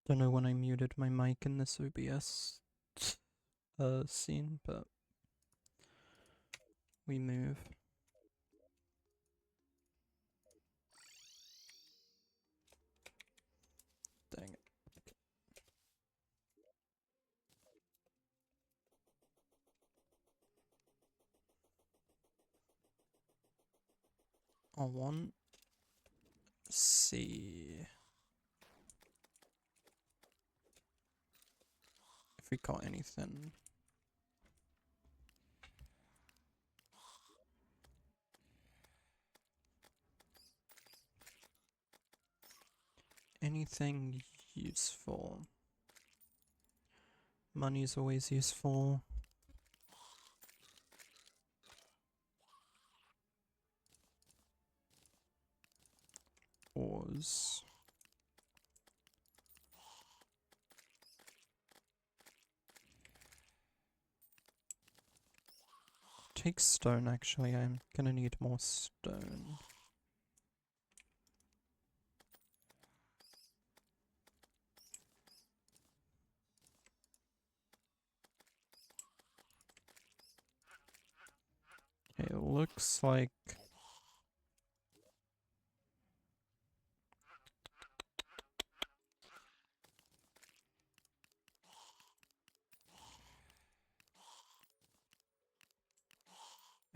Don't know when I muted my mic in this OBS scene, but we move. Dang it. I want see if we got anything. Anything useful. Money's always useful. Ores. Take stone, actually. I'm gonna need more stone. It looks like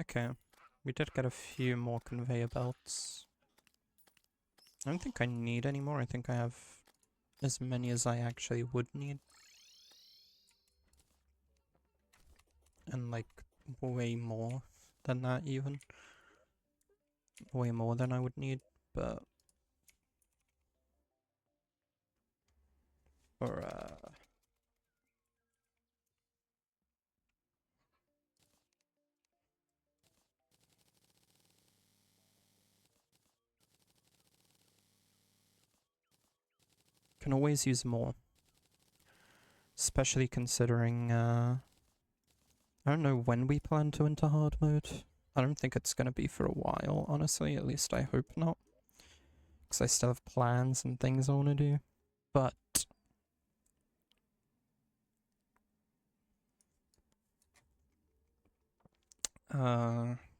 okay, we did get a few more conveyor belts. I don't think I need any more. I think I have as many as I actually would need. And like way more than that even. Way more than I would need, but for can always use more. Especially considering I don't know when we plan to enter hard mode. I don't think it's gonna be for a while, honestly, at least I hope not. Because I still have plans and things I wanna do. But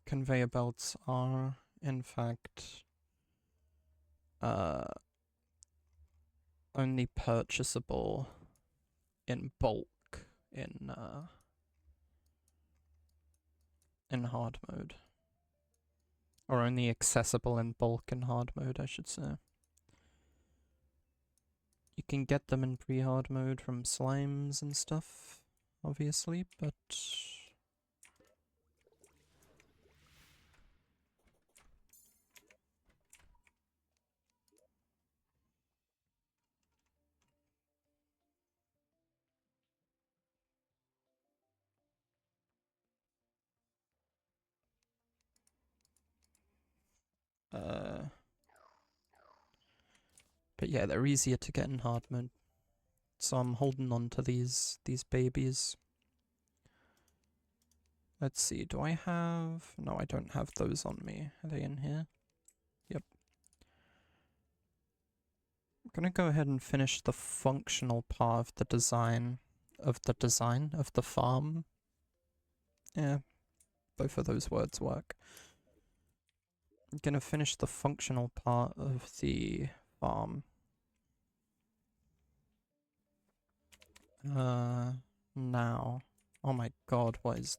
conveyor belts are in fact only purchasable in bulk in hard mode. Or only accessible in bulk in hard mode, I should say. You can get them in pre-hard mode from slimes and stuff, obviously, but yeah, they're easier to get in hard mode. So I'm holding on to these babies. Let's see, do I have... No, I don't have those on me. Are they in here? Yep. I'm gonna go ahead and finish the functional part of the design of the farm. Yeah, both of those words work. I'm gonna finish the functional part of the farm. Now. Oh my god, what is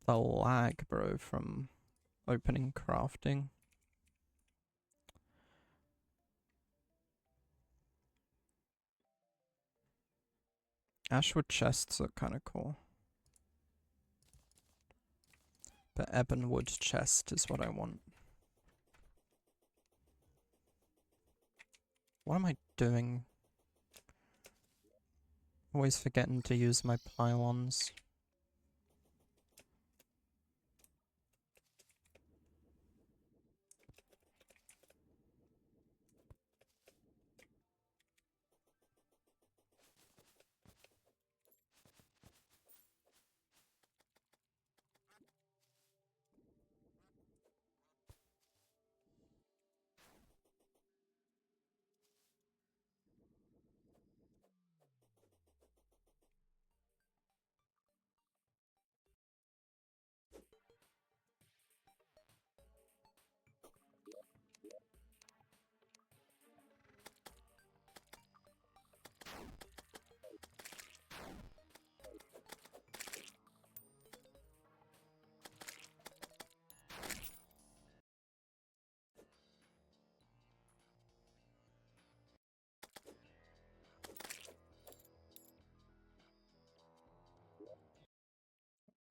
the lag, bro, from opening crafting? Ashwood chests are kind of cool. But ebonwood chest is what I want. What am I doing? Always forgetting to use my pylons.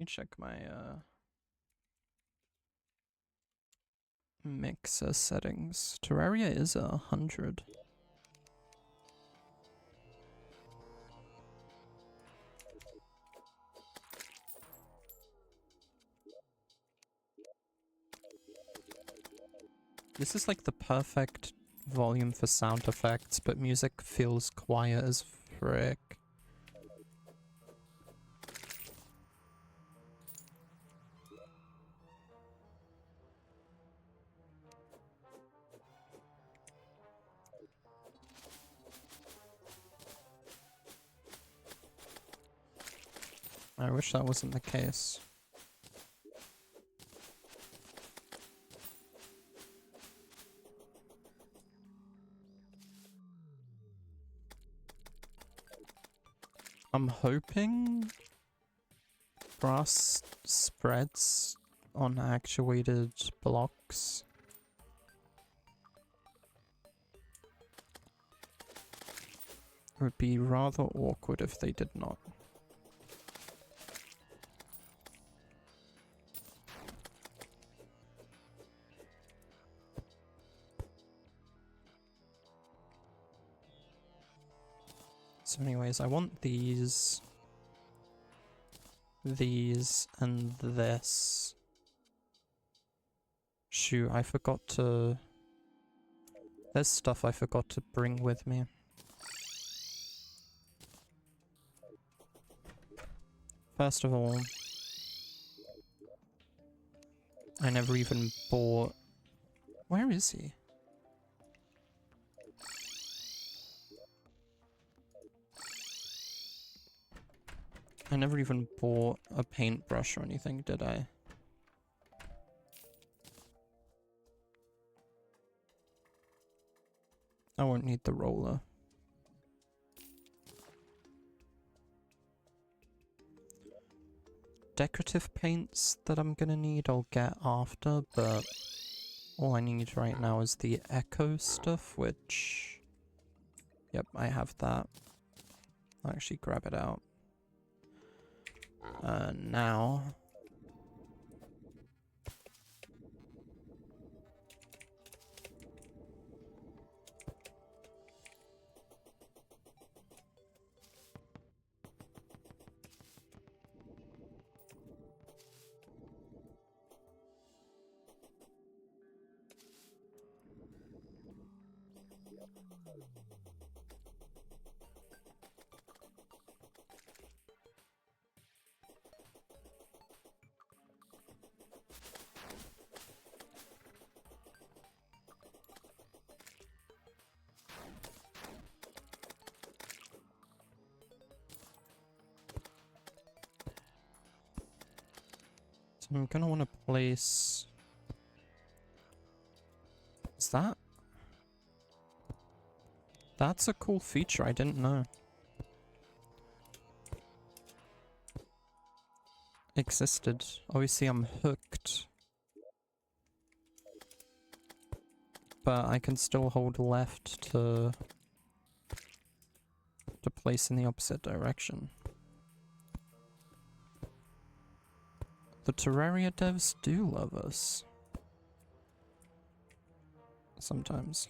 me check my mixer settings. Terraria is 100. This is like the perfect volume for sound effects, but music feels quiet as frick. I wish that wasn't the case. I'm hoping grass spreads on actuated blocks. It would be rather awkward if they did not. So anyways, I want these, and this. Shoot, I forgot to... There's stuff I forgot to bring with me. First of all, I never even bought... Where is he? I never even bought a paintbrush or anything, did I? I won't need the roller. Decorative paints that I'm gonna need I'll get after, but all I need right now is the echo stuff, which... Yep, I have that. I'll actually grab it out. Now... I'm gonna want to place... Is that? That's a cool feature, I didn't know. Existed. Obviously I'm hooked. But I can still hold left to place in the opposite direction. The Terraria devs do love us. Sometimes.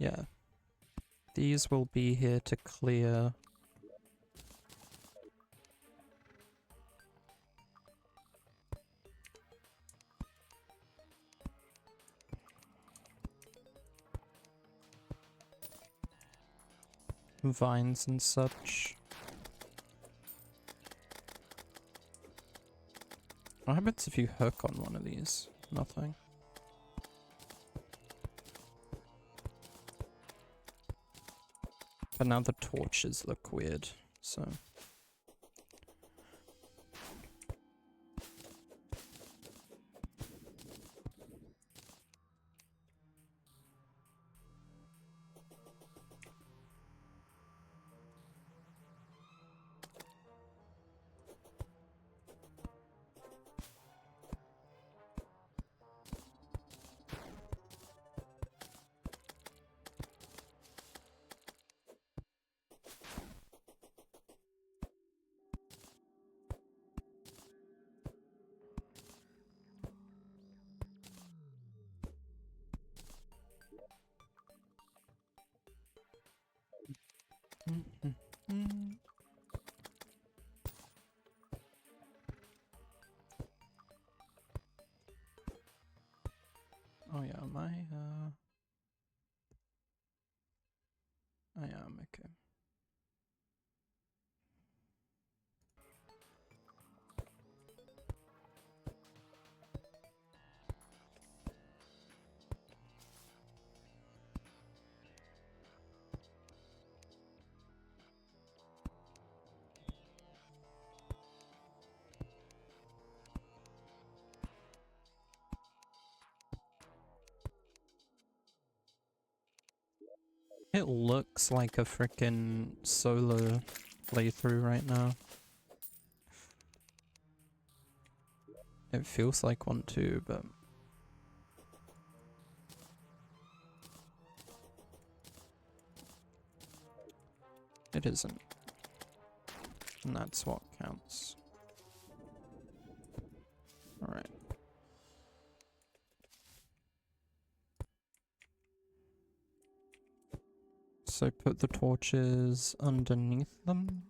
Yeah. These will be here to clear... vines and such. What happens if you hook on one of these? Nothing. But now the torches look weird, so... Oh yeah, I am okay. It looks like a frickin' solo playthrough right now. It feels like one too, but it isn't. And that's what counts. Alright. So put the torches underneath them.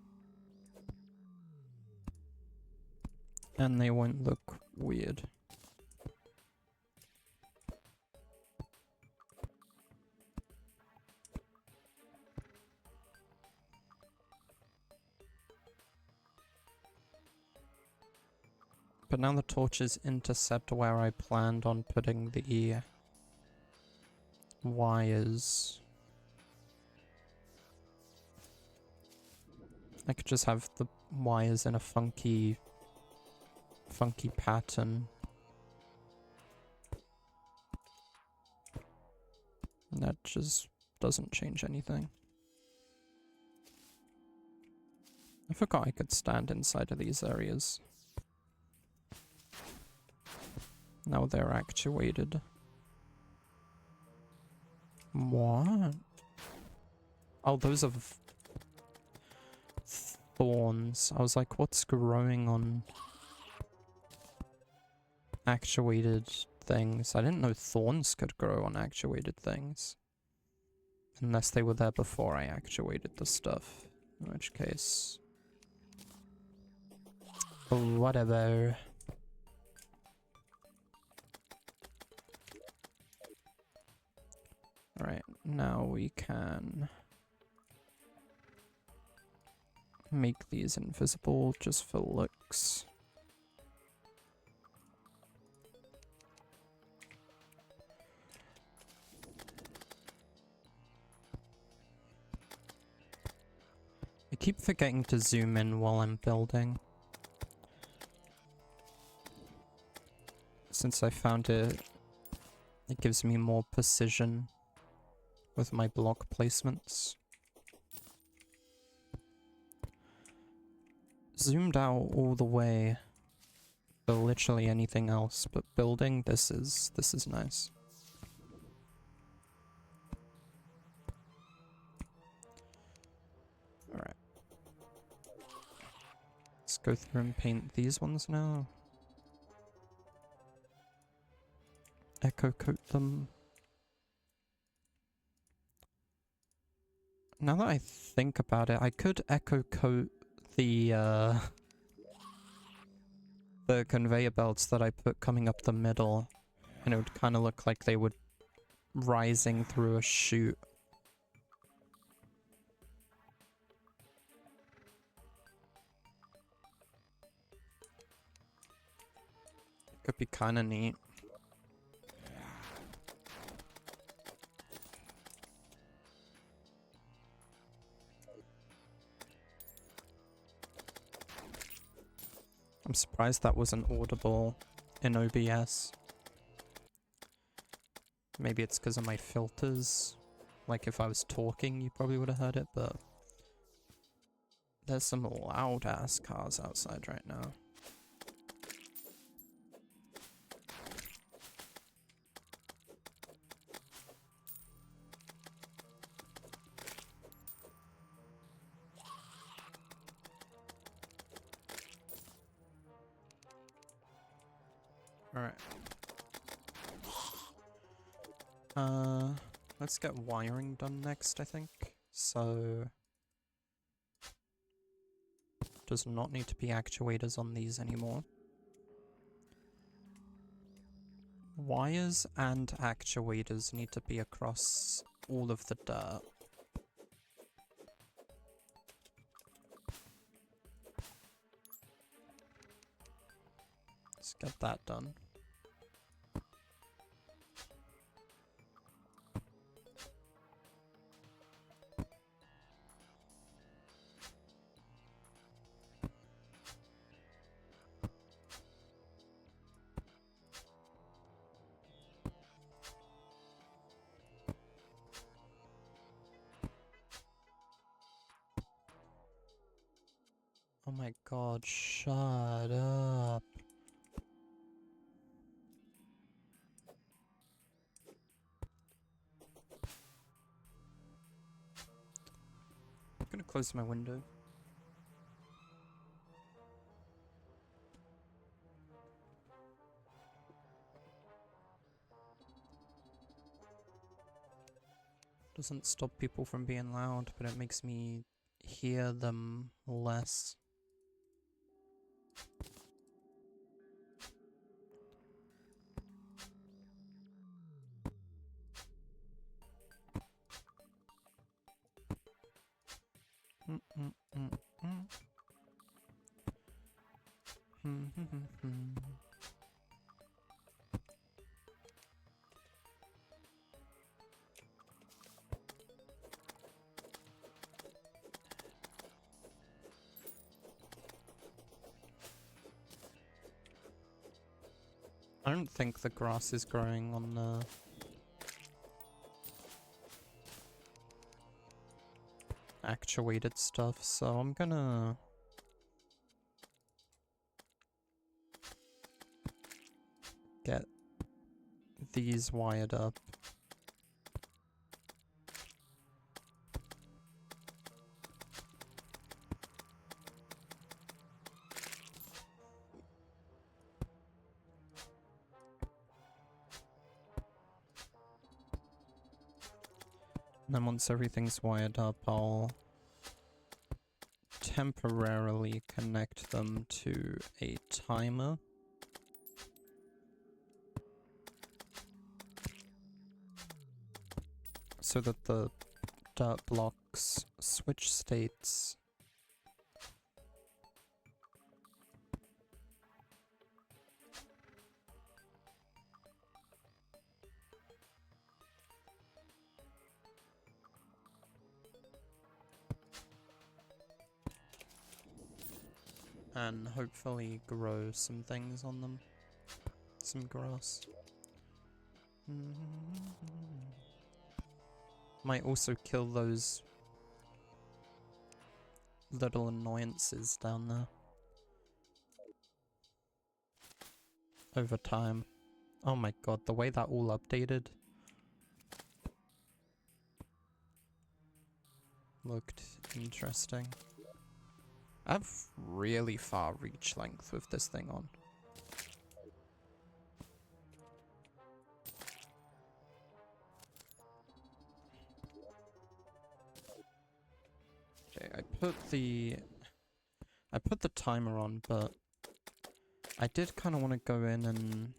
And they won't look weird. But now the torches intercept where I planned on putting the wires. I could just have the wires in a funky pattern. And that just doesn't change anything. I forgot I could stand inside of these areas. Now they're actuated. What? Oh, those are thorns. I was like, what's growing on actuated things? I didn't know thorns could grow on actuated things. Unless they were there before I actuated the stuff. In which case... whatever. Alright, now we can make these invisible just for looks. I keep forgetting to zoom in while I'm building. Since I found it gives me more precision with my block placements. Zoomed out all the way for literally anything else, but building, this is nice. Alright. Let's go through and paint these ones now. Echo coat them. Now that I think about it, I could echo coat the conveyor belts that I put coming up the middle, and it would kind of look like they were rising through a chute. Could be kind of neat. I'm surprised that wasn't audible in OBS. Maybe it's because of my filters. Like if I was talking, you probably would have heard it, but there's some loud ass cars outside right now. Alright. Let's get wiring done next, I think. So does not need to be actuators on these anymore. Wires and actuators need to be across all of the dirt. Let's get that done. Oh my god, shut up. I'm gonna close my window. Doesn't stop people from being loud, but it makes me hear them less. I don't think the grass is growing on the actuated stuff, so I'm gonna get these wired up. And then once everything's wired up, I'll temporarily connect them to a timer. So that the dirt blocks switch states. And hopefully grow some things on them. Some grass. Might also kill those little annoyances down there. Over time. Oh my god, the way that all updated looked interesting. I have really far reach length with this thing on. Okay, I put the timer on, but I did kind of want to go in and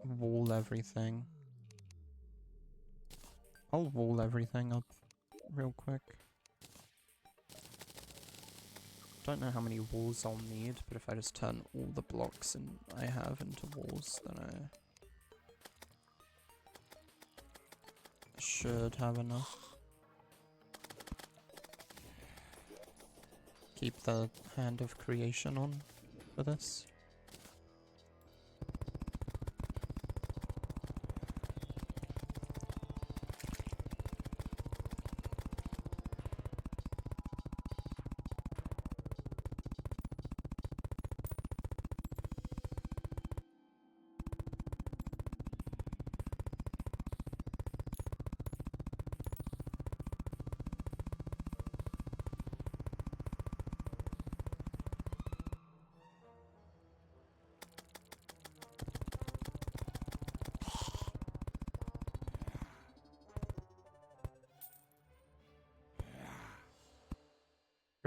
wall everything. I'll wall everything up real quick. Don't know how many walls I'll need, but if I just turn all the blocks I have into walls, then I should have enough. Keep the hand of creation on for this.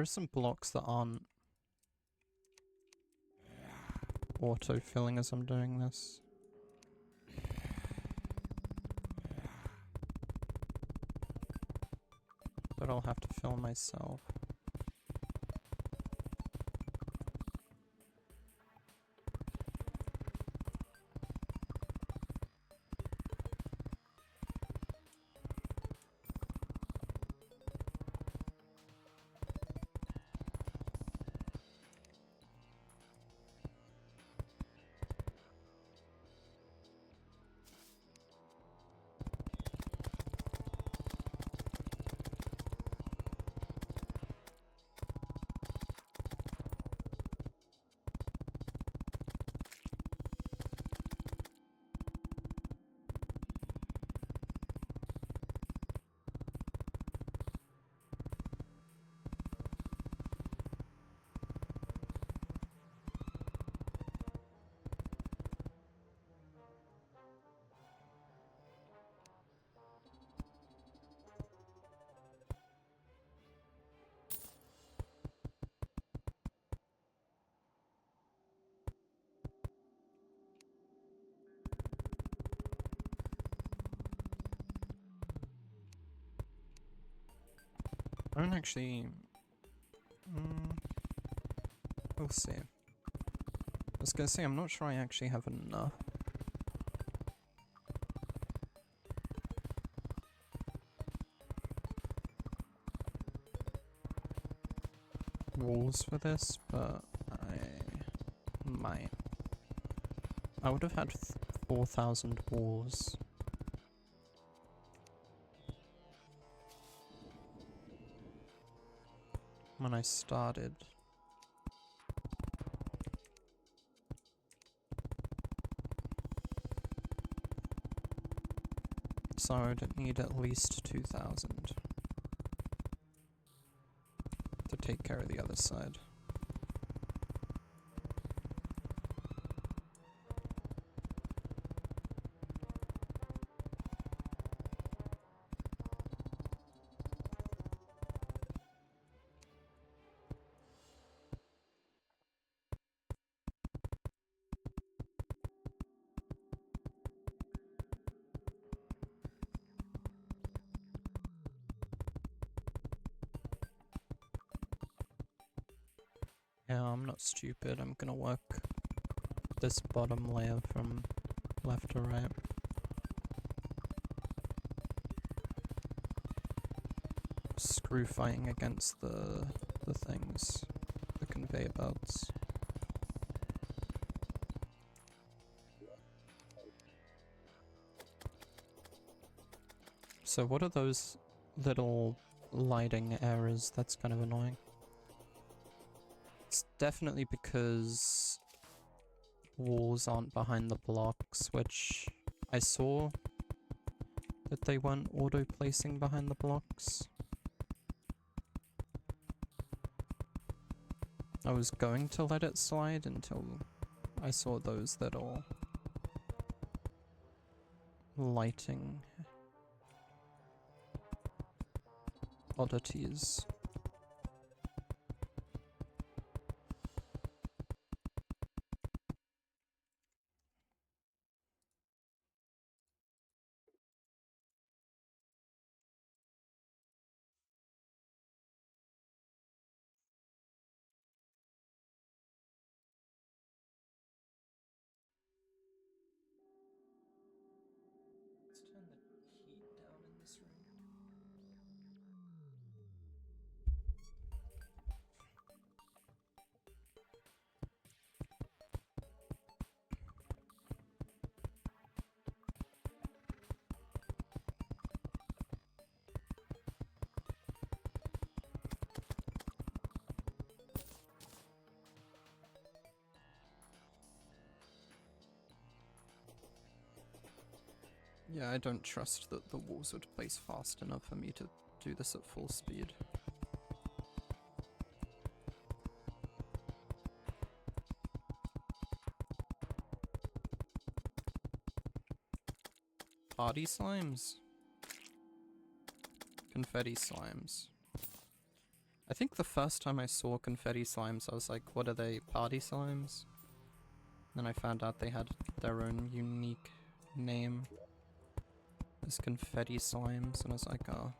There are some blocks that aren't auto-filling as I'm doing this. But I'll have to fill myself. I don't actually... we'll see. I was gonna say, I'm not sure I actually have enough. Walls for this, but I might. I would have had 4,000 walls. When I started. So I would need at least 2,000 to take care of the other side. Yeah, I'm not stupid. I'm gonna work this bottom layer from left to right. Screw fighting against the things, the conveyor belts. So what are those little lighting errors? That's kind of annoying. It's definitely because walls aren't behind the blocks, which I saw that they weren't auto-placing behind the blocks. I was going to let it slide until I saw those little lighting oddities. Let's turn the heat down in this room. Yeah, I don't trust that the walls would place fast enough for me to do this at full speed. Party slimes? Confetti slimes. I think the first time I saw confetti slimes, I was like, what are they, party slimes? Then I found out they had their own unique name as confetti slimes, and I was like, oh.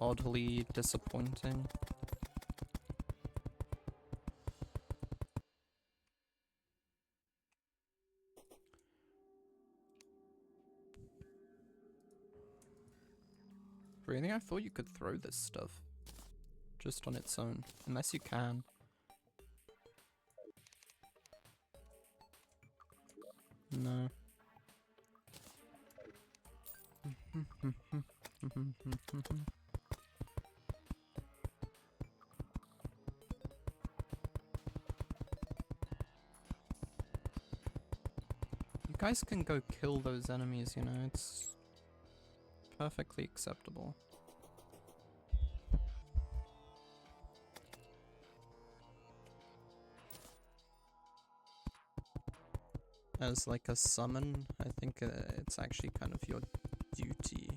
Oddly disappointing. Really? I thought you could throw this stuff. Just on its own. Unless you can. No. You guys can go kill those enemies, you know, it's perfectly acceptable. As like a summon, I think it's actually kind of your duty.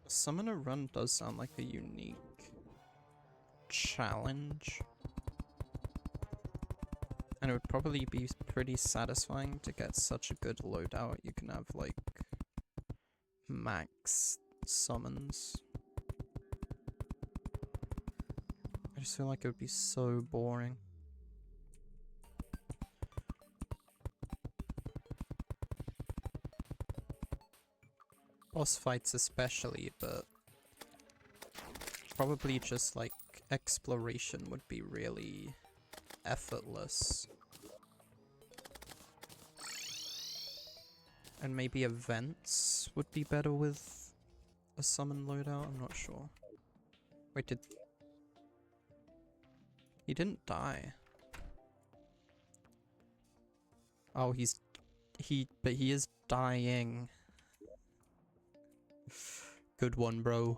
A summoner run does sound like a unique challenge. And it would probably be pretty satisfying to get such a good loadout. You can have like max summons. I just feel like it would be so boring. Boss fights especially, but probably just like exploration would be really effortless. And maybe events would be better with a summon loadout, I'm not sure. Wait, he didn't die. Oh, but he is dying. Good one, bro.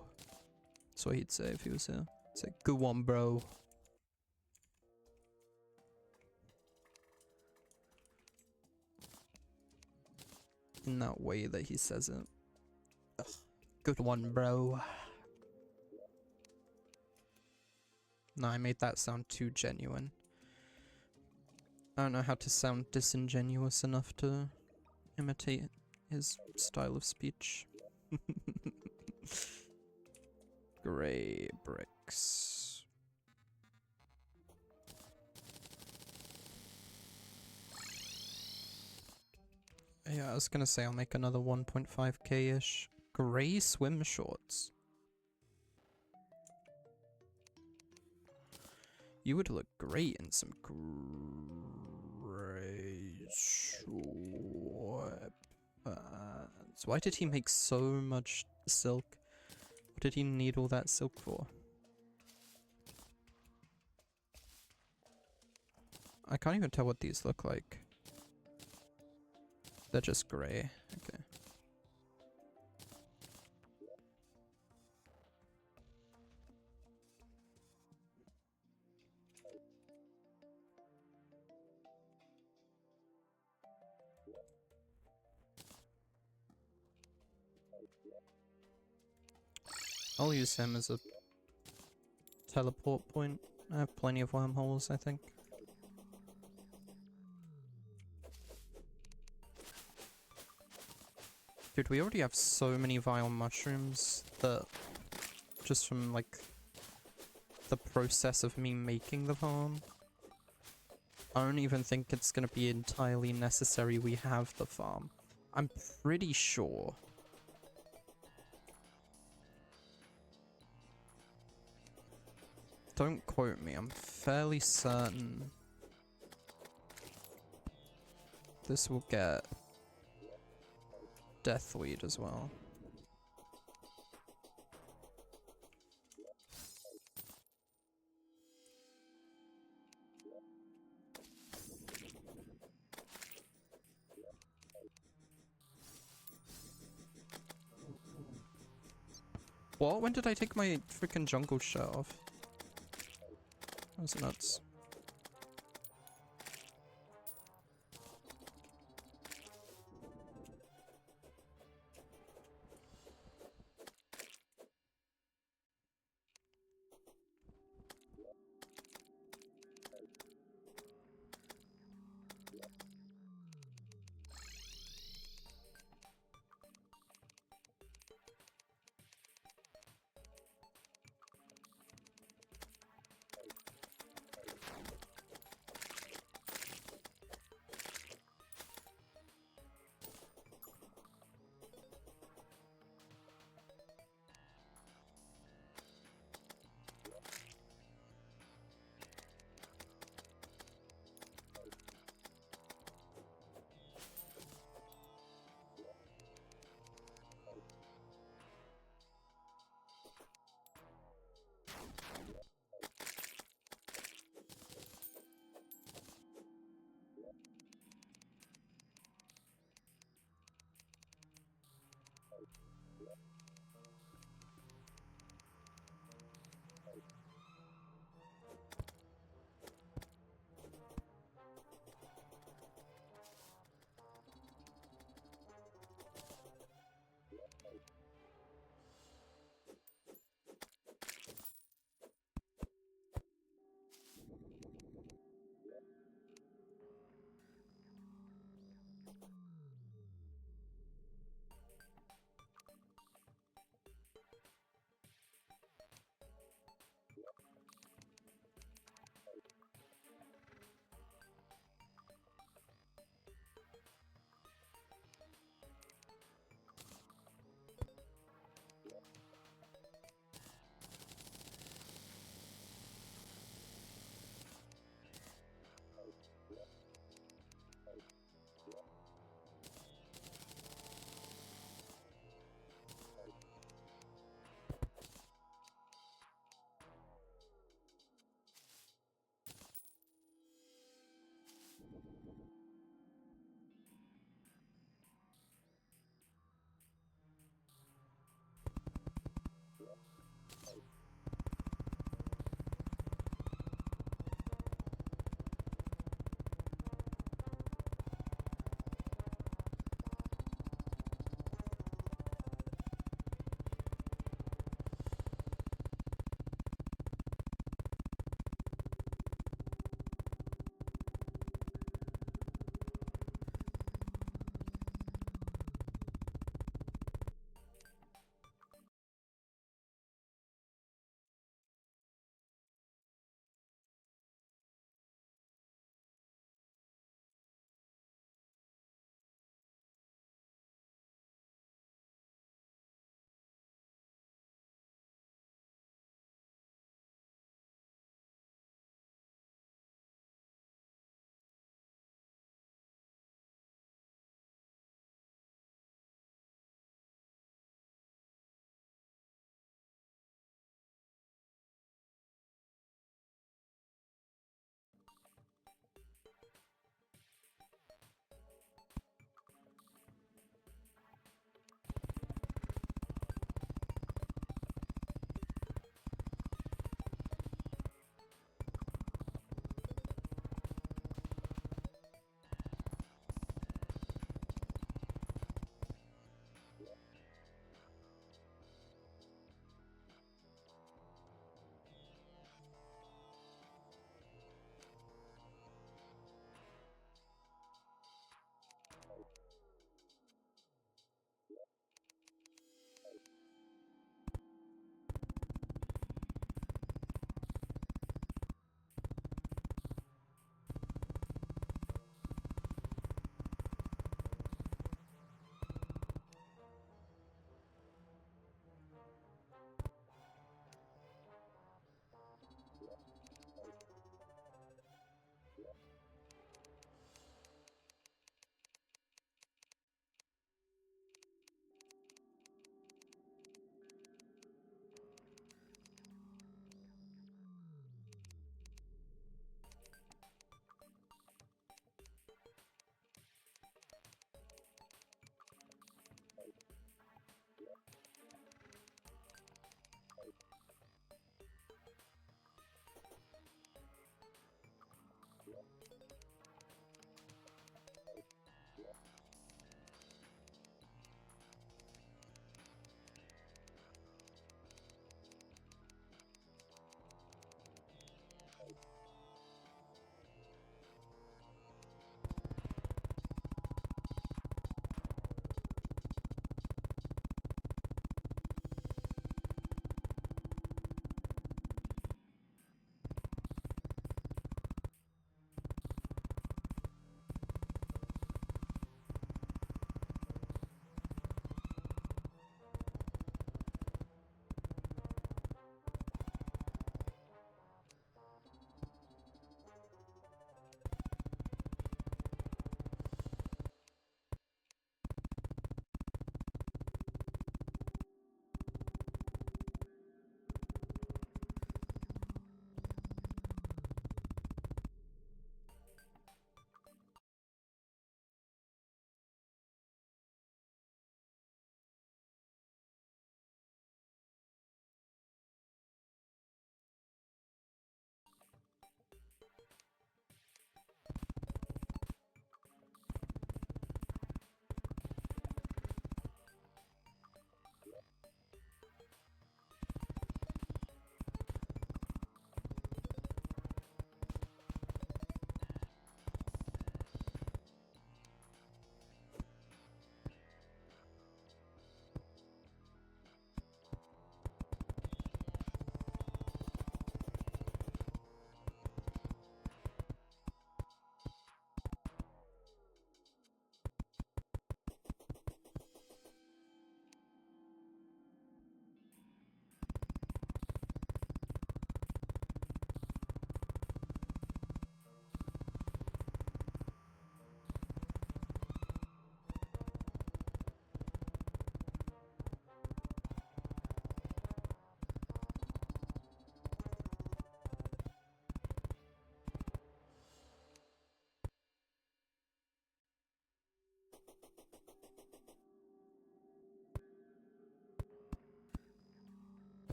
That's what he'd say if he was here. He'd say, good one, bro. In that way that he says it. Ugh. Good one, bro. No, I made that sound too genuine. I don't know how to sound disingenuous enough to imitate his style of speech. Grey bricks. Yeah, I was gonna say I'll make another 1.5k-ish. Grey swim shorts. You would look great in some grey shorts. Why did he make so much silk? What did he need all that silk for? I can't even tell what these look like. They're just grey. Okay. I'll use him as a teleport point. I have plenty of wormholes, I think. Dude, we already have so many vile mushrooms that just from like the process of me making the farm, I don't even think it's gonna be entirely necessary we have the farm. I'm pretty sure. Don't quote me, I'm fairly certain this will get Deathweed as well. What? When did I take my freaking jungle shirt off? Those are nuts.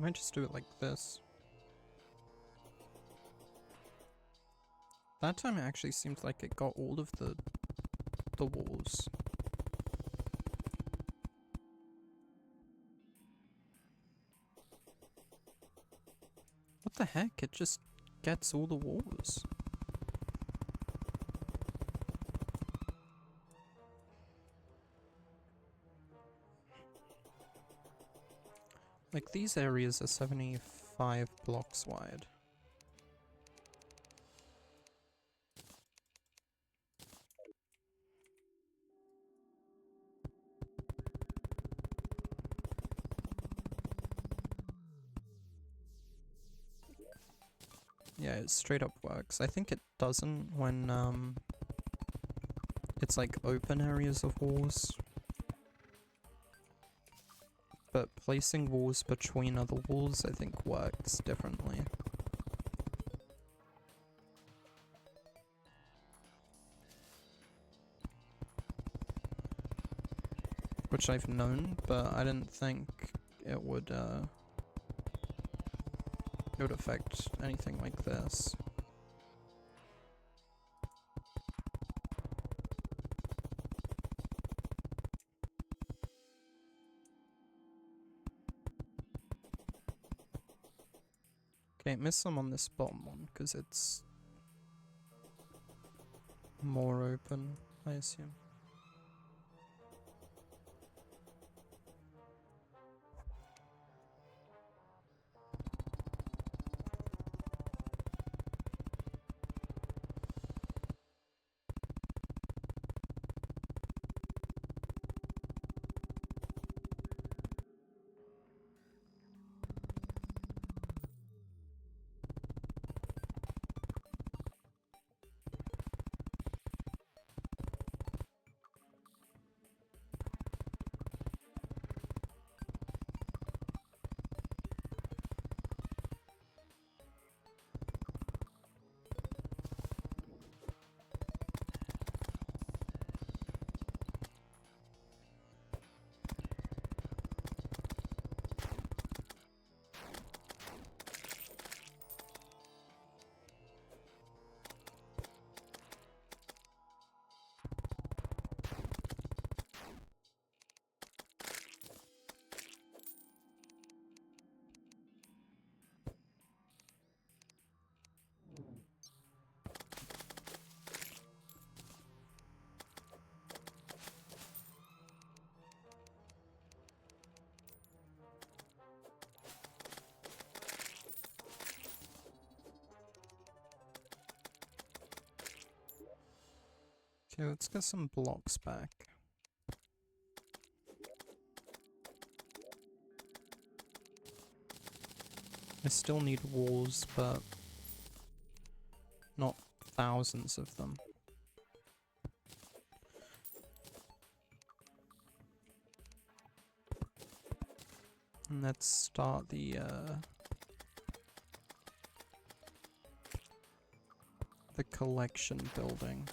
might just do it like this. That time it actually seemed like it got all of the walls. What the heck? It just gets all the walls. Like, these areas are 75 blocks wide. Yeah, it straight up works. I think it doesn't when, it's like open areas of walls. But placing walls between other walls, I think, works differently. Which I've known, but I didn't think it would affect anything like this. Okay, miss some on this bottom one, because it's more open, I assume. Okay, let's get some blocks back. I still need walls, but not thousands of them. And let's start the collection building.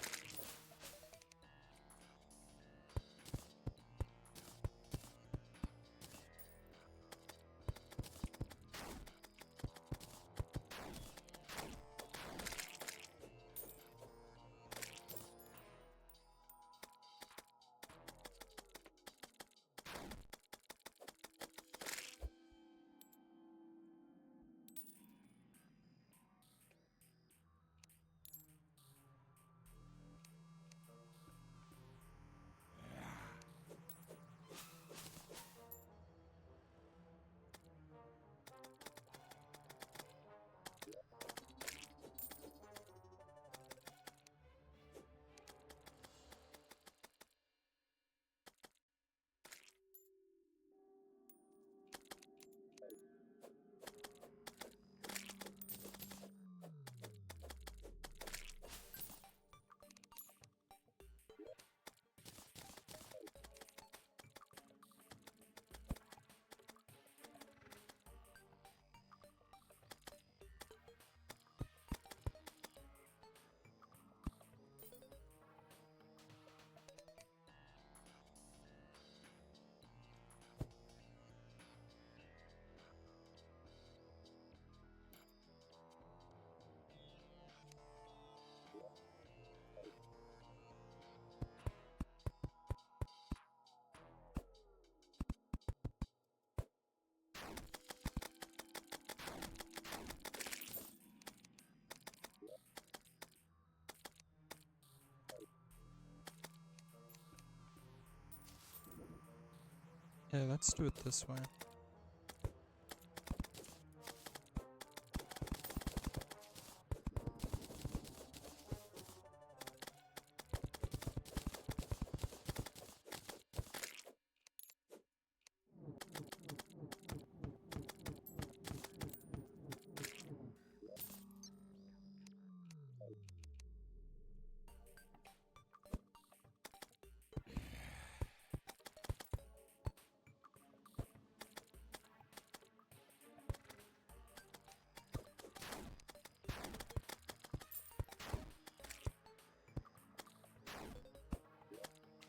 Okay, let's do it this way.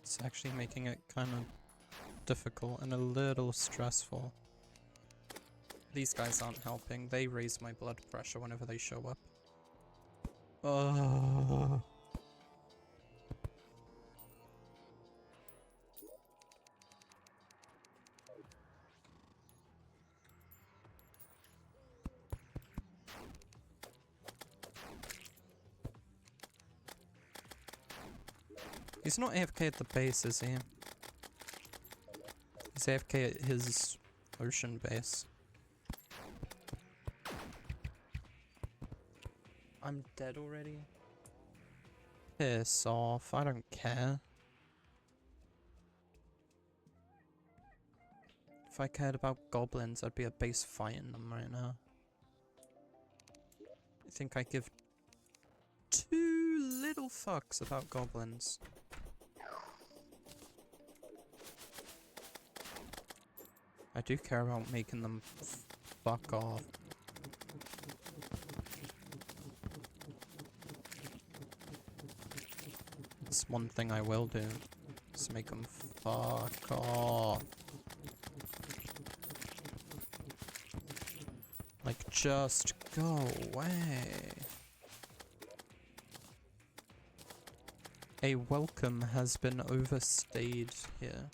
It's actually making it kind of difficult and a little stressful. These guys aren't helping. They raise my blood pressure whenever they show up. He's not AFK at the base, is he? He's AFK at his ocean base. I'm dead already? Piss off, I don't care. If I cared about goblins, I'd be at base fighting them right now. I think I give two little fucks about goblins. I do care about making them fuck off. That's one thing I will do, is make them fuck off. Like, just go away. A welcome has been overstayed here.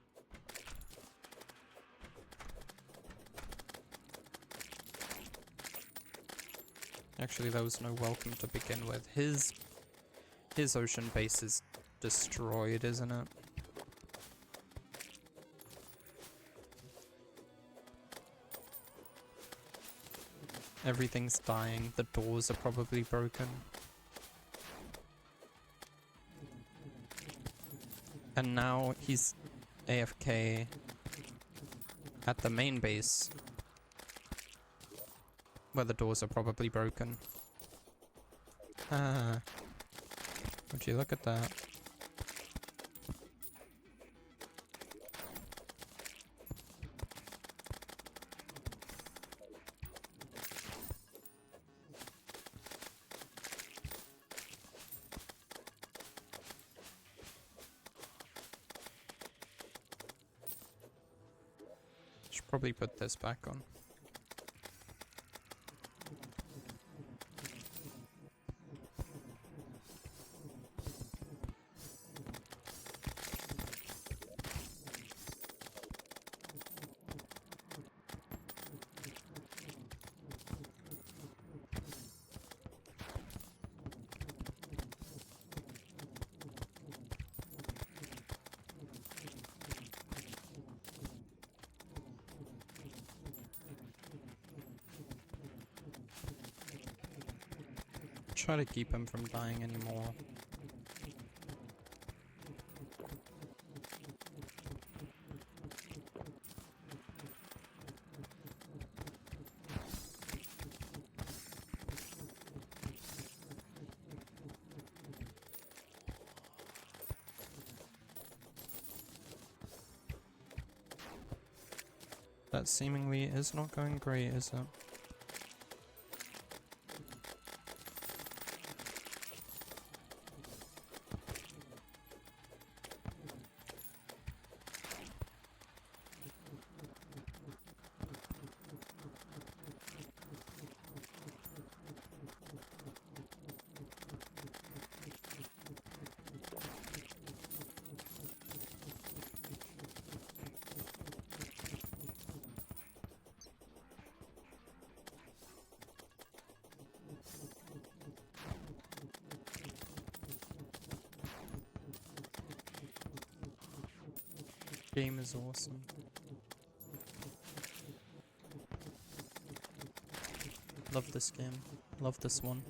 Actually, there was no welcome to begin with. His ocean base is destroyed, isn't it? Everything's dying. The doors are probably broken. And now he's AFK at the main base, where the doors are probably broken. Ah. Would you look at that? Should probably put this back on. Try to keep him from dying anymore. That seemingly is not going great, is it? Game is awesome. Love this game. Love this one.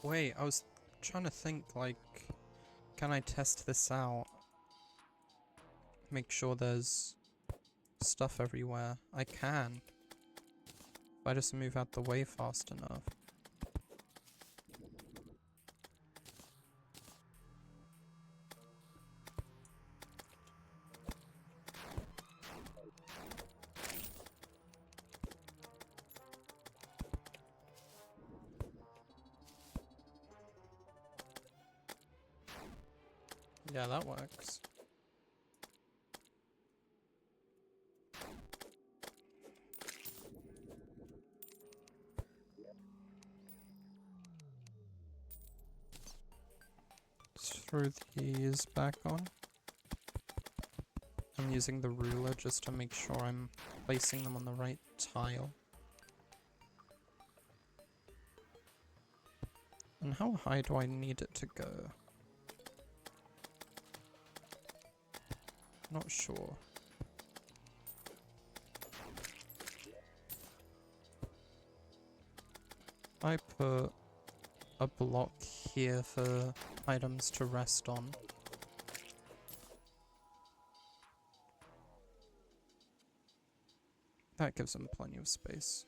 Wait, I was trying to think, like, can I test this out? Make sure there's stuff everywhere. I can. If I just move out the way fast enough. Yeah, that works. Let's throw these back on. I'm using the ruler just to make sure I'm placing them on the right tile. And how high do I need it to go? Not sure. I put a block here for items to rest on. That gives them plenty of space.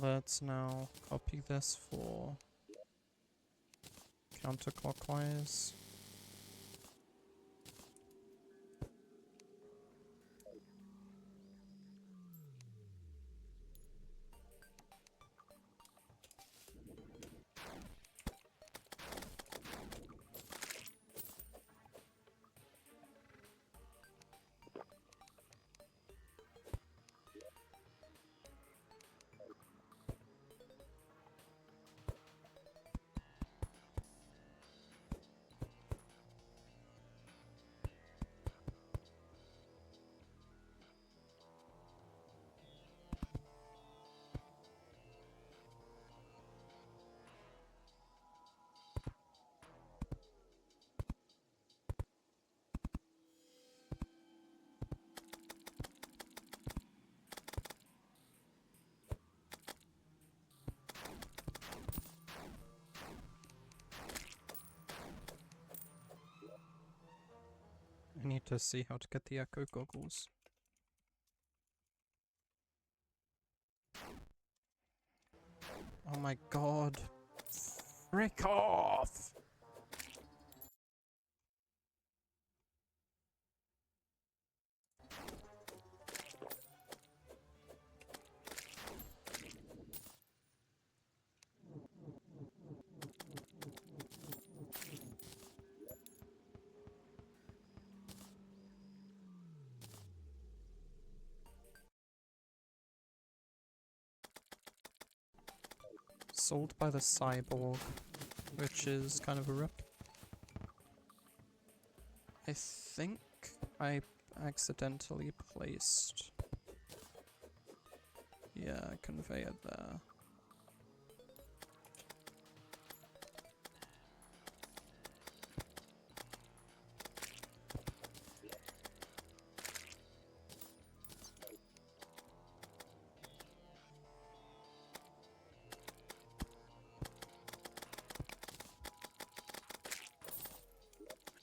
Let's now copy this for counterclockwise. I need to see how to get the echo goggles. Oh my god. Frick off! Sold by the cyborg, which is kind of a rip. I think I accidentally placed, yeah, a conveyor there.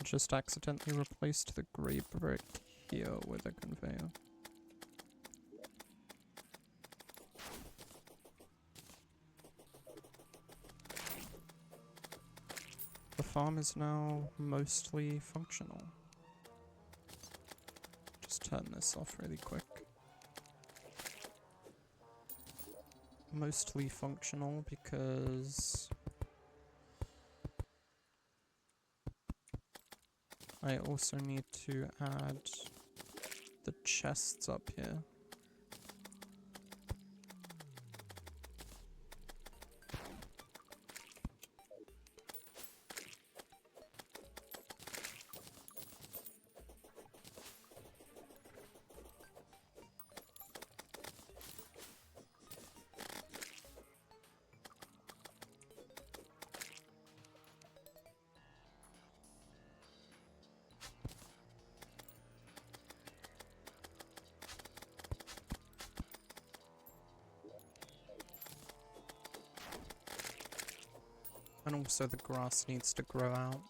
Just accidentally replaced the grey brick here with a conveyor. The farm is now mostly functional. Just turn this off really quick. Mostly functional because I also need to add the chests up here. And also the grass needs to grow out.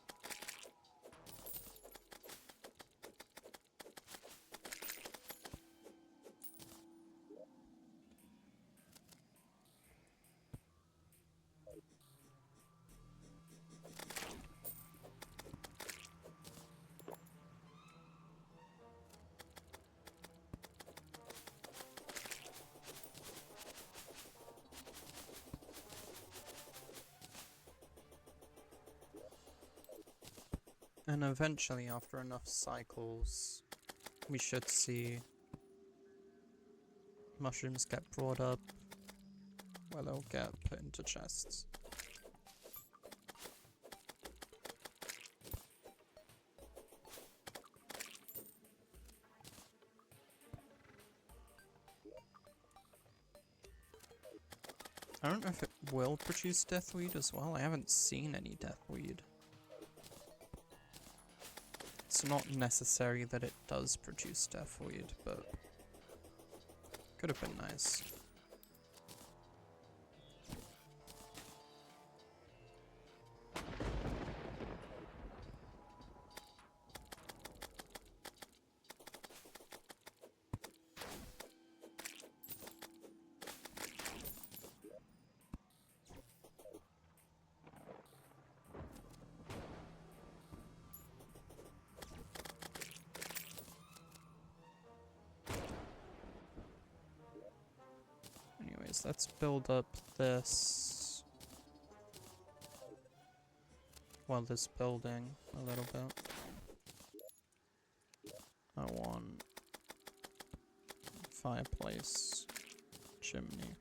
And eventually, after enough cycles, we should see mushrooms get brought up, where they'll get put into chests. I don't know if it will produce deathweed as well. I haven't seen any deathweed. It's not necessary that it does produce deathweed, but could have been nice. Let's build up this, well, this building a little bit. I want fireplace, chimney.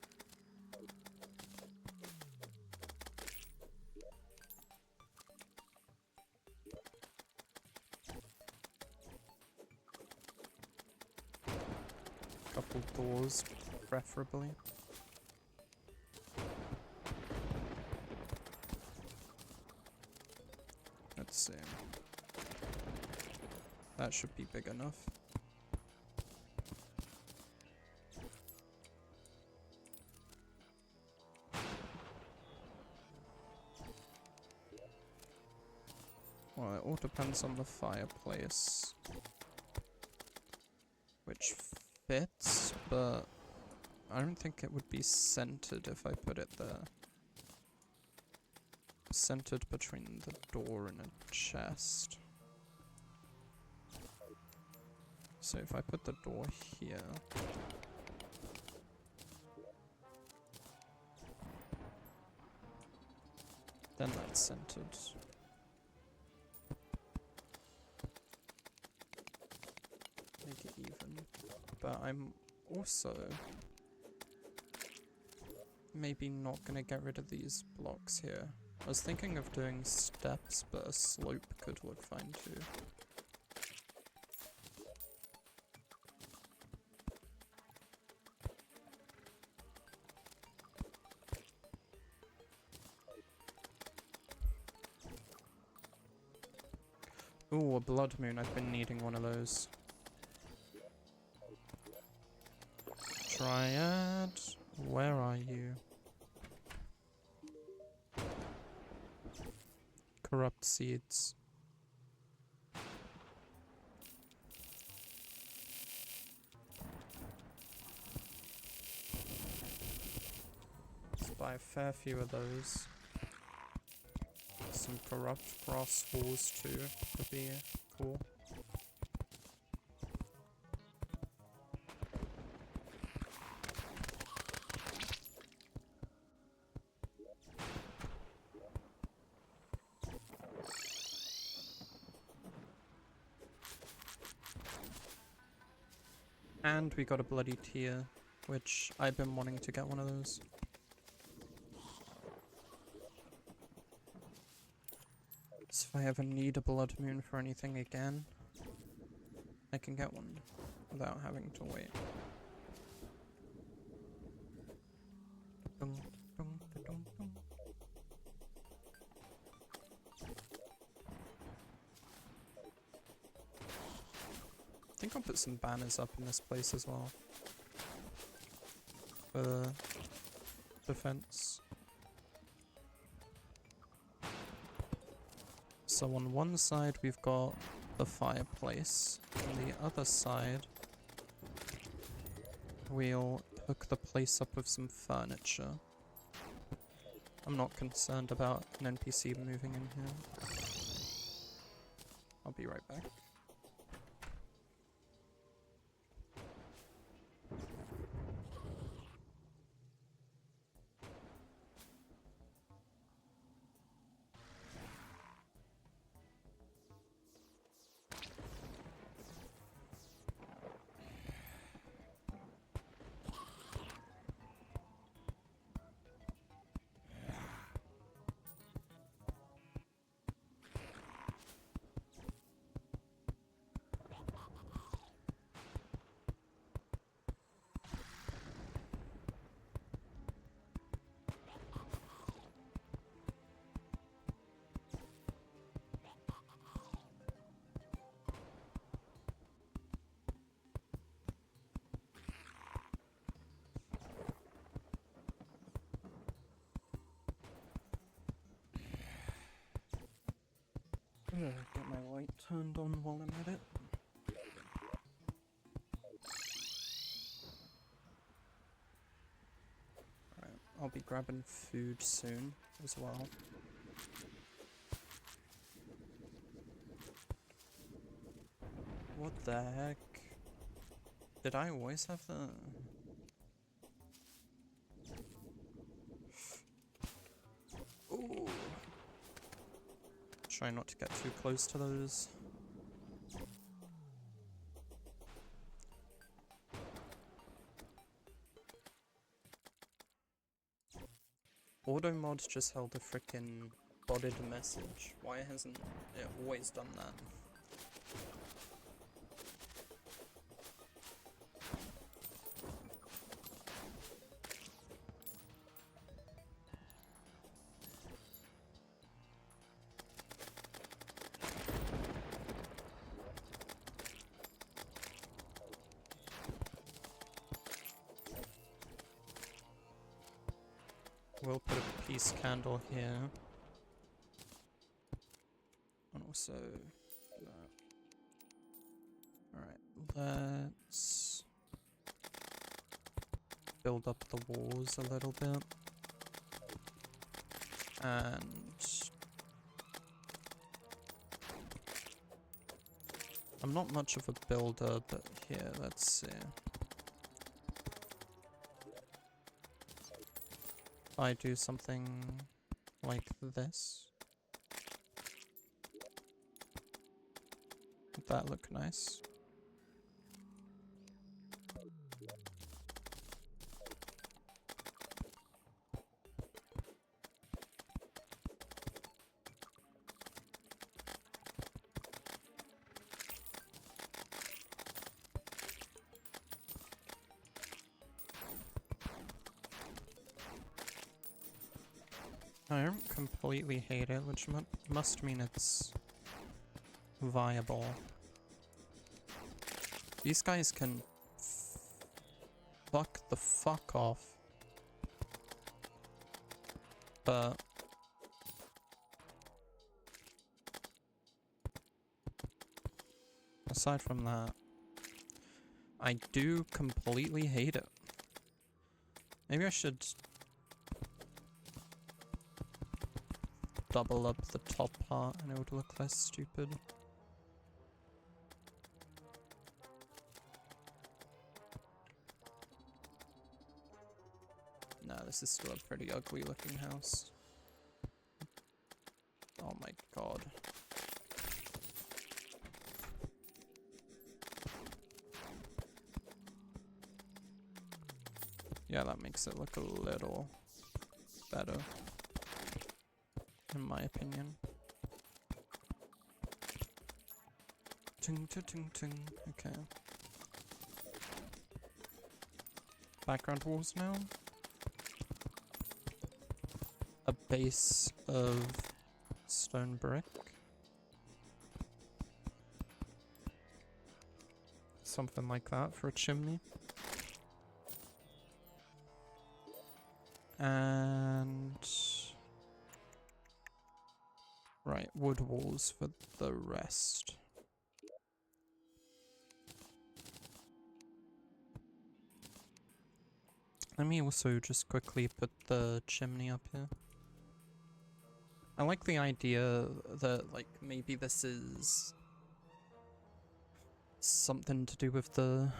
Couple doors, preferably. Let's see. That should be big enough. Well, it all depends on the fireplace, which fits, but I don't think it would be centered if I put it there. centered between the door and a chest. So if I put the door here, then that's centered. Make it even. But I'm also maybe not gonna get rid of these blocks here. I was thinking of doing steps, but a slope could look fine too. Ooh, a blood moon. I've been needing one of those. Triad, where are you? Corrupt seeds. Let's buy a fair few of those. Some corrupt brass walls too would be cool. And we got a bloody tear, which I've been wanting to get one of those. So if I ever need a blood moon for anything again, I can get one without having to wait. Dum, dum, dum, dum. I think I'll put some banners up in this place as well. For defense. So on one side we've got the fireplace, on the other side we'll hook the place up with some furniture. I'm not concerned about an NPC moving in here. I'll be right back. Get my light turned on while I'm at it. Alright, I'll be grabbing food soon as well. What the heck? Did I always have the... Ooh. Try not to get too close to those. Auto mod just held a frickin' botted message. Why hasn't it always done that? We'll put a peace candle here. And also that. Alright, let's build up the walls a little bit. And I'm not much of a builder, but here, let's see. If I do something like this, would that look nice? I don't completely hate it, which must mean it's viable. These guys can fuck the fuck off. But aside from that, I do completely hate it. Maybe I should double up the top part and it would look less stupid. Nah, this is still a pretty ugly looking house. Oh my god. Yeah, that makes it look a little better, in my opinion. Ting, ting, ting, ting. Okay. Background walls now. A base of stone brick. Something like that for a chimney. And right, wood walls for the rest. Let me also just quickly put the chimney up here. I like the idea that, like, maybe this is something to do with the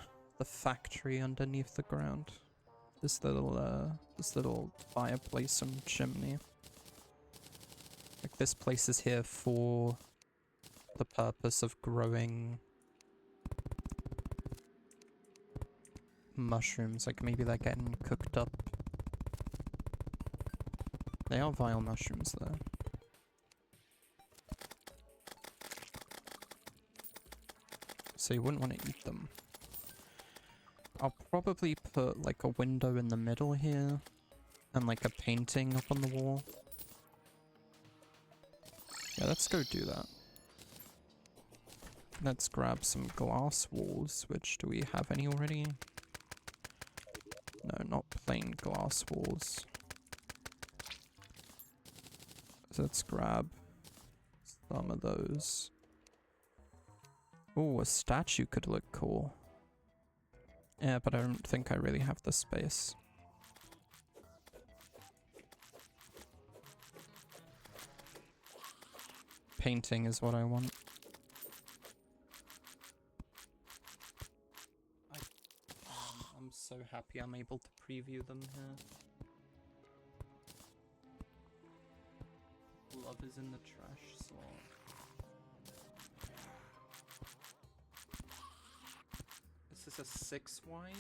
factory underneath the ground. This little fireplace and chimney. Like, this place is here for the purpose of growing mushrooms. Like, maybe they're getting cooked up. They are vile mushrooms, though. So you wouldn't want to eat them. I'll probably put, like, a window in the middle here. And, like, a painting up on the wall. Yeah, let's go do that. Let's grab some glass walls, which, do we have any already? No, not plain glass walls. So let's grab some of those. Ooh, a statue could look cool. Yeah, but I don't think I really have the space. Painting is what I want. I'm so happy I'm able to preview them here. Love is in the trash slot. This is a 6 wide.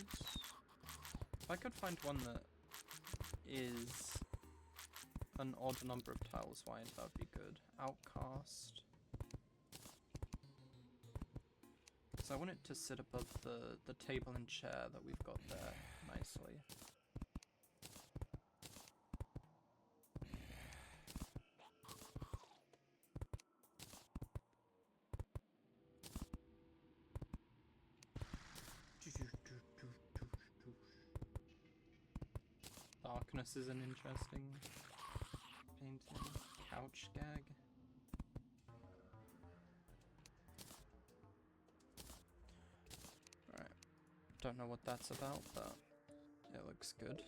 If I could find one that is an odd number of tiles wide, that would be good. Outcast. Because I want it to sit above the table and chair that we've got there nicely. Darkness is an interesting painting. Couch gag. Alright. Don't know what that's about, but it looks good.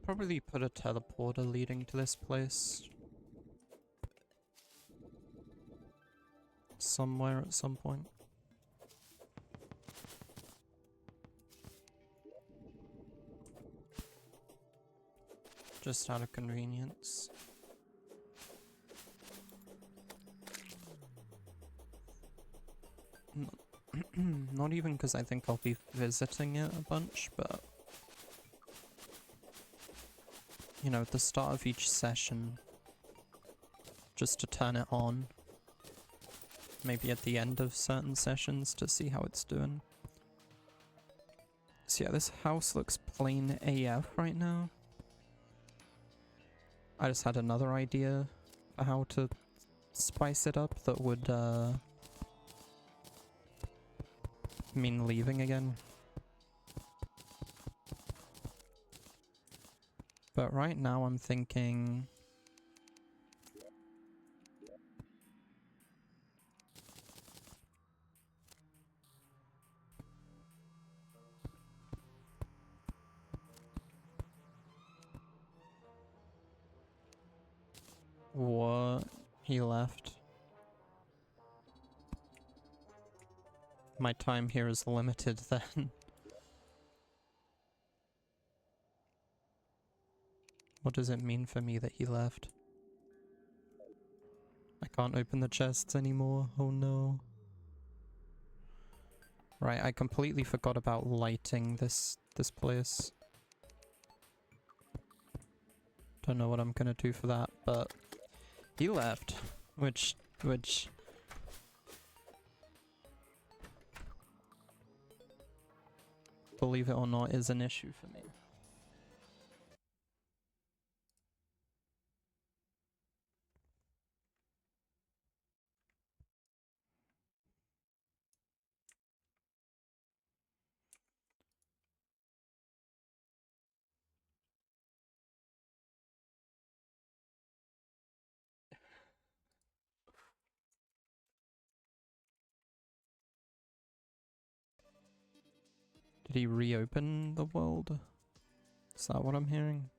probably put a teleporter leading to this place. Somewhere at some point. Just out of convenience. Not even because I think I'll be visiting it a bunch, but you know, at the start of each session, just to turn it on. Maybe at the end of certain sessions to see how it's doing. So yeah, this house looks plain AF right now. I just had another idea for how to spice it up that would mean leaving again. But right now I'm thinking... What? He left. My time here is limited then. What does it mean for me that he left? I can't open the chests anymore. Oh no. Right, I completely forgot about lighting this place. Don't know what I'm gonna do for that, but he left, which believe it or not is an issue for me. Did he reopen the world? Is that what I'm hearing?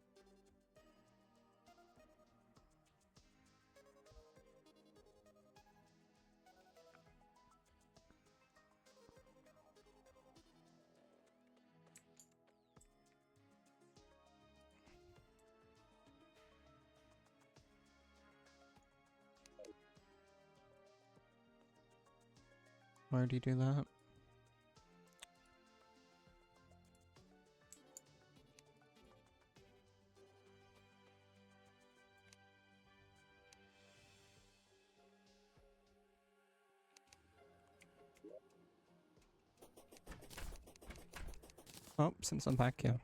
Why would he do that? Oh, since I'm back here.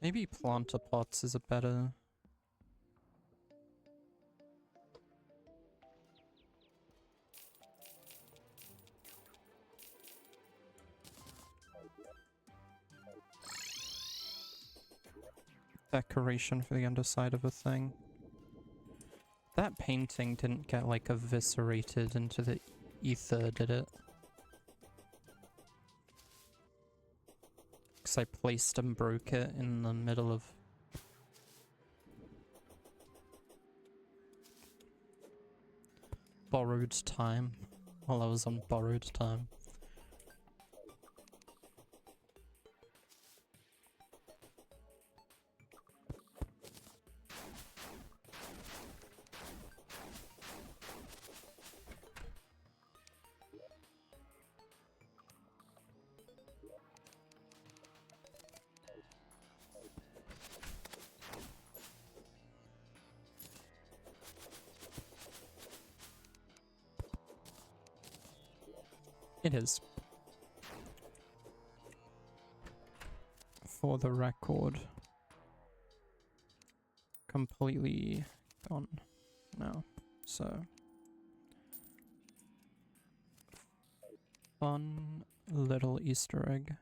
Maybe planter pots is a better... decoration for the underside of a thing. That painting didn't get like eviscerated into the ether, did it? Because I placed and broke it in the middle of... borrowed time. While I was on borrowed time. It is. For the record. Completely gone now. So. Fun little Easter egg.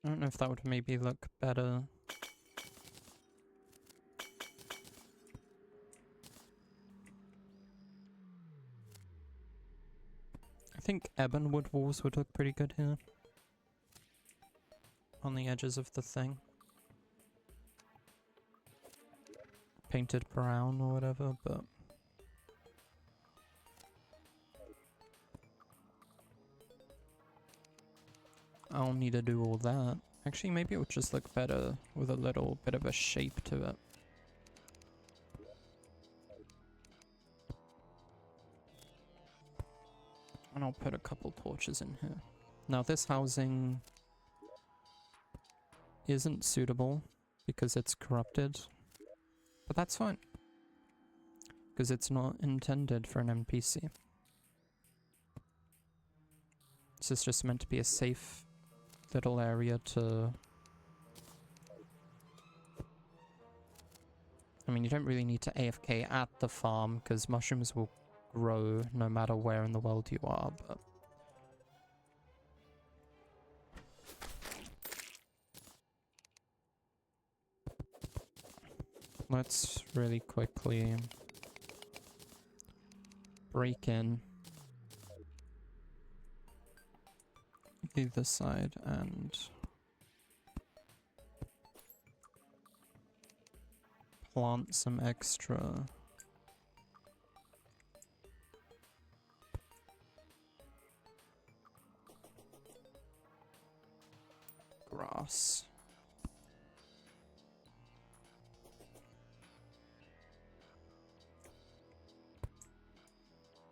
I don't know if that would maybe look better. I think ebonwood walls would look pretty good here. On the edges of the thing. Painted brown or whatever, but... I'll need to do all that. Actually, maybe it would just look better with a little bit of a shape to it. And I'll put a couple torches in here. Now this housing isn't suitable because it's corrupted. But that's fine. Because it's not intended for an NPC. This is just meant to be a safe little area to... I mean, you don't really need to AFK at the farm, because mushrooms will grow no matter where in the world you are, but... Let's really quickly break in either side and plant some extra grass.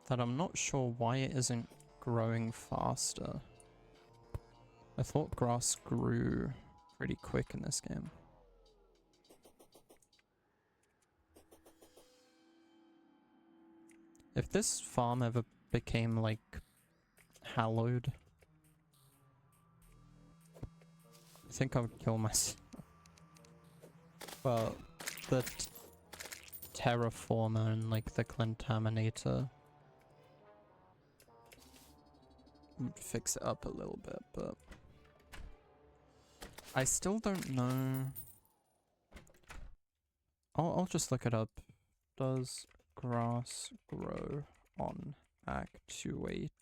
That I'm not sure why it isn't growing faster. I thought grass grew pretty quick in this game. If this farm ever became, like, hallowed, I think I would kill myself. Well, the terraformer and, like, the contaminator would fix it up a little bit, but... I still don't know... I'll just look it up. Does grass grow on actuated...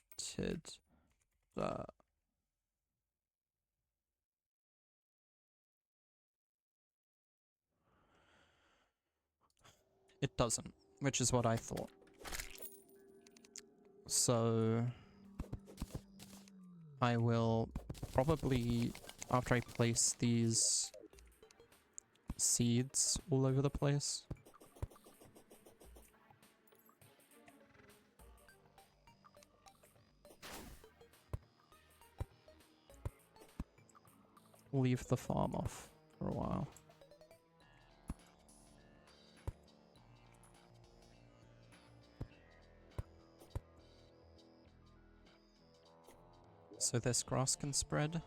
It doesn't, which is what I thought. So... I will probably, after I place these seeds all over the place, leave the farm off for a while. So this grass can spread.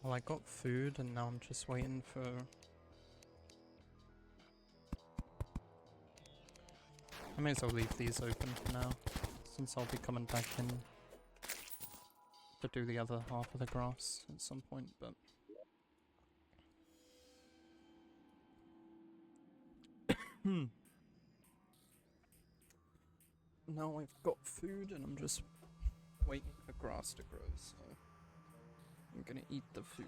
Well, I got food and now I'm just waiting for... I may as well leave these open for now, since I'll be coming back in to do the other half of the grass at some point, but... Now I've got food and I'm just waiting for grass to grow, so I'm gonna eat the food.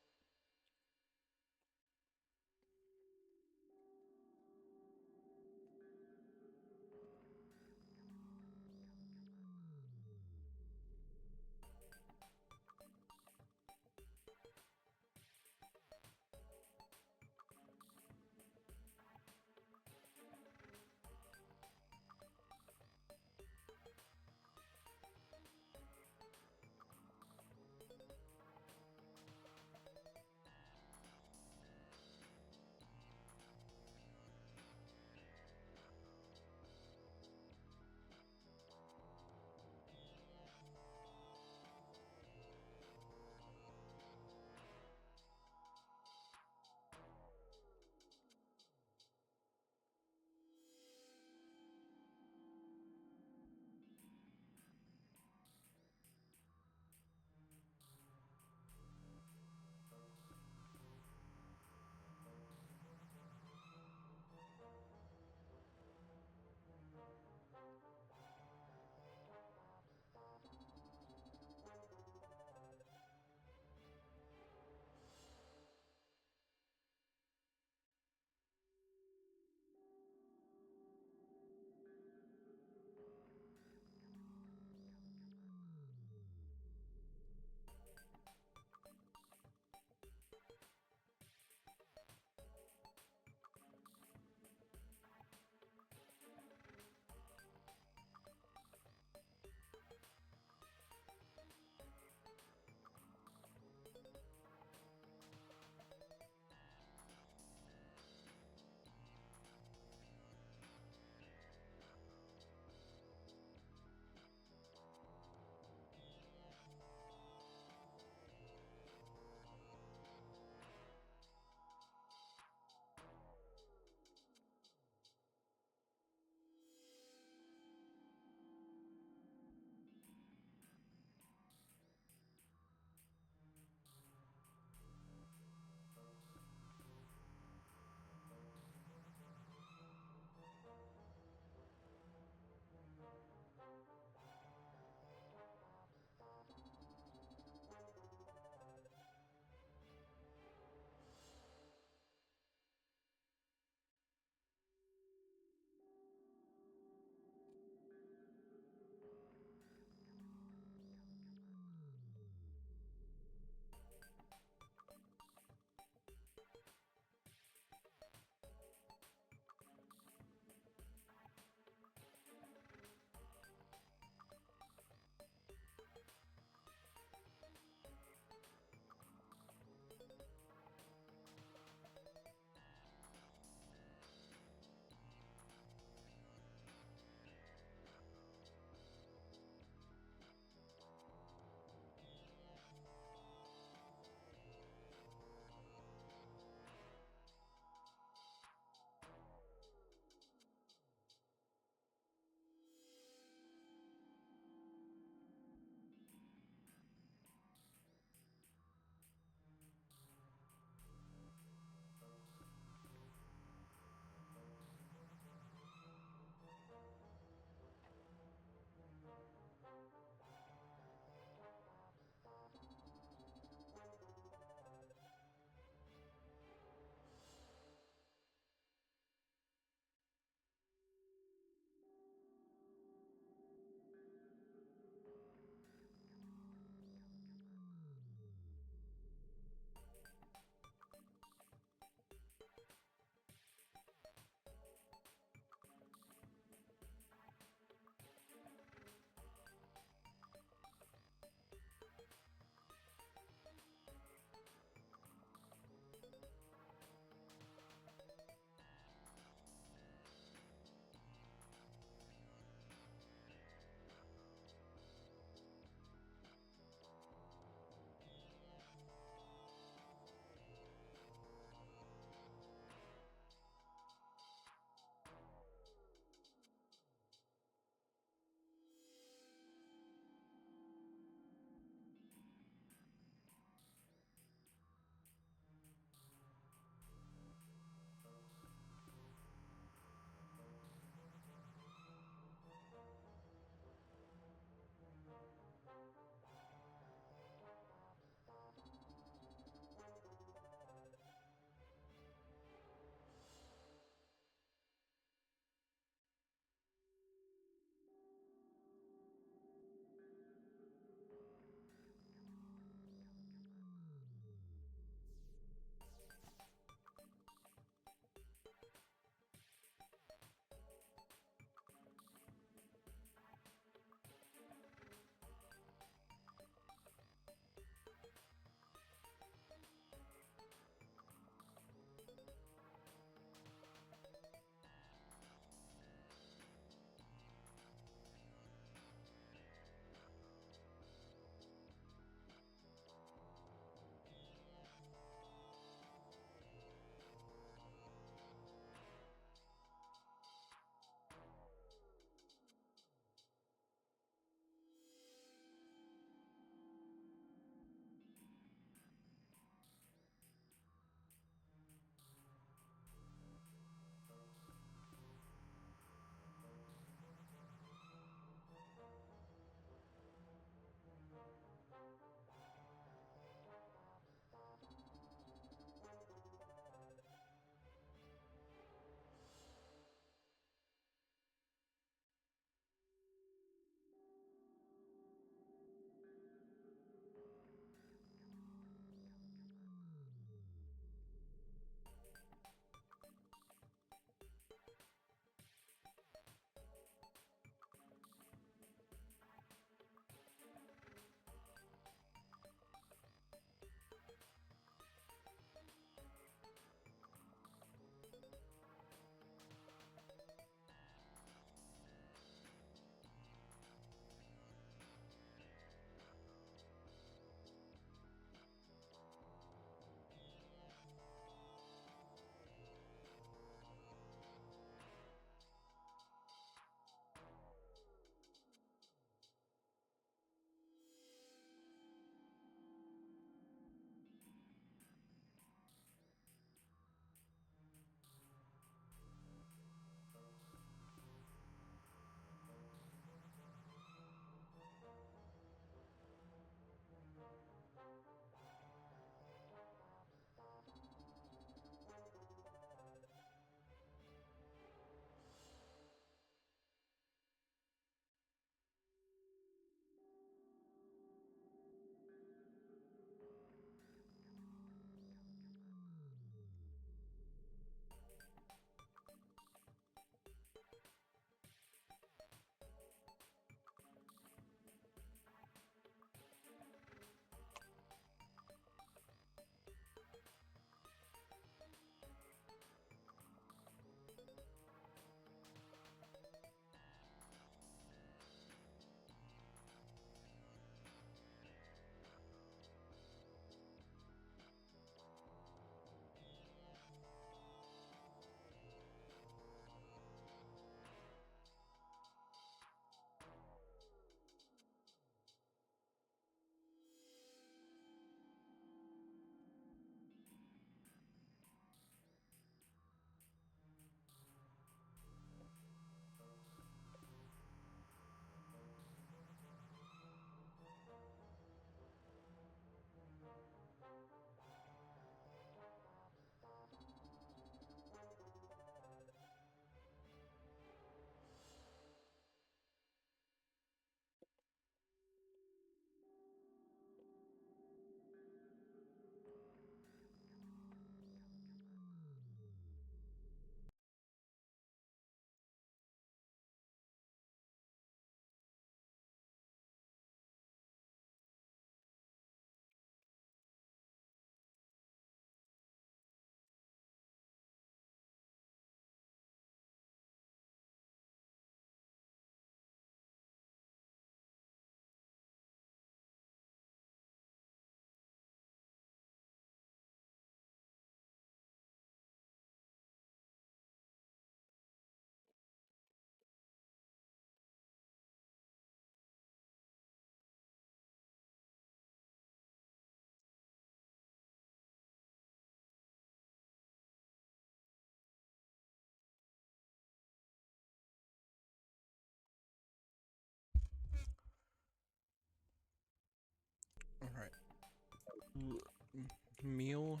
Meal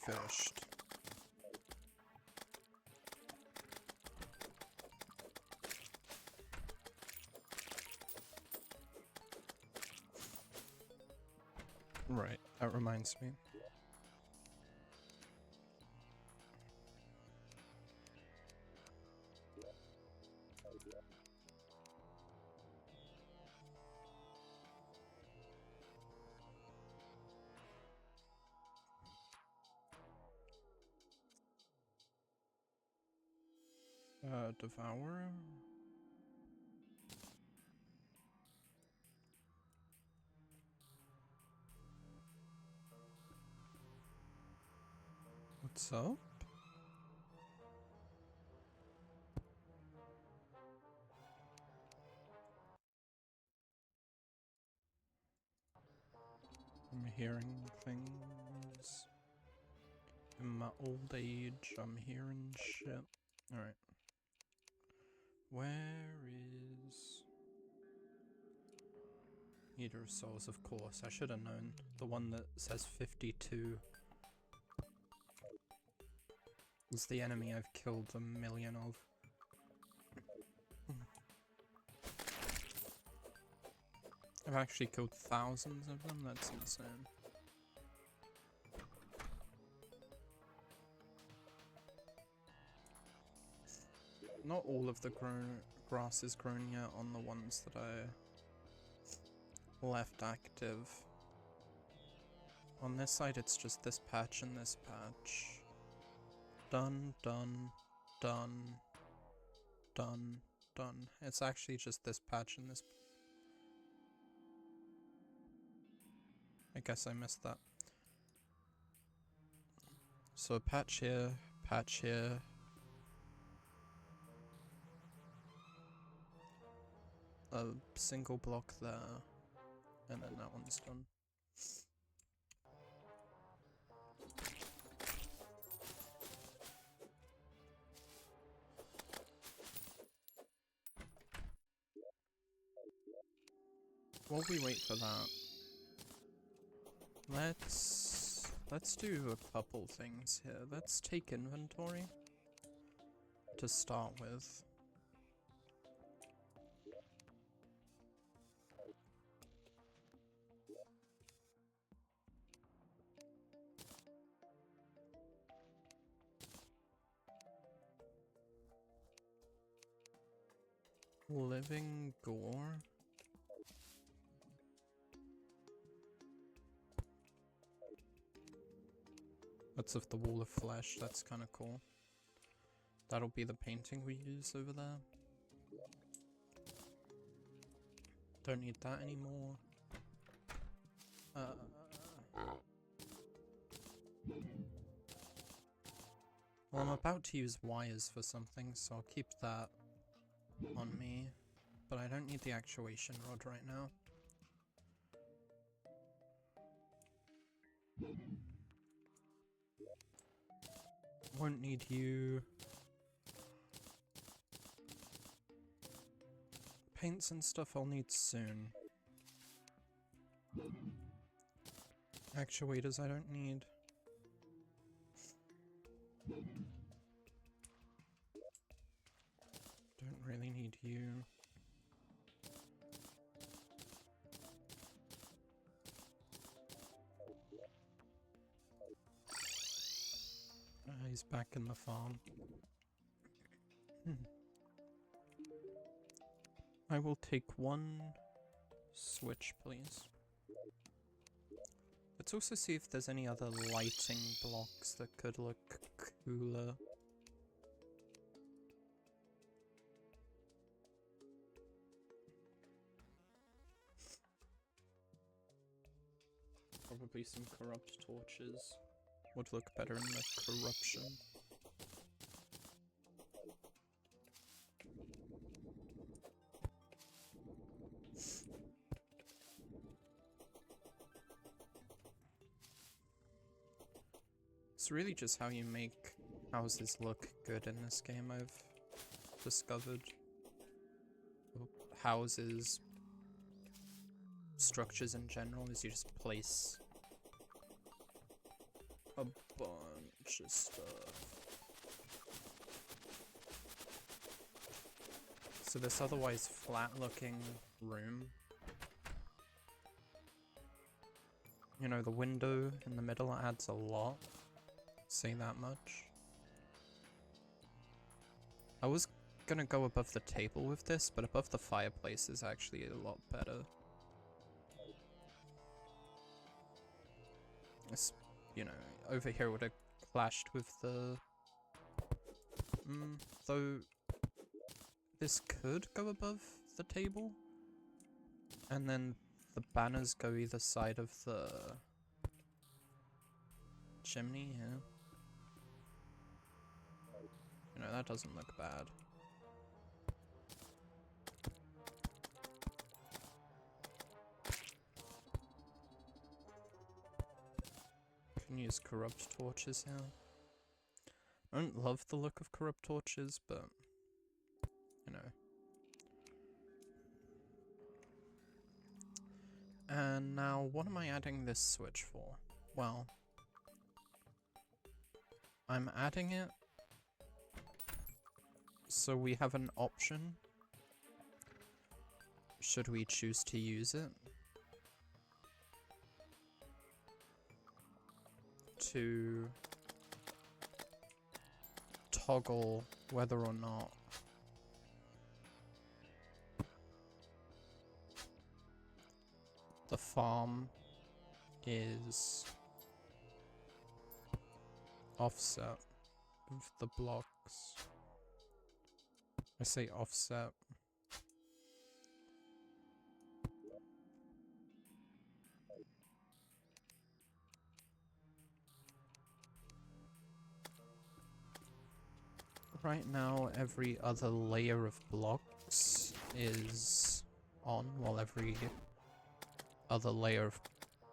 finished. Right, that reminds me. Devour? What's up? I'm hearing things. In my old age, I'm hearing shit. Alright. Where is... Eater of Souls, of course. I should have known. The one that says 52 is the enemy I've killed a million of. I've actually killed thousands of them, that's insane. Not all of the grass is grown yet on the ones that I left active. On this side it's just this patch and this patch. Done, done, done, done, done. It's actually just this patch and this... I guess I missed that. So patch here, a single block there, and then that one's done. While we wait for that, let's do a couple things here. Let's take inventory to start with. Living gore. That's of the Wall of Flesh, that's kinda cool. That'll be the painting we use over there. Don't need that anymore. Well, I'm about to use wires for something, so I'll keep that on me. But I don't need the actuation rod right now. Won't need you. Paints and stuff I'll need soon. Actuators I don't need. Don't really need you. He's back in the farm. I will take one switch, please. Let's also see if there's any other lighting blocks that could look cooler. Probably some corrupt torches would look better in the corruption. It's really just how you make houses look good in this game, I've discovered. Houses, structures in general is you just place a bunch of stuff. So this otherwise flat-looking room, you know, the window in the middle adds a lot. Say that much. I was gonna go above the table with this, but above the fireplace is actually a lot better. It's, you know, over here would have clashed with the... though this could go above the table, and then the banners go either side of the chimney, yeah. You know, that doesn't look bad. Can use corrupt torches here. I don't love the look of corrupt torches, but, you know. And now, what am I adding this switch for? Well, I'm adding it so we have an option, should we choose to use it, to toggle whether or not the farm is offset of the blocks. I say offset. Right now, every other layer of blocks is on, while every other layer of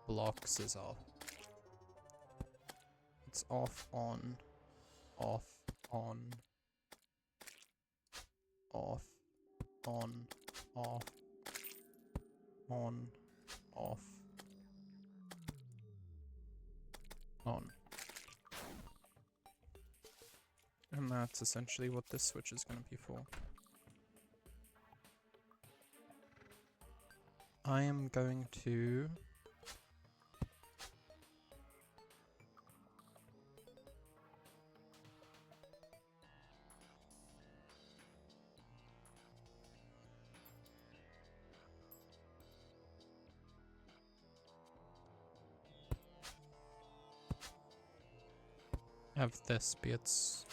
blocks is off. It's off, on, off, on, off, on, off, on, off, on. And that's essentially what this switch is going to be for. I am going to have this be its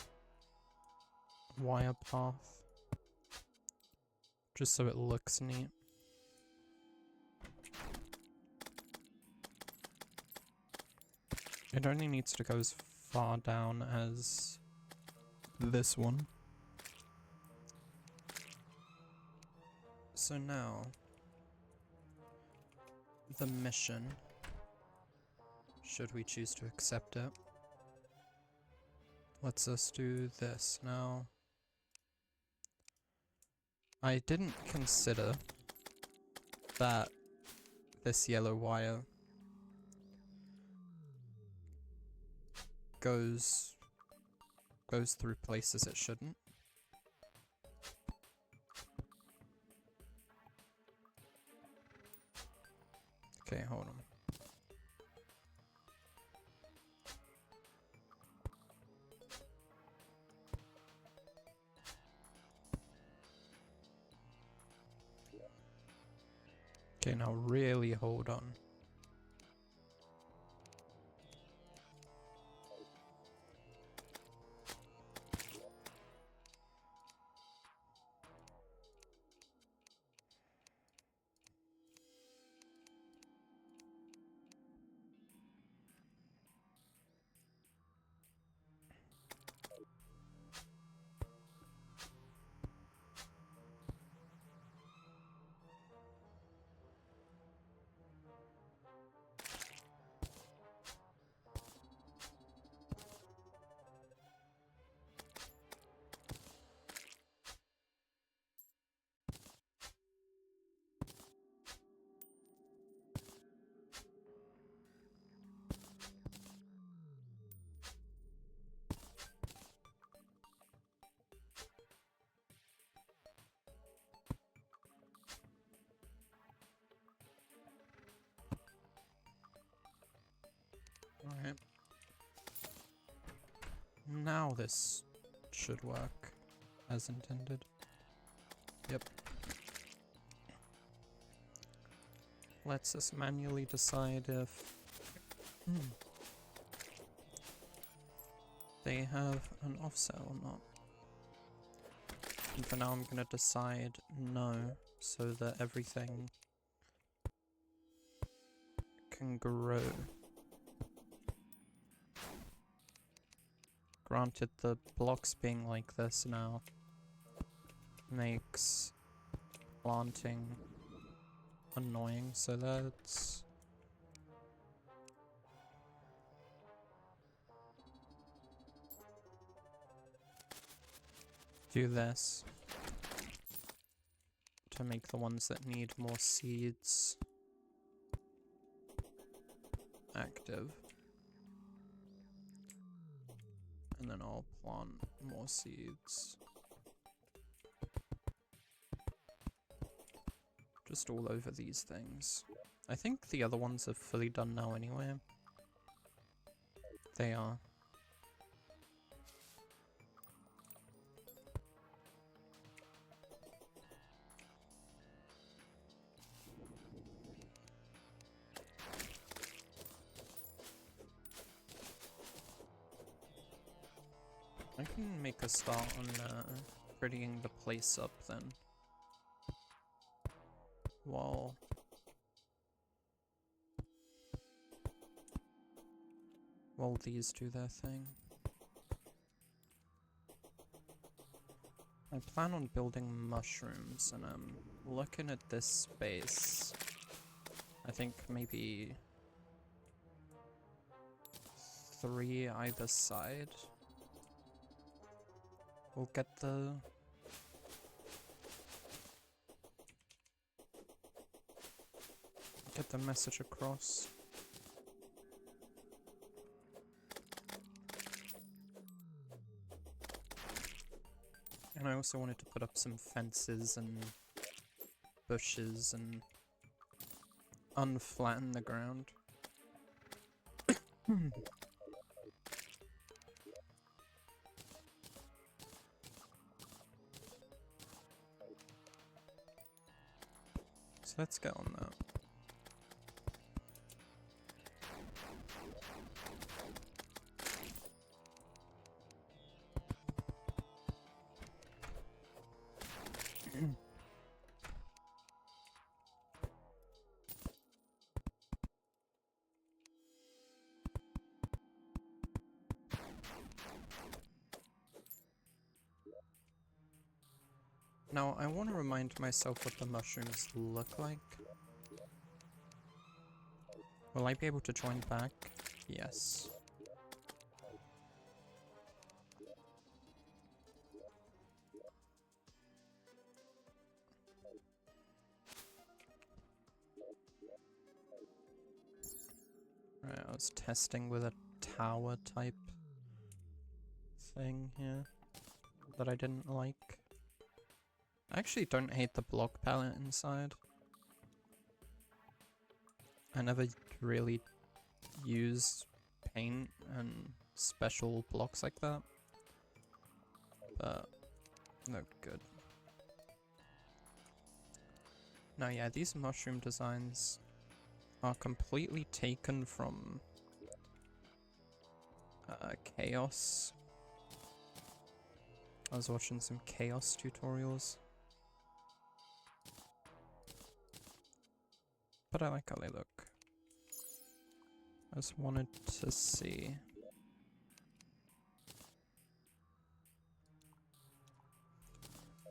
wire path, just so it looks neat. It only needs to go as far down as this one. So now, the mission, should we choose to accept it, lets us do this. Now, I didn't consider that this yellow wire goes through places it shouldn't. Okay, hold on. Okay, now really hold on. Now this should work as intended. Yep. Lets us manually decide if they have an offset or not. And for now I'm gonna decide no, so that everything can grow. Granted, the blocks being like this now makes planting annoying, so let's do this to make the ones that need more seeds active. And then I'll plant more seeds. Just all over these things. I think the other ones are fully done now anyway. They are. I can make a start on prettying the place up then. While these do their thing. I plan on building mushrooms, and I'm looking at this space. I think maybe 3 either side. We'll get the message across. And I also wanted to put up some fences and bushes and unflatten the ground. So let's get on that. Now, I want to remind myself what the mushrooms look like. Will I be able to join back? Yes. Right, I was testing with a tower type thing here that I didn't like. I actually don't hate the block palette inside. I never really use paint and special blocks like that, but they're good. Now yeah, these mushroom designs are completely taken from Chaos. I was watching some Chaos tutorials. But I like how they look. I just wanted to see.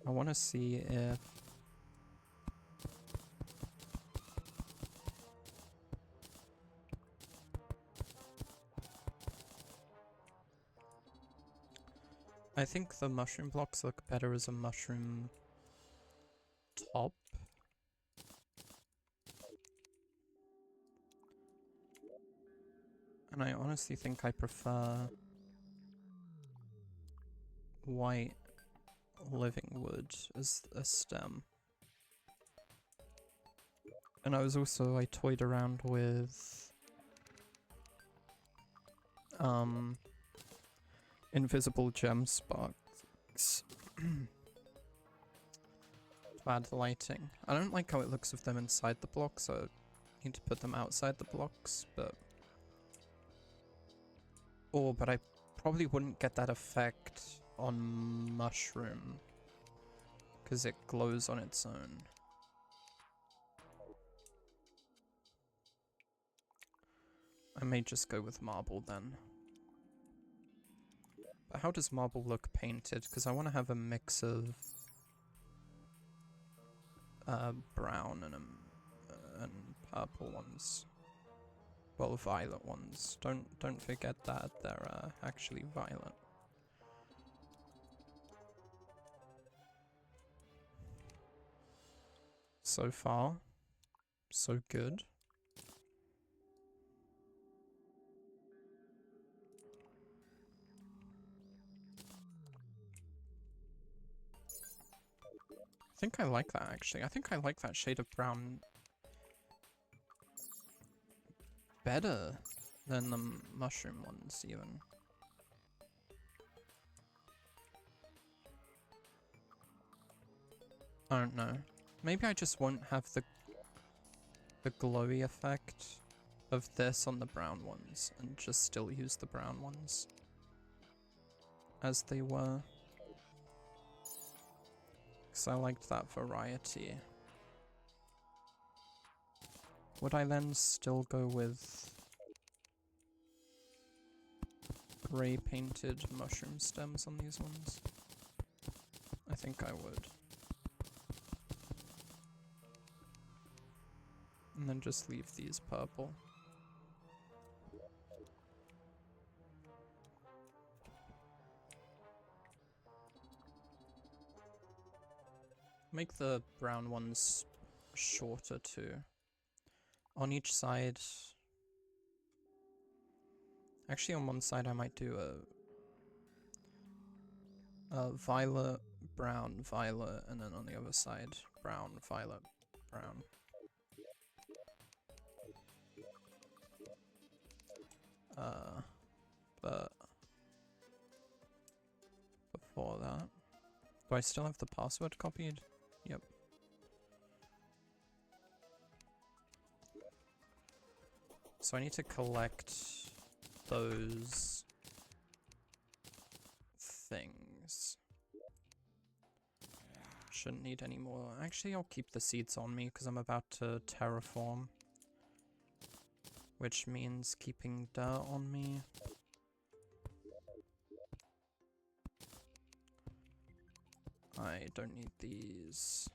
I want to see if I think the mushroom blocks look better as a mushroom top. And I honestly think I prefer white living wood as a stem. And I toyed around with invisible gem sparks. Bad lighting. I don't like how it looks with them inside the blocks, so I need to put them outside the blocks, but... Oh, but I probably wouldn't get that effect on mushroom, because it glows on its own. I may just go with marble then. But how does marble look painted? Because I want to have a mix of brown and purple ones. Well, violet ones. Don't forget that they're actually violet. So far, so good. I think I like that actually. I think I like that shade of brown better than the mushroom ones even. I don't know. Maybe I just won't have the glowy effect of this on the brown ones and just still use the brown ones as they were. Because I liked that variety. Would I then still go with grey painted mushroom stems on these ones? I think I would. And then just leave these purple. Make the brown ones shorter too. On each side... Actually on one side I might do a violet, brown, violet, and then on the other side brown, violet, brown. But before that, do I still have the password copied? Yep. So I need to collect those things. Shouldn't need any more. Actually, I'll keep the seeds on me because I'm about to terraform. Which means keeping dirt on me. I don't need these.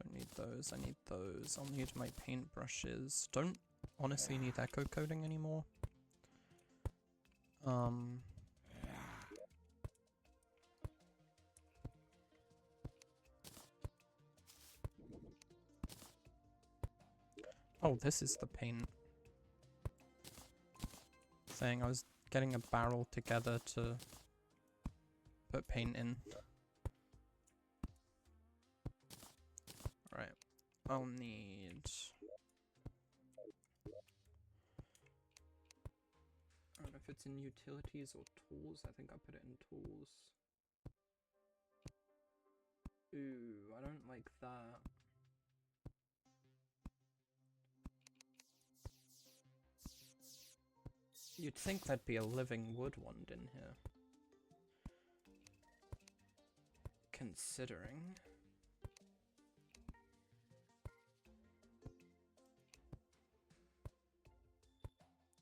Don't need those, I need those. I'll need my paintbrushes. Don't honestly need echo coding anymore. Oh, this is the paint thing. I was getting a barrel together to put paint in. Right. I'll need... I don't know if it's in utilities or tools. I think I put it in tools. Ooh, I don't like that. You'd think there'd be a living wood wand in here. Considering...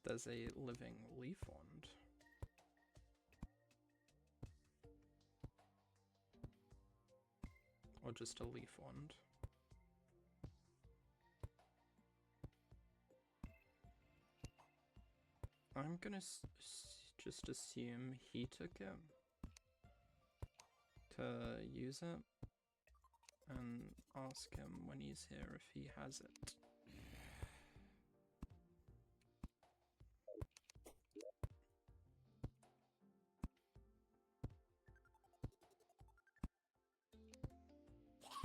there's a living leaf wand. Or just a leaf wand. I'm gonna just assume he took it to use it and ask him when he's here if he has it.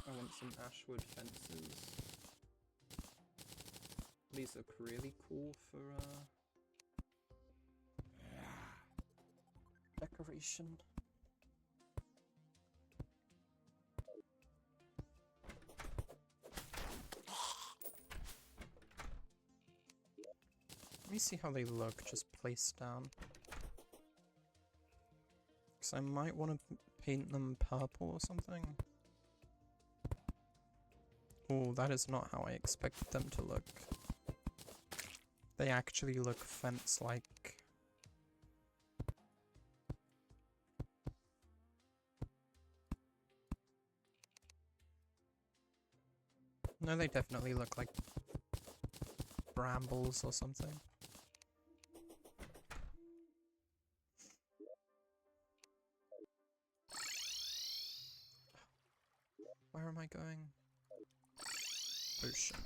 I want some ashwood fences. These look really cool for decoration. Let me see how they look just placed down. Because I might want to paint them purple or something. Oh, that is not how I expected them to look. They actually look fence-like. No, they definitely look like brambles or something. Where am I going? Ocean.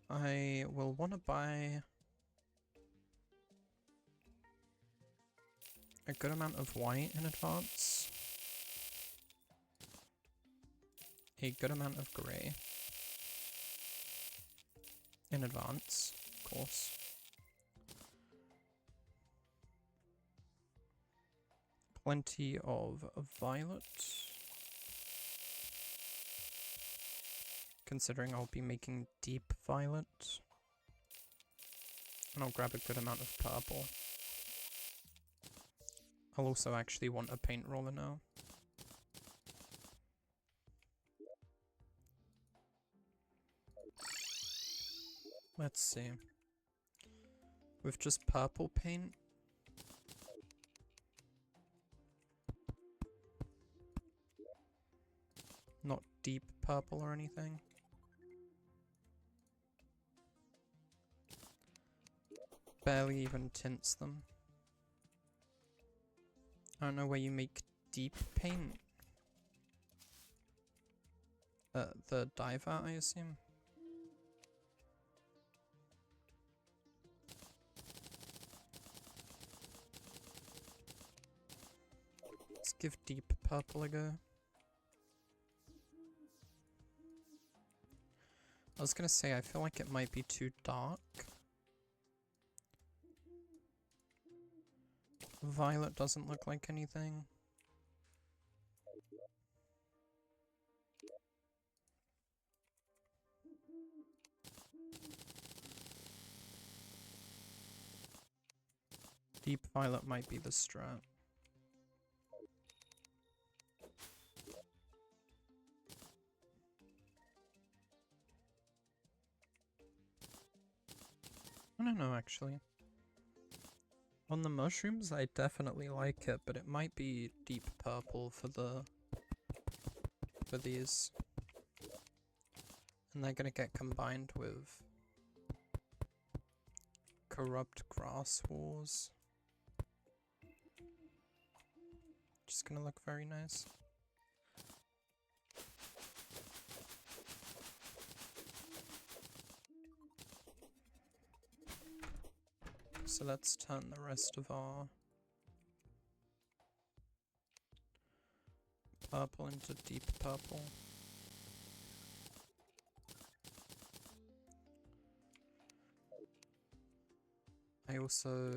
I will want to buy a good amount of white in advance. A good amount of grey in advance, of course. Plenty of violet. Considering I'll be making deep violet. And I'll grab a good amount of purple. I'll also actually want a paint roller now. Let's see. With just purple paint, not deep purple or anything. Barely even tints them. I don't know where you make deep paint. The diver, I assume. Let's give deep purple a go. I was gonna say, I feel like it might be too dark. Violet doesn't look like anything. Deep violet might be the strat. I don't know, actually. On the mushrooms, I definitely like it, but it might be deep purple for these. And they're gonna get combined with corrupt grass wars. Just gonna look very nice. So let's turn the rest of our purple into deep purple. I also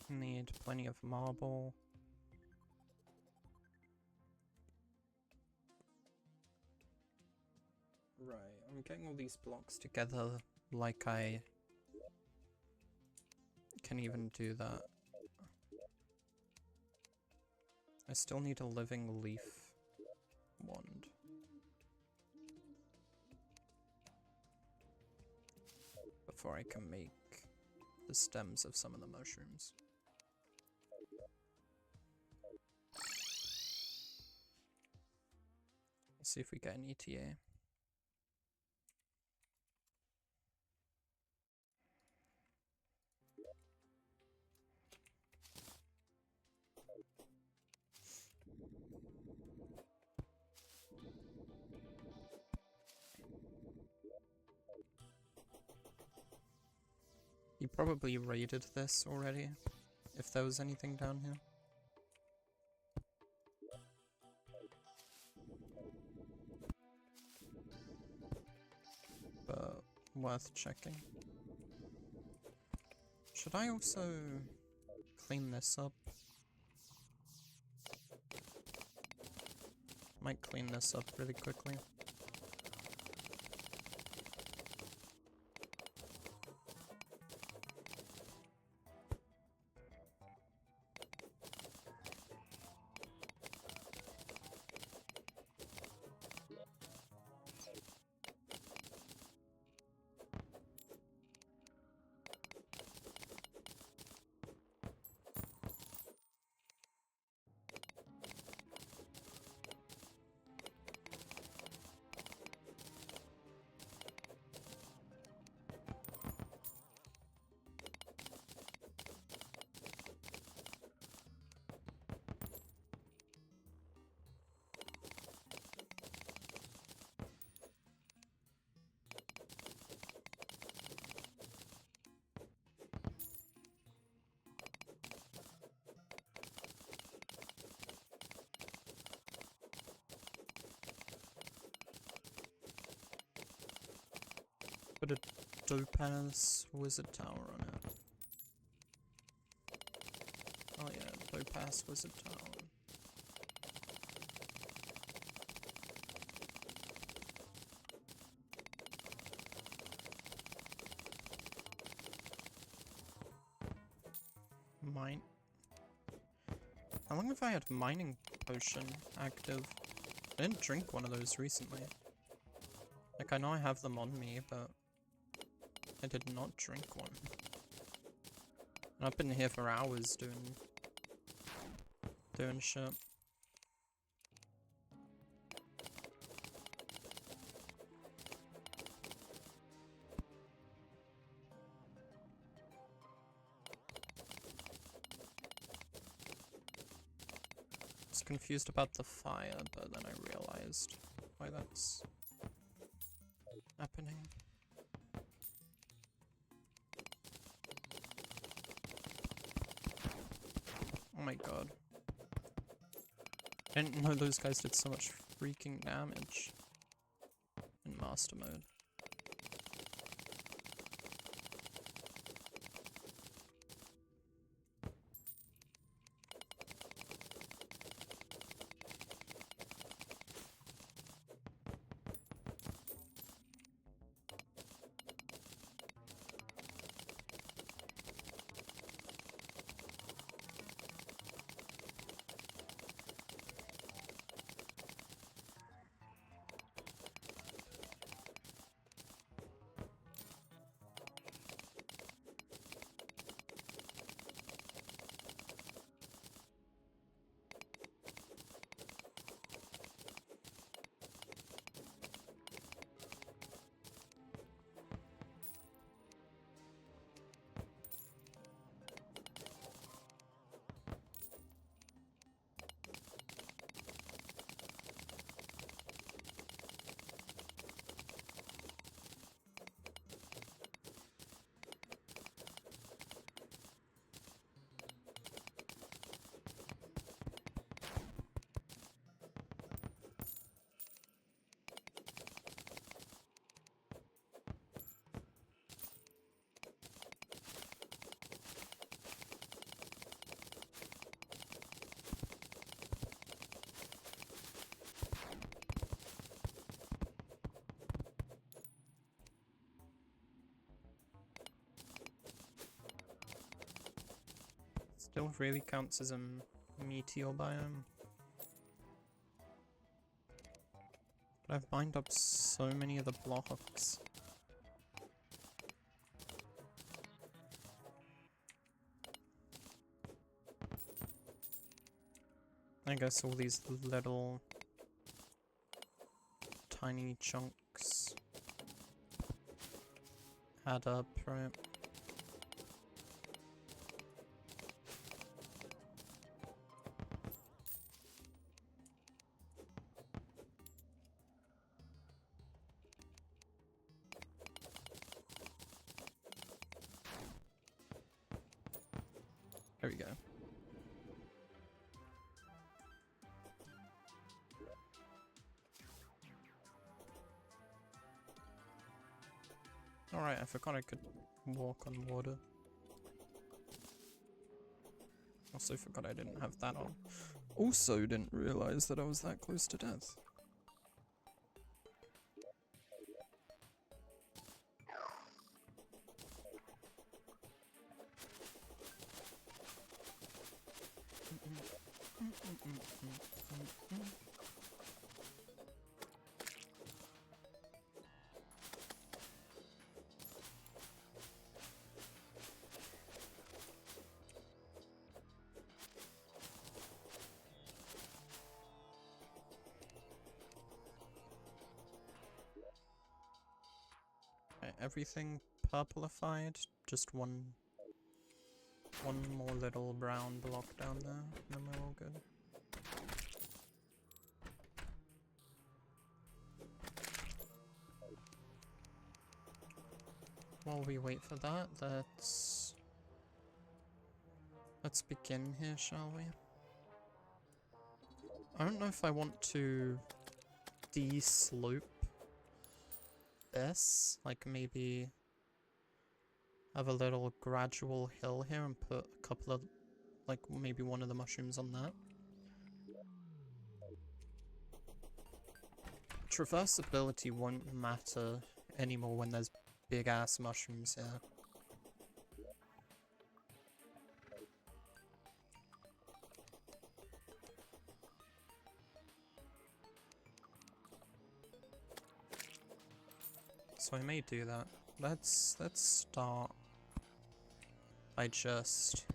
need plenty of marble. Right, I'm getting all these blocks together like I can even do that. I still need a living leaf wand. Before I can make the stems of some of the mushrooms. Let's see if we get an ETA. You probably raided this already, if there was anything down here. But worth checking. Should I also clean this up? Might clean this up really quickly. Put a Topaz Wizard Tower on it. Oh yeah, Topaz Wizard Tower. Mine. How long have I had mining potion active? I didn't drink one of those recently. Like, I know I have them on me, but I did not drink one. And I've been here for hours doing shit. I was confused about the fire, but then I realized why that's happening. Oh my god. I didn't know those guys did so much freaking damage in master mode. Still really counts as a meteor biome. But I've mined up so many of the blocks. I guess all these little tiny chunks add up, right? There we go. Alright, I forgot I could walk on water. Also forgot I didn't have that on. Also didn't realize that I was that close to death. Okay, everything purplified, just one more little brown block down there, and then we're all good. While we wait for that, let's begin here, shall we? I don't know if I want to de-slope this, like maybe have a little gradual hill here and put a couple of, like maybe one of the mushrooms on that. Traversability won't matter anymore when there's big ass mushrooms here. So I may do that. Let's start by just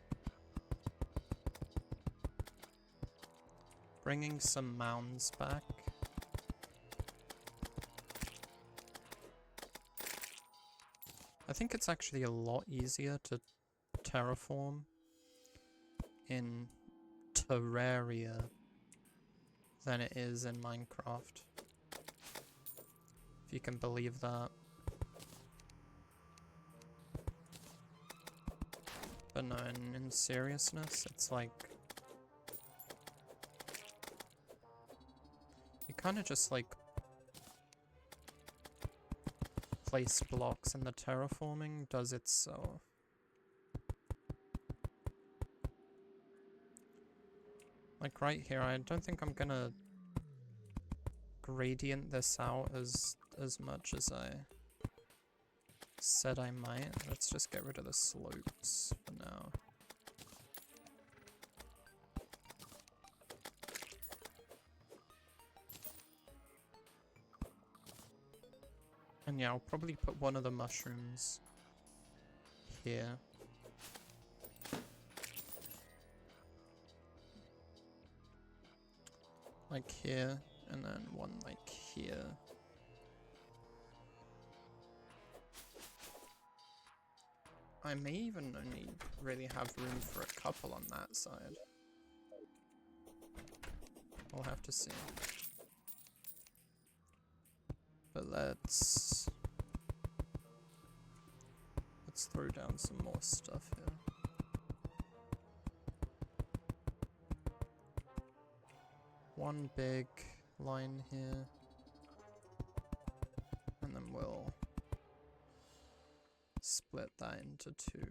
bringing some mounds back. I think it's actually a lot easier to terraform in Terraria than it is in Minecraft. If you can believe that. But no, in seriousness, it's like... you kind of just like place blocks and the terraforming does itself. Like right here, I don't think I'm gonna gradient this out as much as I said I might. Let's just get rid of the slopes for now. And yeah, I'll probably put one of the mushrooms here. Like here, and then one like here. I may even only really have room for a couple on that side. We'll have to see. But let's throw down some more stuff here. One big line here. And then we'll split that into two.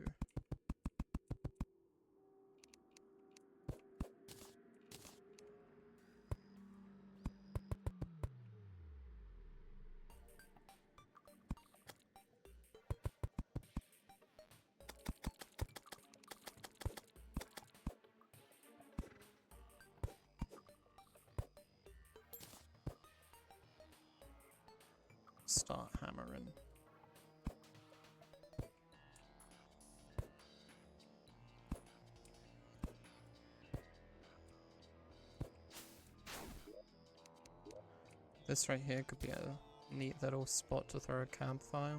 Start hammering. This right here could be a neat little spot to throw a campfire.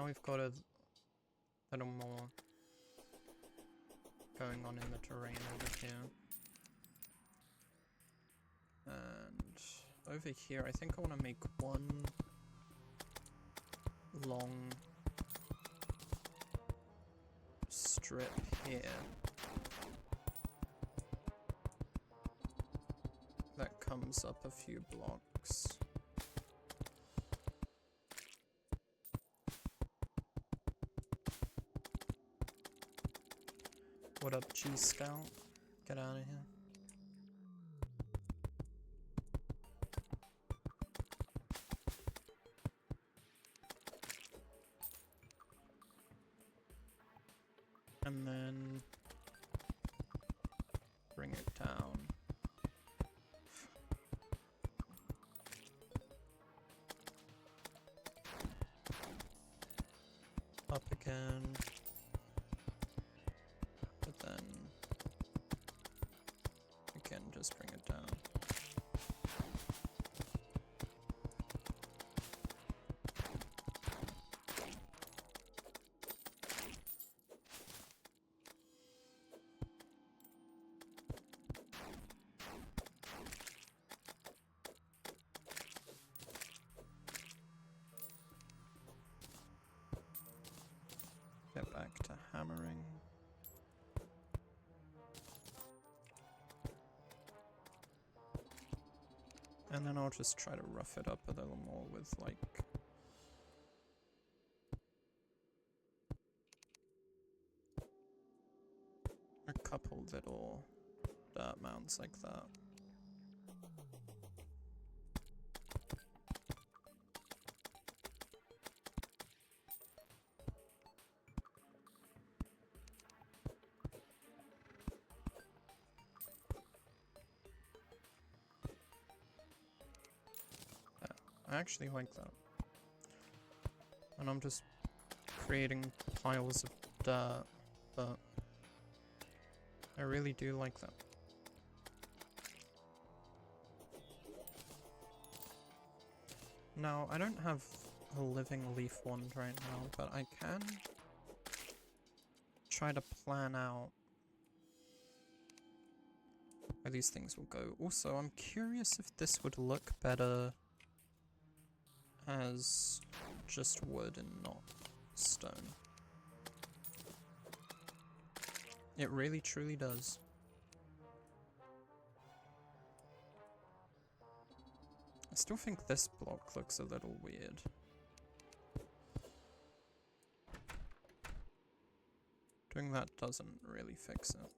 we've got a little more going on in the terrain over here. And over here, I think I want to make one long strip here that comes up a few blocks. What up, Cheese Scout? Get out of here. And then bring it down. Up again. But then again, just bring it down. Get back to hammering. And then I'll just try to rough it up a little more with like a couple little dirt mounds like that. I actually like that. And I'm just creating piles of dirt, but I really do like that. Now, I don't have a living leaf wand right now, but I can try to plan out where these things will go. Also, I'm curious if this would look better as just wood and not stone. It really truly does. I still think this block looks a little weird. Doing that doesn't really fix it.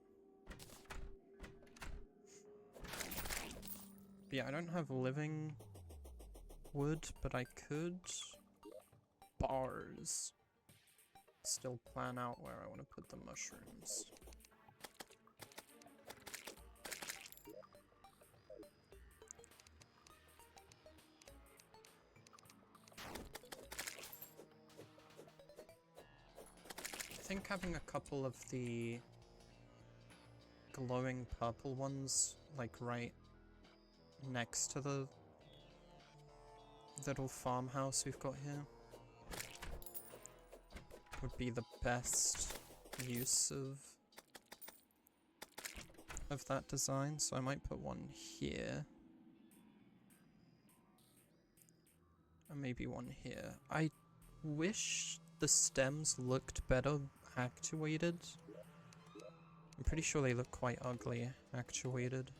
But yeah, I don't have living wood, but I could bars still plan out where I want to put the mushrooms. I think having a couple of the glowing purple ones like right next to the little farmhouse we've got here would be the best use of that design, so I might put one here. And maybe one here. I wish the stems looked better actuated. I'm pretty sure they look quite ugly actuated.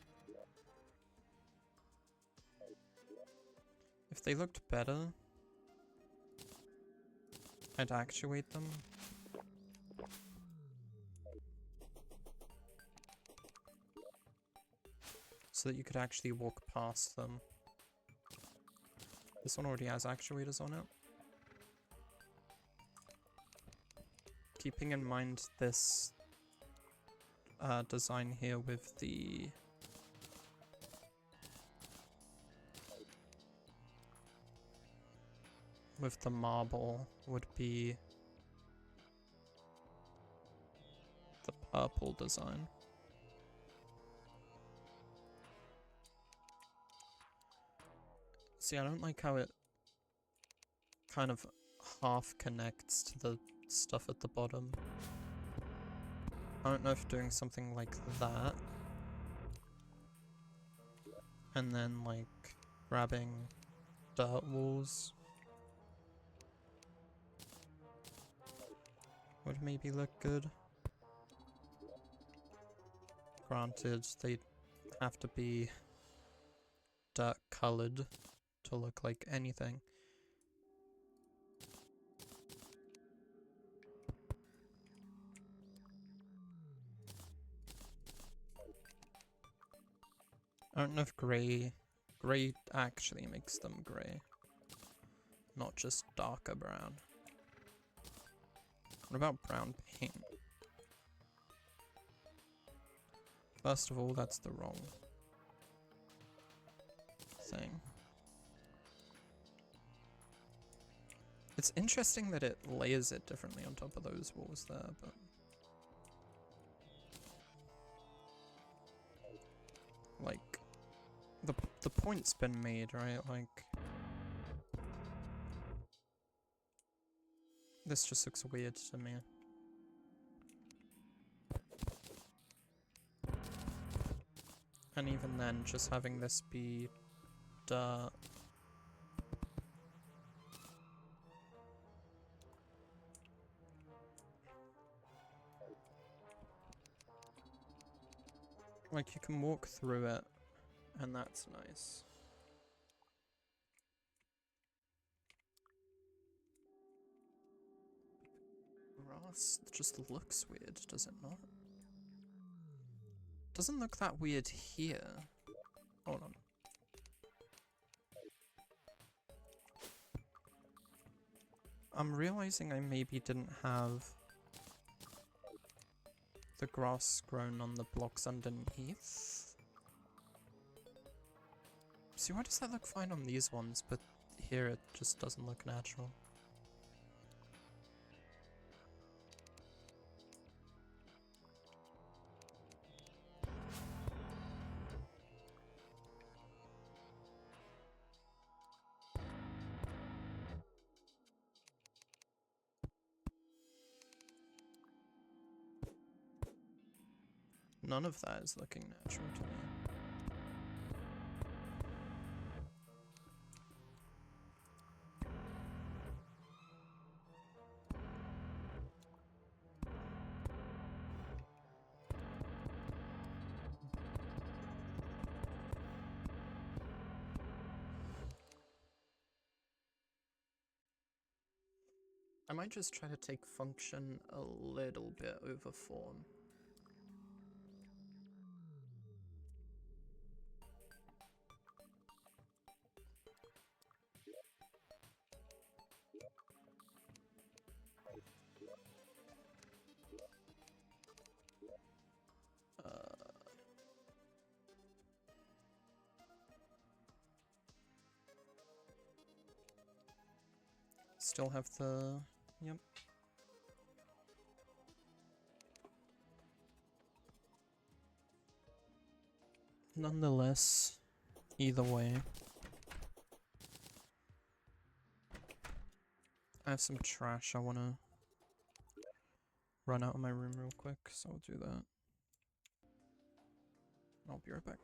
If they looked better, I'd actuate them. So that you could actually walk past them. This one already has actuators on it. Keeping in mind this design here with the marble would be the purple design. See, I don't like how it kind of half connects to the stuff at the bottom. I don't know if doing something like that, and then like grabbing dirt walls would maybe look good. Granted, they have to be dirt colored to look like anything. I don't know if grey actually makes them grey, not just darker brown. What about brown paint? First of all, that's the wrong thing. It's interesting that it layers it differently on top of those walls there, but... like, the point's been made, right? Like... this just looks weird to me. And even then, just having this be dirt... like, you can walk through it, and that's nice. Grass just looks weird, does it not? Doesn't look that weird here. Hold on. I'm realizing I maybe didn't have the grass grown on the blocks underneath. See, why does that look fine on these ones, but here it just doesn't look natural? None of that is looking natural to me. I might just try to take function a little bit over form. Still have the... yep. Nonetheless, either way, I have some trash I want to run out of my room real quick, so I'll do that. I'll be right back.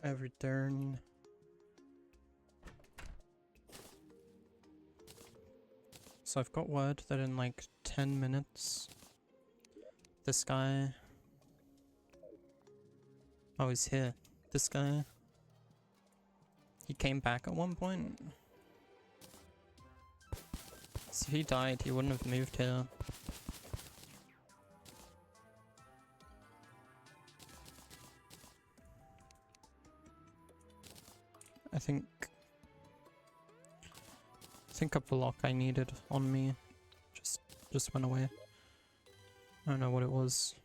Every turn. So I've got word that in like 10 minutes, this guy... Oh, he's here. This guy... He came back at one point. So if he died, he wouldn't have moved here. I think a block I needed on me just went away. I don't know what it was,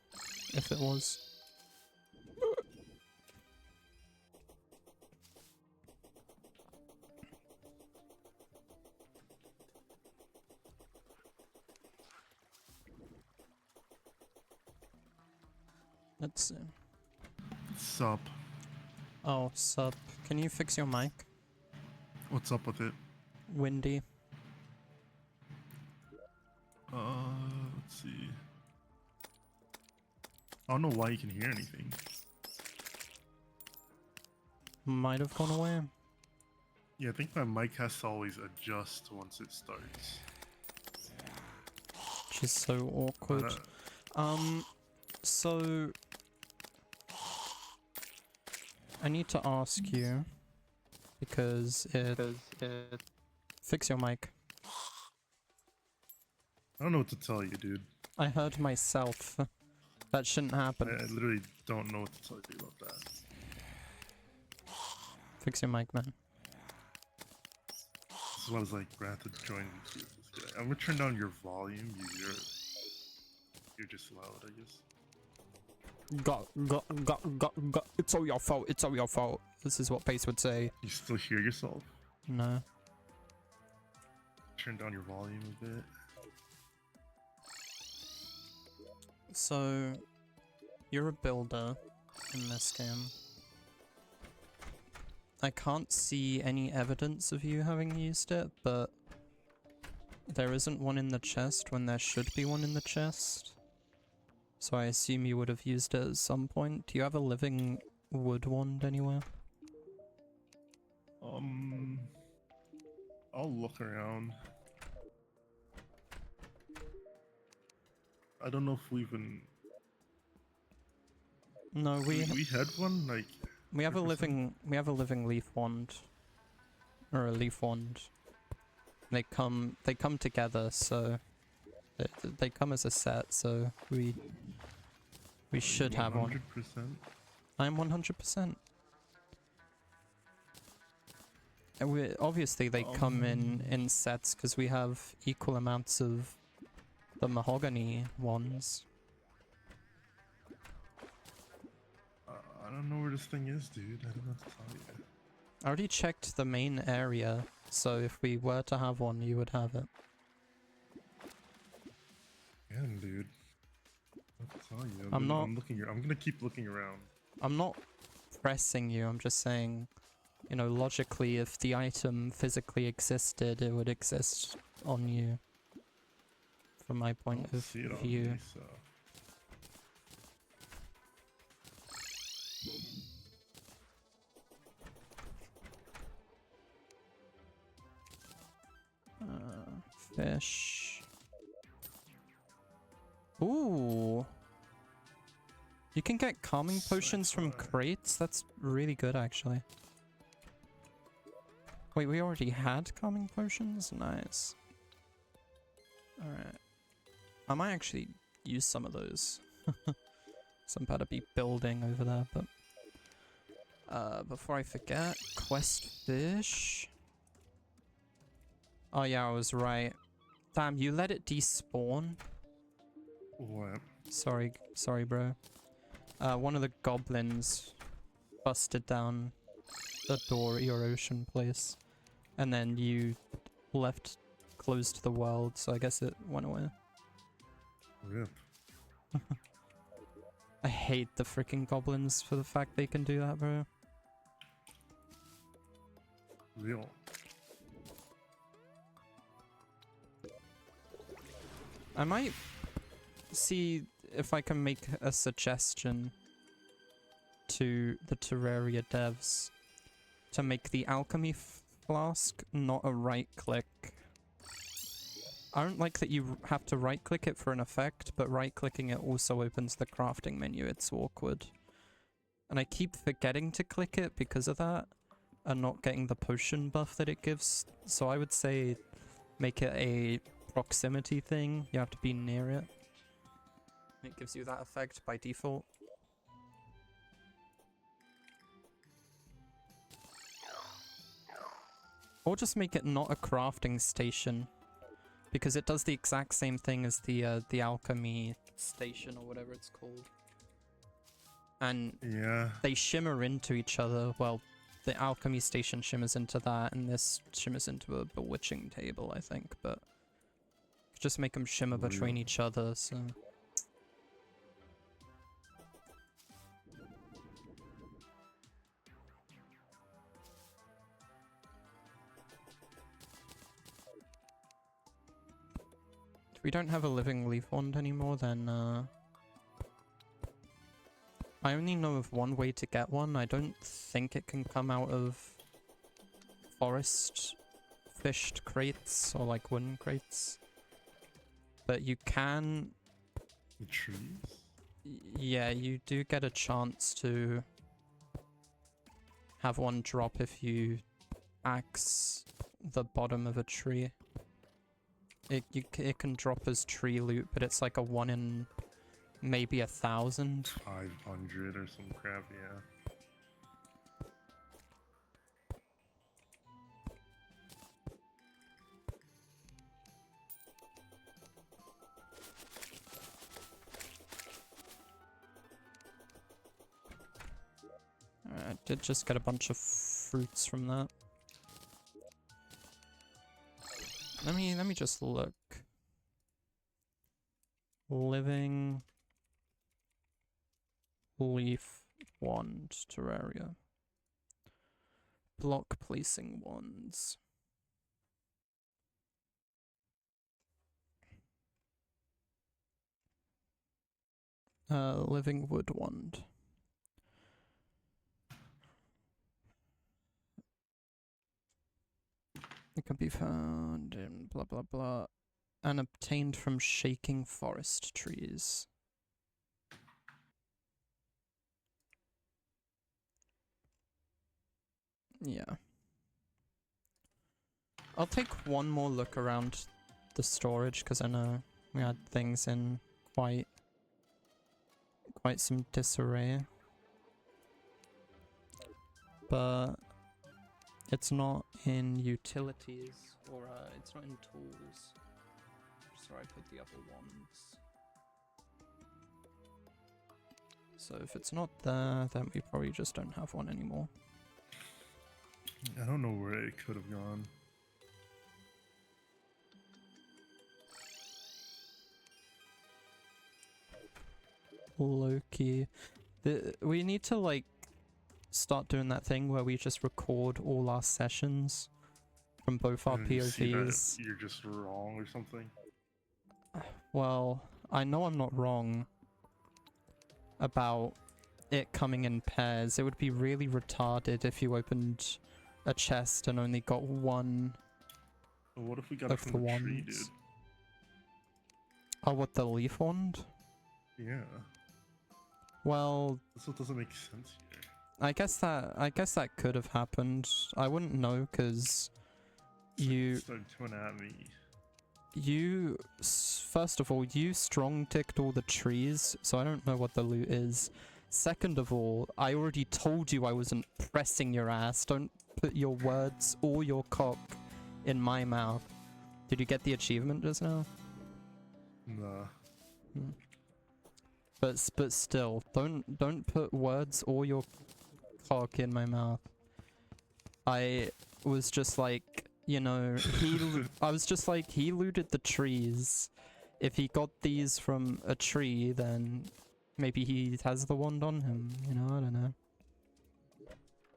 if it was. Let's see. Sup? Oh, sup. Can you fix your mic? What's up with it? Windy. Let's see. I don't know why you can hear anything. Might have gone away. Yeah, I think my mic has to always adjust once it starts. Which is so awkward. So... I need to ask you, because it... Fix your mic. I don't know what to tell you, dude. I heard myself. That shouldn't happen. I literally don't know what to tell you about that. Fix your mic, man. This is what I was like, Brad, to join and see this guy. I'm gonna turn down your volume. You're just loud, I guess. Got. It's all your fault. It's all your fault. This is what Pace would say. You still hear yourself? No. Turn down your volume a bit. So, you're a builder in this game. I can't see any evidence of you having used it, but there isn't one in the chest when there should be one in the chest. So I assume you would have used it at some point. Do you have a living wood wand anywhere? I'll look around. I don't know if we even... No, we had one, like... We have a living leaf wand. Or a leaf wand. They come together, so they come as a set, so we should have one. 100%. I'm 100%. And obviously they come in sets because we have equal amounts of the mahogany ones. I don't know where this thing is, dude. I don't know what to tell you. I already checked the main area, so if we were to have one, you would have it. Yeah, dude. I don't know what to tell you. I'm gonna keep looking around. I'm not pressing you, I'm just saying, you know, logically, if the item physically existed, it would exist on you. From my point of view. Me, so. Fish. Ooh. You can get calming potions from crates? That's really good, actually. Wait, we already had calming potions? Nice. Alright. I might actually use some of those. So I'm about to be building over there, but... before I forget, quest fish. Oh yeah, I was right. Damn, you let it despawn? What? Sorry, bro. One of the goblins busted down the door at your ocean place. And then you left closed to the world, so I guess it went away. Rip. I hate the freaking goblins for the fact they can do that, bro. Real. I might see if I can make a suggestion. to the Terraria devs to make the alchemy flask not a right click. I don't like that you have to right click it for an effect, but right clicking it also opens the crafting menu. It's awkward. And I keep forgetting to click it because of that, and not getting the potion buff that it gives. So I would say make it a proximity thing. You have to be near it. It gives you that effect by default. Or just make it not a crafting station, because it does the exact same thing as the alchemy station or whatever it's called. And Yeah. they shimmer into each other. Well, the alchemy station shimmers into that, and this shimmers into a bewitching table, I think. But just make them shimmer between each other. So. If we don't have a living leaf wand anymore, then I only know of one way to get one. I don't think it can come out of forest fished crates or like wooden crates. But you can... The trees? Yeah, you do get a chance to have one drop if you axe the bottom of a tree. It can drop as tree loot, but it's like a 1 in maybe 1,000. 500 or some crap, yeah. I did just get a bunch of fruits from that. Let me just look. Living leaf wand Terraria. Block placing wands. Living wood wand. It can be found in blah blah blah, and obtained from shaking forest trees. Yeah. I'll take one more look around the storage, because I know we had things in quite some disarray. But it's not in utilities, or it's not in tools. So I put the other ones. So if it's not there, then we probably just don't have one anymore. I don't know where it could have gone. Loki. We need to like start doing that thing where we just record all our sessions from both our And you see that POVs. you're just wrong or something. Well, I know I'm not wrong about it coming in pairs. It would be really retarded if you opened a chest and only got one But what if we got it of from the the tree, wands. dude? Oh, what, the leaf wand? Yeah. Well, This what doesn't make sense here. I guess that could have happened. I wouldn't know, because you Start coming at me. first of all, you strong ticked all the trees, so I don't know what the loot is. Second of all, I already told you I wasn't pressing your ass. Don't put your words or your cock in my mouth. Did you get the achievement just now? Nah. But still, don't put words or your cock in my mouth. I was just like, you know, I was just like, he looted the trees. If he got these from a tree, then maybe he has the wand on him, you know, I don't know.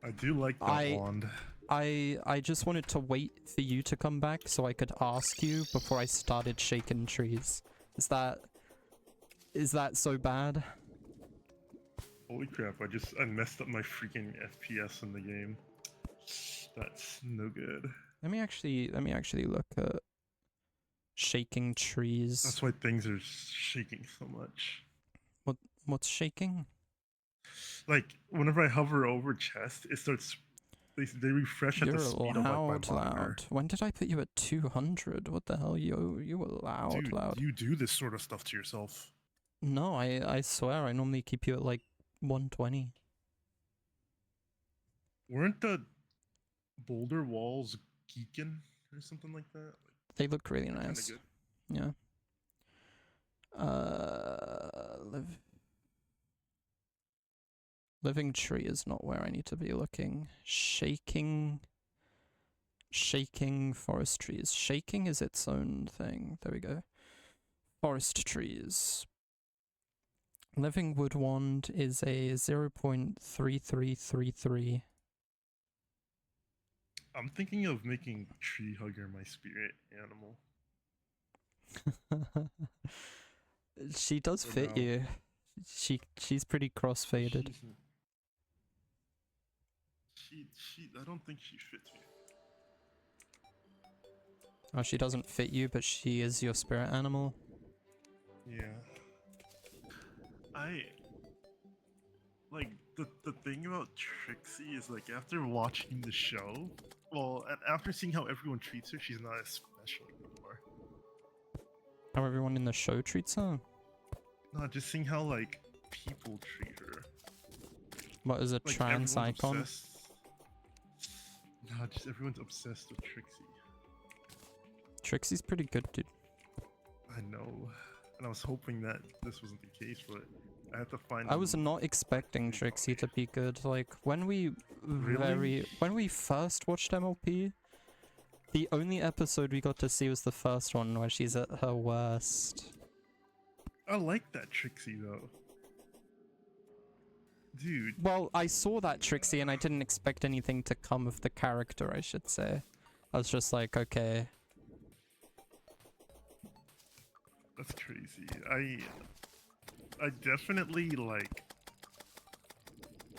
I do like that wand. I just wanted to wait for you to come back so I could ask you before I started shaking trees. Is that so bad? Holy crap! I messed up my freaking FPS in the game. That's no good. Let me actually look at shaking trees. That's why things are shaking so much. What's shaking? Like whenever I hover over chest, it starts. They refresh at You're the speed of like my monitor. loud. When did I put you at 200? What the hell? You were loud, Dude, loud. you do this sort of stuff to yourself. No, I swear I normally keep you at like 120. Weren't the boulder walls geeking or something like that? They look really Like, nice. good. Yeah. Living tree is not where I need to be looking. Shaking forest trees. Shaking is its own thing. There we go. Forest trees. Living wood wand is a 0.3333. I'm thinking of making tree hugger my spirit animal. She does For fit now. you. She's pretty cross-faded. I don't think she fits me. Oh, she doesn't fit you, but she is your spirit animal. Yeah. Like, the thing about Trixie is, like, after watching the show, well, and after seeing how everyone treats her, she's not as special anymore. How everyone in the show treats her? No, just seeing how, like, people treat her. What is a Like, trans everyone's icon? obsessed. No, just everyone's obsessed with Trixie. Trixie's pretty good, dude. I know. And I was hoping that this wasn't the case, but I had to find. I was not expecting Trixie to be good. Like, when we when we first watched MLP, the only episode we got to see was the first one where she's at her worst. I like that Trixie though. Dude. Well, I saw that Trixie and I didn't expect anything to come of the character, I should say. I was just like, okay. That's crazy. I definitely, like,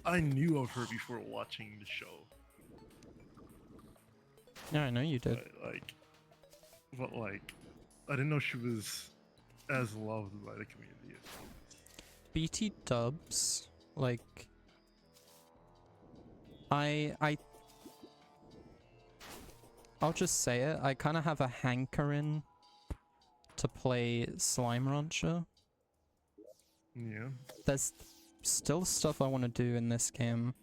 I knew of her before watching the show. Yeah, I know you did. But like, I didn't know she was as loved by the community. BT dubs, like, I'll just say it, I kind of have a hankering to play Slime Rancher. Yeah. There's still stuff I want to do in this game.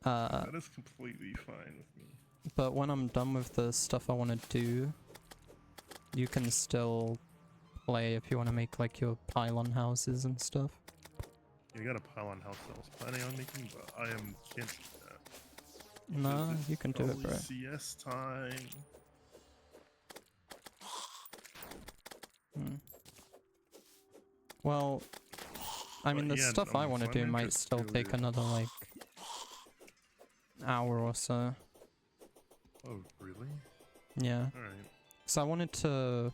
That is completely fine with me. But when I'm done with the stuff I want to do, you can still play if you want to make like your pylon houses and stuff. You got a pylon house that I was planning on making, but I can't do that. No, you can do it, bro. CS time. Well, I mean, the yeah, stuff I want to do might still take another, like, hour or so. Oh, really? Yeah. Alright. So I wanted to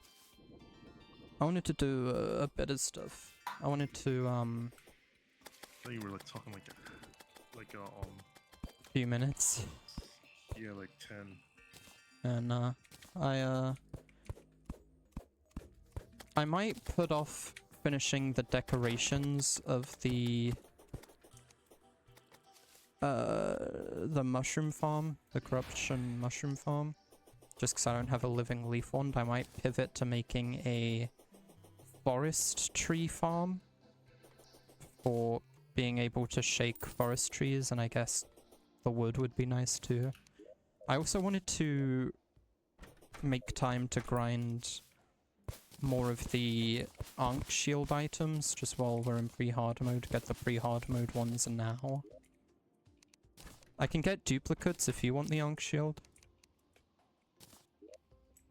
do a bit of stuff. I wanted to, I thought you were, like, talking like few minutes. Yeah, like 10. And, I might put off finishing the decorations of the mushroom farm, the corruption mushroom farm. Just because I don't have a living leaf wand, I might pivot to making a forest tree farm for being able to shake forest trees, and I guess the wood would be nice too. I also wanted to make time to grind more of the Ankh shield items, just while we're in pre-hard mode, get the pre-hard mode ones now. I can get duplicates if you want the Ankh shield.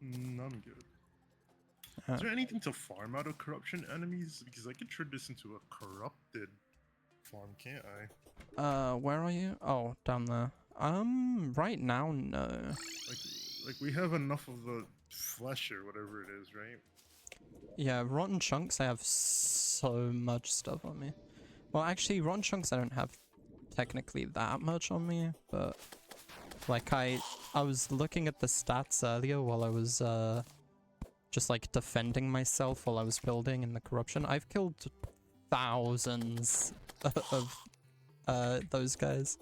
I'm good. Is there anything to farm out of corruption enemies? Because I could turn this into a corrupted farm, can't I? Where are you? Oh, down there. Right now, no. Like we have enough of the flesh or whatever it is, right? Yeah, rotten chunks, I have so much stuff on me. Well, actually, rotten chunks I don't have technically that much on me, but like I was looking at the stats earlier while I was just like defending myself while I was building in the corruption. I've killed thousands of those guys.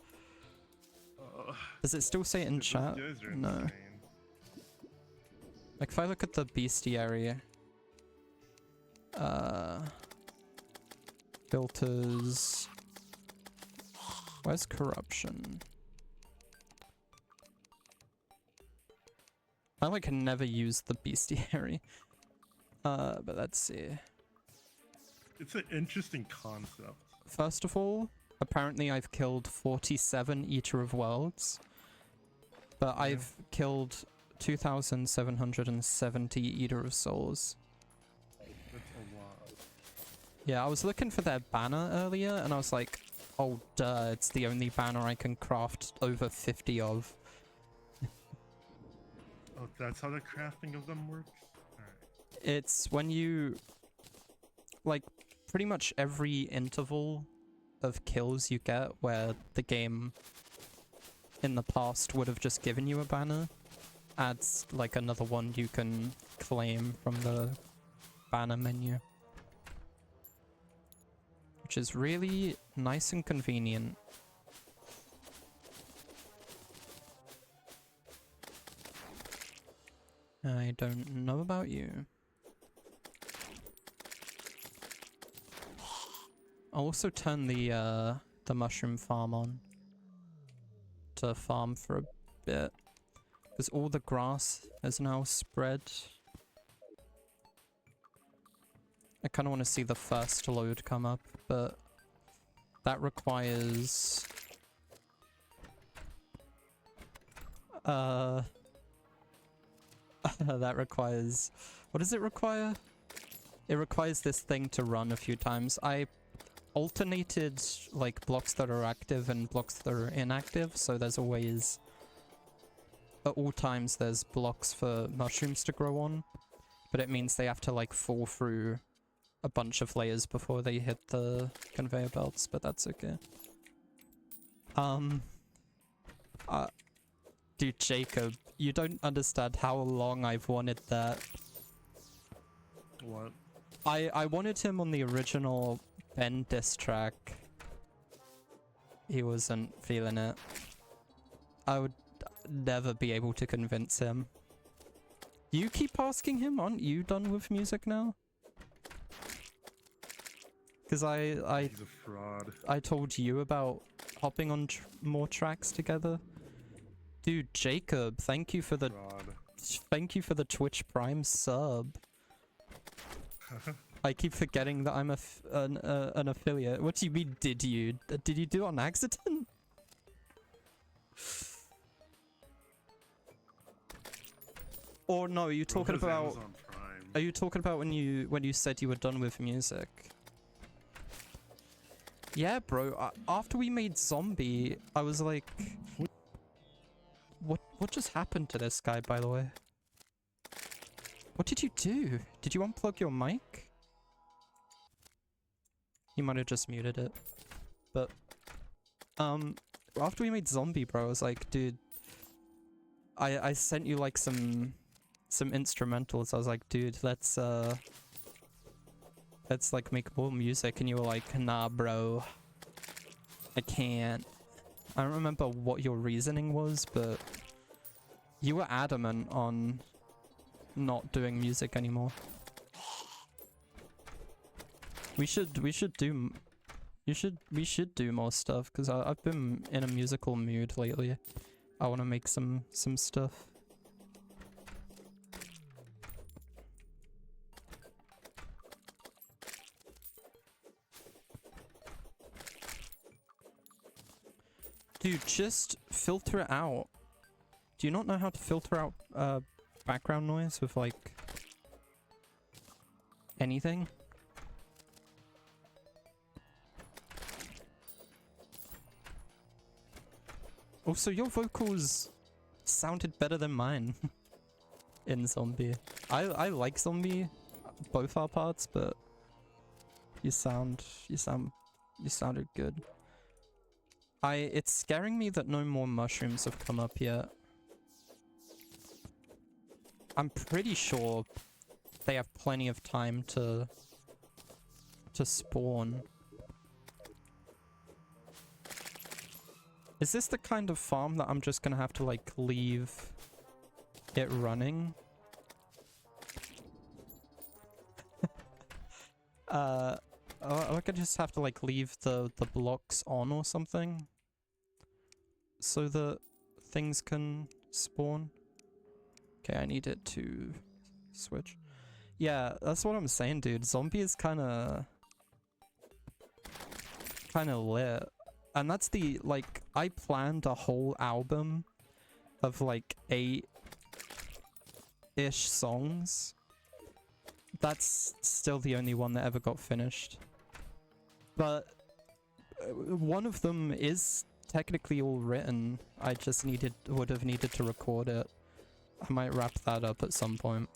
Does it still say it in chat? No. Insane. Like if I look at the bestiary, filters, where's corruption? I like never use the bestiary. But let's see. It's an interesting concept. First of all, apparently I've killed 47 Eater of Worlds, but Yeah. I've killed 2,770 Eater of Souls. That's a lot. Yeah, I was looking for their banner earlier, and I was like, oh duh, it's the only banner I can craft over 50 of. Oh, that's how the crafting of them works? Alright. It's when you... like, pretty much every interval of kills you get where the game in the past would have just given you a banner adds like another one you can claim from the banner menu, which is really nice and convenient. I don't know about you. I'll also turn the mushroom farm on to farm for a bit, because all the grass is now spread. I kind of want to see the first load come up, but that requires that requires, what does it require? It requires this thing to run a few times. I alternated like blocks that are active and blocks that are inactive, so there's always, at all times there's blocks for mushrooms to grow on, but it means they have to like fall through a bunch of layers before they hit the conveyor belts, but that's okay. Dude, Jacob, you don't understand how long I've wanted that. What? I wanted him on the original Ben diss track. He wasn't feeling it. I would never be able to convince him. You keep asking him, aren't you done with music now? Because He's a fraud. I told you about hopping on more tracks together. Dude, Jacob, thank you for the Fraud. Twitch Prime sub. I keep forgetting that I'm an affiliate. What do you mean, did you? Did you do it on accident? Or no, are you talking Bro, about... Amazon Prime. Are you talking about when you said you were done with music? Yeah, bro. After we made Zombie, I was like... What just happened to this guy, by the way? What did you do? Did you unplug your mic? You might have just muted it. But, after we made Zombie, bro, I was like, dude... I sent you, like, some instrumentals. I was like, dude, let's like make more music, and you were like, nah, bro, I can't. I don't remember what your reasoning was, but you were adamant on not doing music anymore. We should do more stuff, because I've been in a musical mood lately. I want to make some stuff. Dude, just filter it out. Do you not know how to filter out background noise with like anything? Also, your vocals sounded better than mine in Zombie. I like Zombie, both our parts, but you sound You sounded good. It's scaring me that no more mushrooms have come up yet. I'm pretty sure they have plenty of time to spawn. Is this the kind of farm that I'm just gonna have to like leave it running? I could just have to like leave the blocks on or something so that things can spawn. Okay, I need it to switch. Yeah, that's what I'm saying, dude. Zombie is kind of lit. And that's the, like, I planned a whole album of like 8-ish songs. That's still the only one that ever got finished. But one of them is technically all written. I just would have needed to record it. I might wrap that up at some point.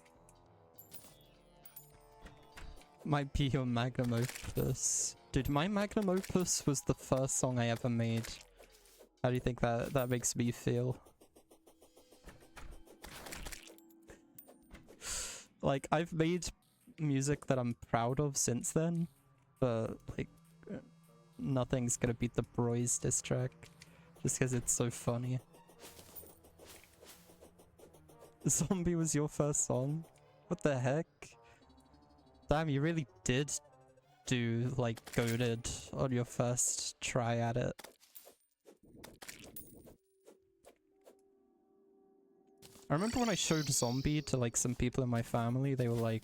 Might be your magnum opus. Dude, my magnum opus was the first song I ever made. How do you think that makes me feel? Like, I've made music that I'm proud of since then, but like, nothing's gonna beat the Broys diss track, just because it's so funny. Zombie was your first song? What the heck? Damn, you really did do, like, goated on your first try at it. I remember when I showed Zombie to, like, some people in my family, they were like...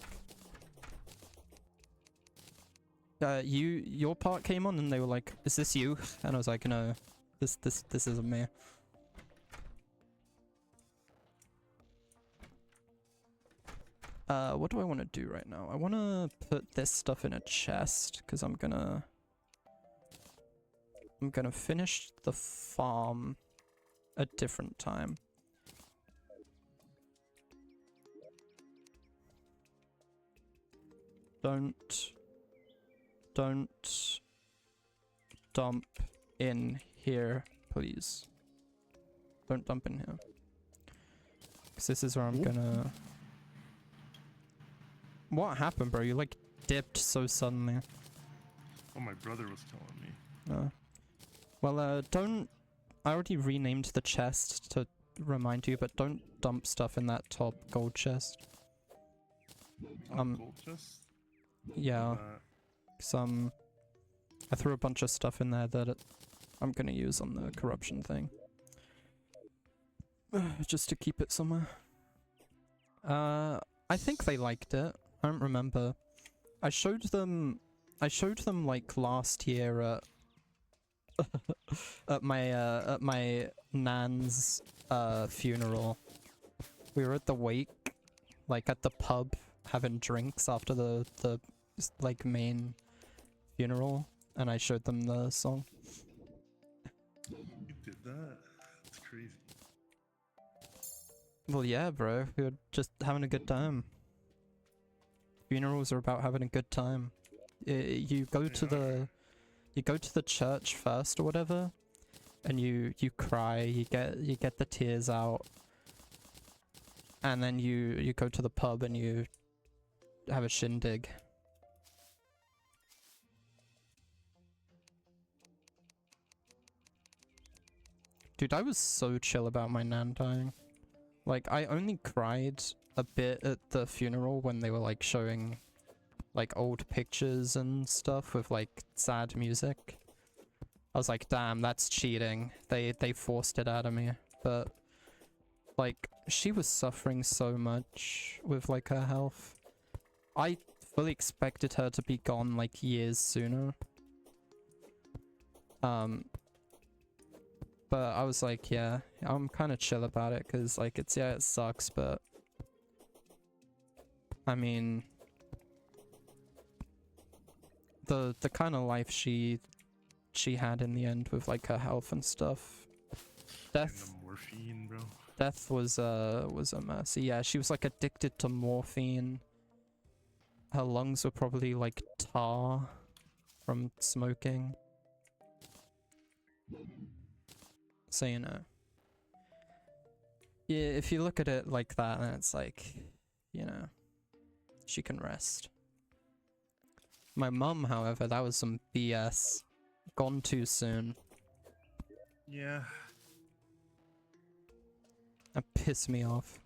your part came on and they were like, is this you? And I was like, no, this isn't me. What do I want to do right now? I want to put this stuff in a chest, because I'm gonna finish the farm a different time. Don't dump in here, please. Don't dump in here. Because this is where I'm gonna... What happened, bro? You, like, dipped so suddenly. Oh, my brother was telling me. Well, don't... I already renamed the chest to remind you, but don't dump stuff in that top gold chest. Gold chest? Yeah. Because, I threw a bunch of stuff in there that I'm gonna use on the corruption thing. Just to keep it somewhere. I think they liked it. I don't remember. I showed them like last year at at my nan's funeral. We were at the wake, like at the pub, having drinks after the like main funeral, and I showed them the song. You did that? That's crazy. Well, yeah, bro. We were just having a good time. Funerals are about having a good time. You go to the church first or whatever, and you cry. You get the tears out, and then you go to the pub and you have a shindig. Dude, I was so chill about my nan dying. Like, I only cried a bit at the funeral when they were, like, showing, like, old pictures and stuff with, like, sad music. I was like, damn, that's cheating. They forced it out of me. But, like, she was suffering so much with, like, her health. I fully expected her to be gone, like, years sooner. But I was like, yeah, I'm kind of chill about it, because, like, it sucks, but... I mean... The kind of life she had in the end with, like, her health and stuff. Death... And the morphine, bro. Death was a mercy. Yeah, she was, like, addicted to morphine. Her lungs were probably, like, tar from smoking. So, you know. Yeah, if you look at it like that, then it's like, you know, she can rest. My mum, however, that was some BS. Gone too soon. Yeah. That pissed me off.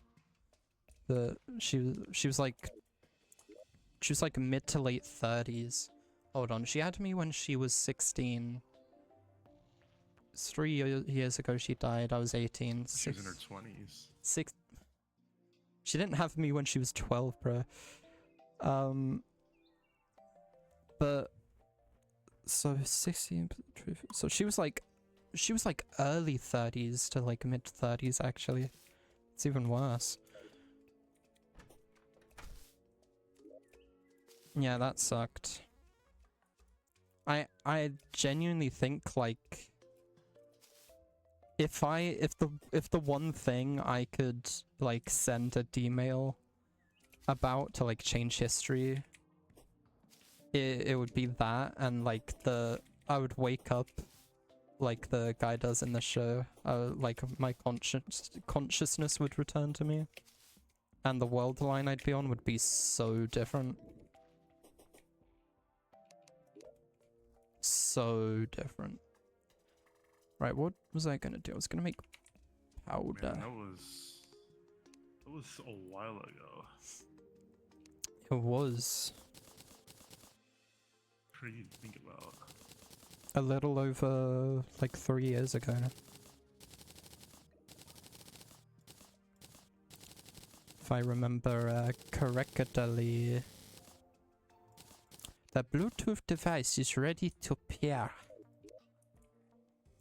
She was like mid to late 30s. Hold on, she had me when she was 16. 3 years ago she died. I was 18. She was in her 20s. She didn't have me when she was 12, bro. But so 16. So she was like early 30s to like mid 30s actually. It's even worse. Yeah, that sucked. I genuinely think like if the one thing I could like send a D-mail about to like change history, it would be that, and like I would wake up like the guy does in the show. Like my consciousness would return to me, and the world line I'd be on would be so different. So different. Right, what was I gonna do? I was gonna make powder. Man, that was a while ago. It was What do you think about? a little over like 3 years ago. If I remember correctly. The Bluetooth device is ready to pair.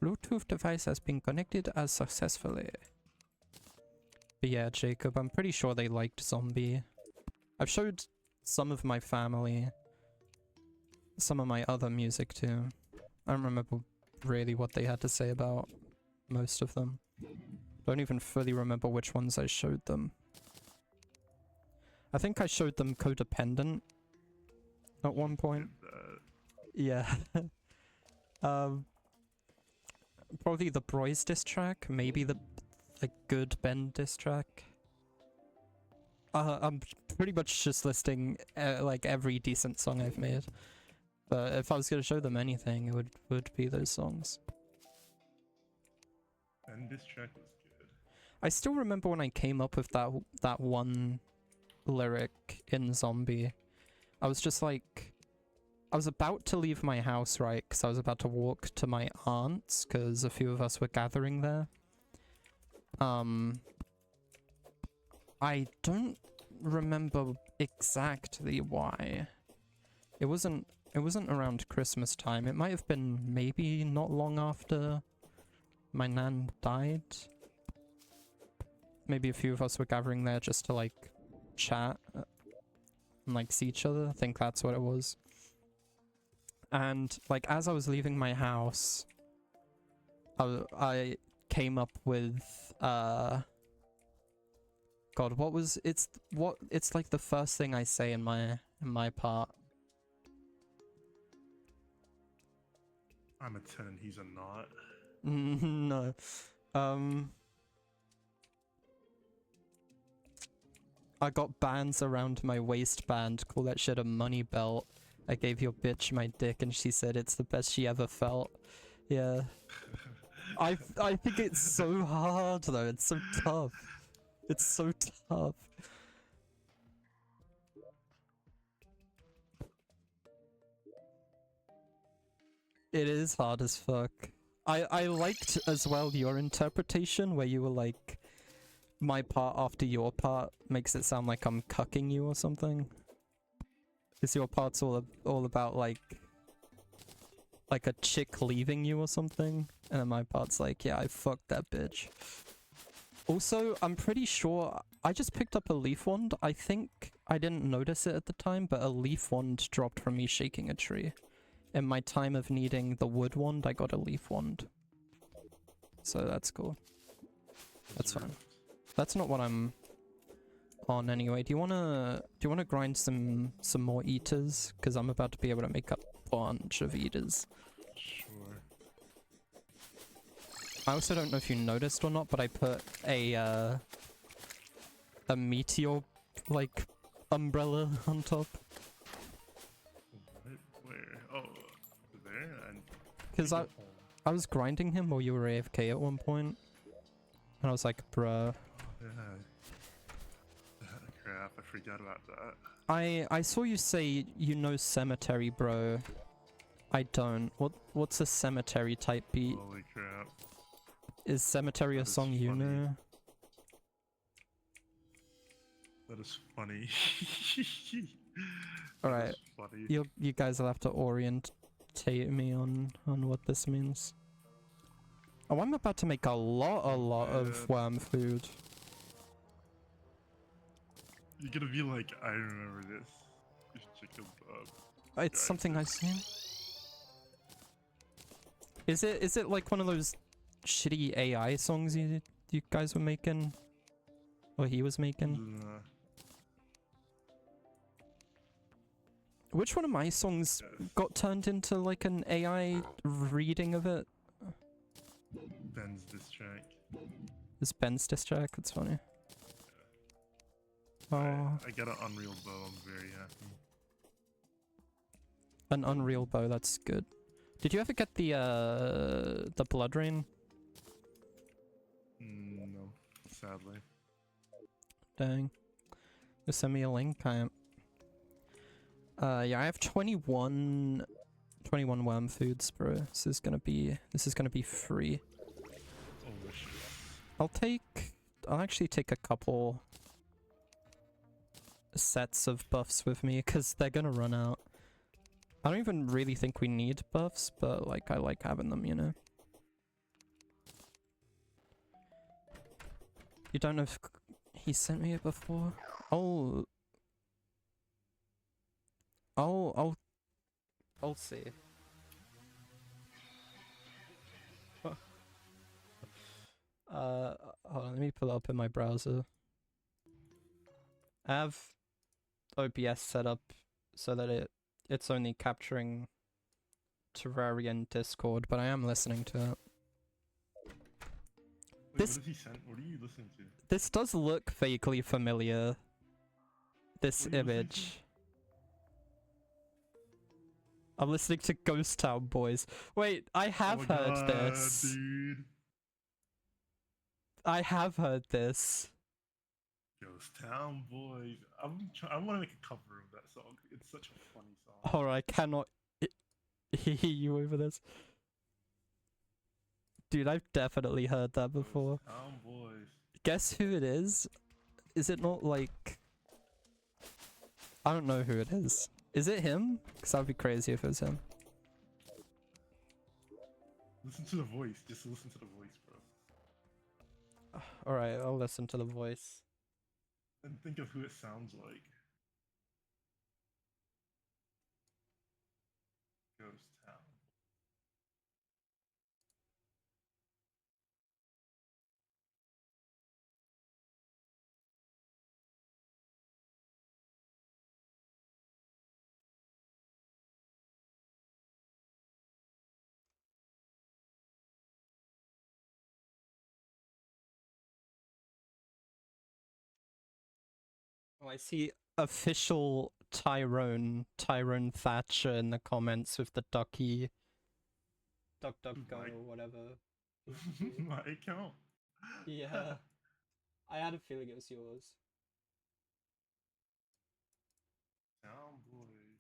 Bluetooth device has been connected as successfully. But yeah, Jacob, I'm pretty sure they liked Zombie. I've showed some of my family some of my other music too. I don't remember really what they had to say about most of them. Don't even fully remember which ones I showed them. I think I showed them Codependent at one point. Yeah. Probably the Broy's diss track, maybe the Good Ben diss track. I'm pretty much just listing like every decent song I've made. But if I was gonna show them anything, it would be those songs. And this track was good. I still remember when I came up with that one lyric in Zombie. I was just like, I was about to leave my house, right? Because I was about to walk to my aunt's, because a few of us were gathering there. I don't remember exactly why. It wasn't around Christmas time. It might have been maybe not long after my nan died. Maybe a few of us were gathering there just to like chat and like see each other. I think that's what it was. And like as I was leaving my house, I came up with God, what was it's like the first thing I say in my part. I'm a 10 and he's a not. No. I got bands around my waistband, call that shit a money belt. I gave your bitch my dick and she said it's the best she ever felt. Yeah. I think it's so hard though, it's so tough. It's so tough. It is hard as fuck. I liked as well your interpretation where you were like, my part after your part makes it sound like I'm cucking you or something. Because your part's all about like a chick leaving you or something. And then my part's like, yeah, I fucked that bitch. Also, I'm pretty sure I just picked up a leaf wand. I think I didn't notice it at the time, but a leaf wand dropped from me shaking a tree. In my time of needing the wood wand, I got a leaf wand. So that's cool. That's fine. That's not what I'm on anyway. Do you wanna grind some more eaters? Because I'm about to be able to make a bunch of eaters. Sure. I also don't know if you noticed or not, but I put a meteor, like, umbrella on top. What? Where? Oh, there? And Because I was grinding him while you were AFK at one point. And I was like, bruh. Yeah. Crap, I forgot about that. I saw you say you know cemetery, bro. I don't. What's a cemetery type beat? Holy crap. Is cemetery a That is song you funny. know? That is funny. Alright. That is funny. You guys will have to orientate me on what this means. Oh, I'm about to make a lot of worm food. You're gonna be like, I remember this. This chicken It's something I've seen. Is it like one of those shitty AI songs you guys were making? Or he was making? Which one of my songs got turned into like an AI reading of it? Ben's diss track. This Ben's diss track? That's funny. Oh. I got an Unreal bow, I'm very happy. An Unreal bow, that's good. Did you ever get the Blood Rain? No, sadly. Dang. Just send me a link. Yeah, I have 21 worm foods, bro. This is gonna be free. Delicious. I'll actually take a couple sets of buffs with me because they're gonna run out. I don't even really think we need buffs, but like I like having them, you know. You don't know if he sent me it before? I'll see. Hold on, let me pull it up in my browser. I have OBS set up so that it's only capturing Terraria and Discord, but I am listening to it. Wait, what has he sent? What are you listening to? This does look vaguely familiar. This image. I'm listening to Ghost Town Boys. Wait, I have heard this. Dude. I have heard this. Ghost Town Boys. I want to make a cover of that song. It's such a funny song. Oh, I cannot hear you over this. Dude, I've definitely heard that before. Ghost Town Boys. Guess who it is? Is it not like... I don't know who it is. Is it him? Because that would be crazy if it was him. Listen to the voice. Just listen to the voice, bro. Alright, I'll listen to the voice. And think of who it sounds like. Ghost Town. Oh, I see official Tyrone Thatcher in the comments with the ducky. Duck go or whatever. My account. Yeah. I had a feeling it was yours. Town Boys.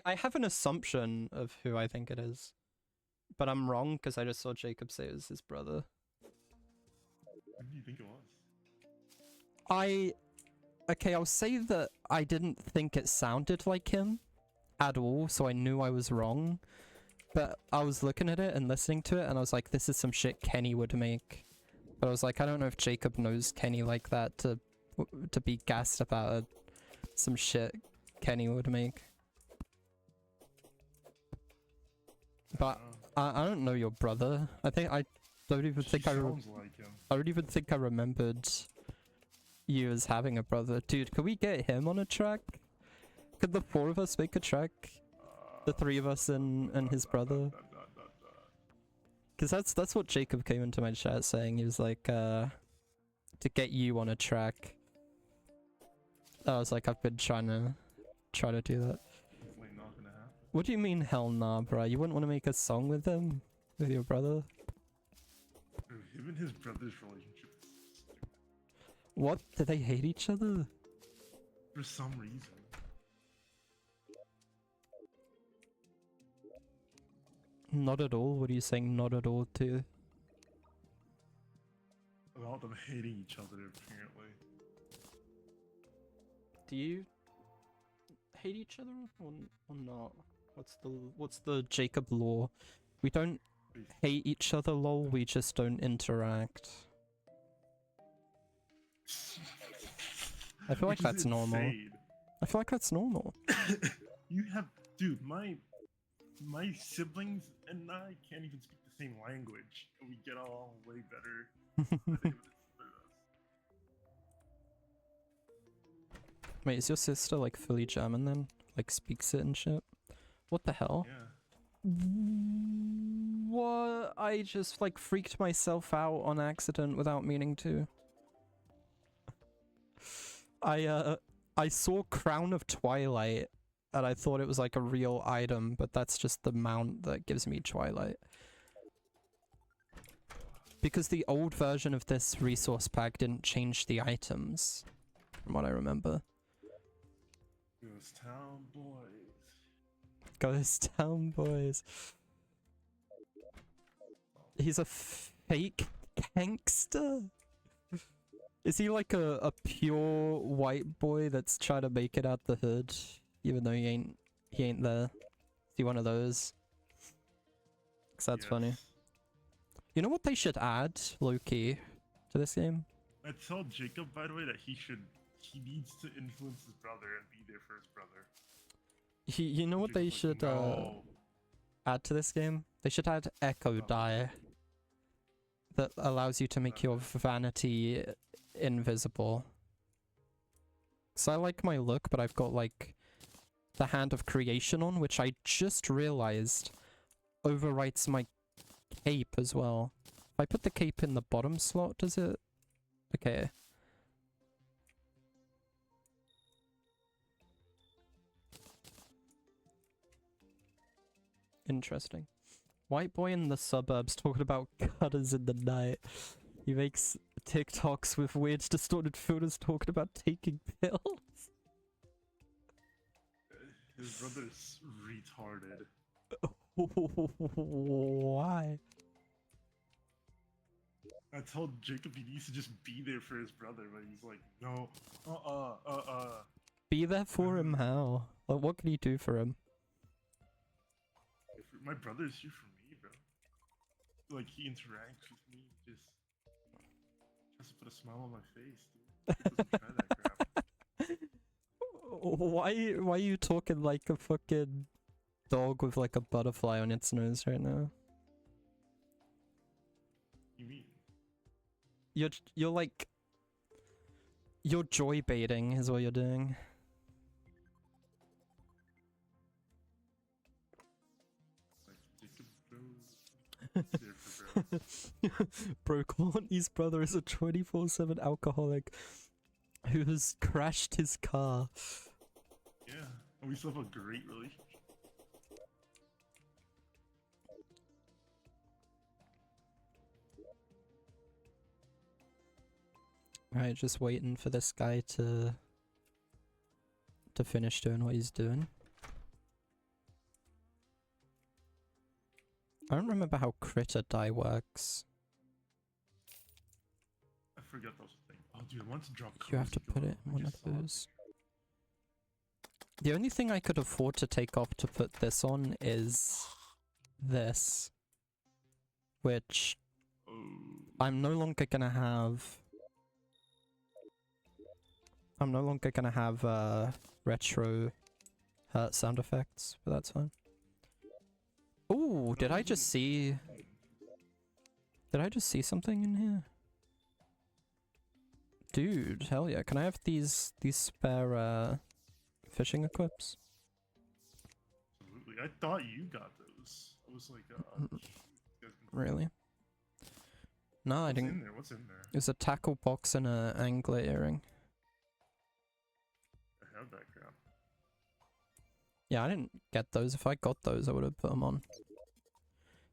I have an assumption of who I think it is. But I'm wrong because I just saw Jacob say it was his brother. Who do you think it was? Okay, I'll say that I didn't think it sounded like him at all, so I knew I was wrong. But I was looking at it and listening to it, and I was like, this is some shit Kenny would make. But I was like, I don't know if Jacob knows Kenny like that to be gassed about some shit Kenny would make. But I don't know your brother. I don't even think I don't even think I remembered you as having a brother. Dude, could we get him on a track? Could the four of us make a track? The three of us and his brother? Because that's what Jacob came into my chat saying. He was like, to get you on a track. I was like, I've been trying to do that. Definitely not gonna happen. What do you mean, hell nah, bruh? You wouldn't want to make a song with him? With your brother? Bro, him and his brother's relationship is stupid. What? Do they hate each other? For some reason. Not at all? What are you saying not at all to? About them hating each other, apparently. Do you hate each other or not? What's the Jacob law? We don't hate each other, lol, we just don't interact. I feel like Which is that's normal. insane. I feel like that's normal. You have, dude, my siblings and I can't even speak the same language, and we get along way better. than us. Wait, is your sister like fully German then? Like speaks it and shit? What the hell? Yeah. What? I just like freaked myself out on accident without meaning to. I saw Crown of Twilight and I thought it was like a real item, but that's just the mount that gives me Twilight. Because the old version of this resource pack didn't change the items, from what I remember. Ghost Town Boys. Ghost Town Boys. He's a fake gangster? Is he like a pure white boy that's trying to make it out the hood, even though he ain't there? Is he one of those? 'Cause that's funny. Yes. You know what they should add, low-key, to this game? I told Jacob, by the way, that he needs to influence his brother and be there for his brother. You know what they Jacob's like, should no. add to this game? They should add Echo Die. That allows you to make your vanity invisible. So I like my look, but I've got like the Hand of Creation on, which I just realized overwrites my cape as well. If I put the cape in the bottom slot, does it? Okay. Interesting. White boy in the suburbs talking about cutters in the night. He makes TikToks with weird distorted filters talking about taking pills. His brother's retarded. Why? I told Jacob he needs to just be there for his brother, but he's like, no, Be there for him how? Like, what can you do for him? My brother's here for me, bro. Like, he interacts with me, just tries to put a smile on my face, dude. He doesn't try that crap. Why are you talking like a fucking dog with like a butterfly on its nose right now? You mean? You're like... You're joy baiting is what you're doing. Like, Jacob, bro. He's there for bro. Bro, Courtney's brother is a 24/7 alcoholic who has crashed his car. Yeah, and we still have a great relationship. Alright, just waiting for this guy to finish doing what he's doing. I don't remember how critter die works. I forgot that was a thing. Oh, dude, I wanted to drop You have to Cozy put Girl. it in I one of just saw it. those. The only thing I could afford to take off to put this on is this. Which Oh. I'm no longer gonna have... retro hurt sound effects, but that's fine. Ooh, did I just see... Did I just see something in here? Dude, hell yeah. Can I have these spare fishing equips? Absolutely. I thought you got those. I was like, you guys been really. No, I What's didn't. in there? What's in there? It was a tackle box and a angler earring. I have that crap. Yeah, I didn't get those. If I got those, I would have put them on.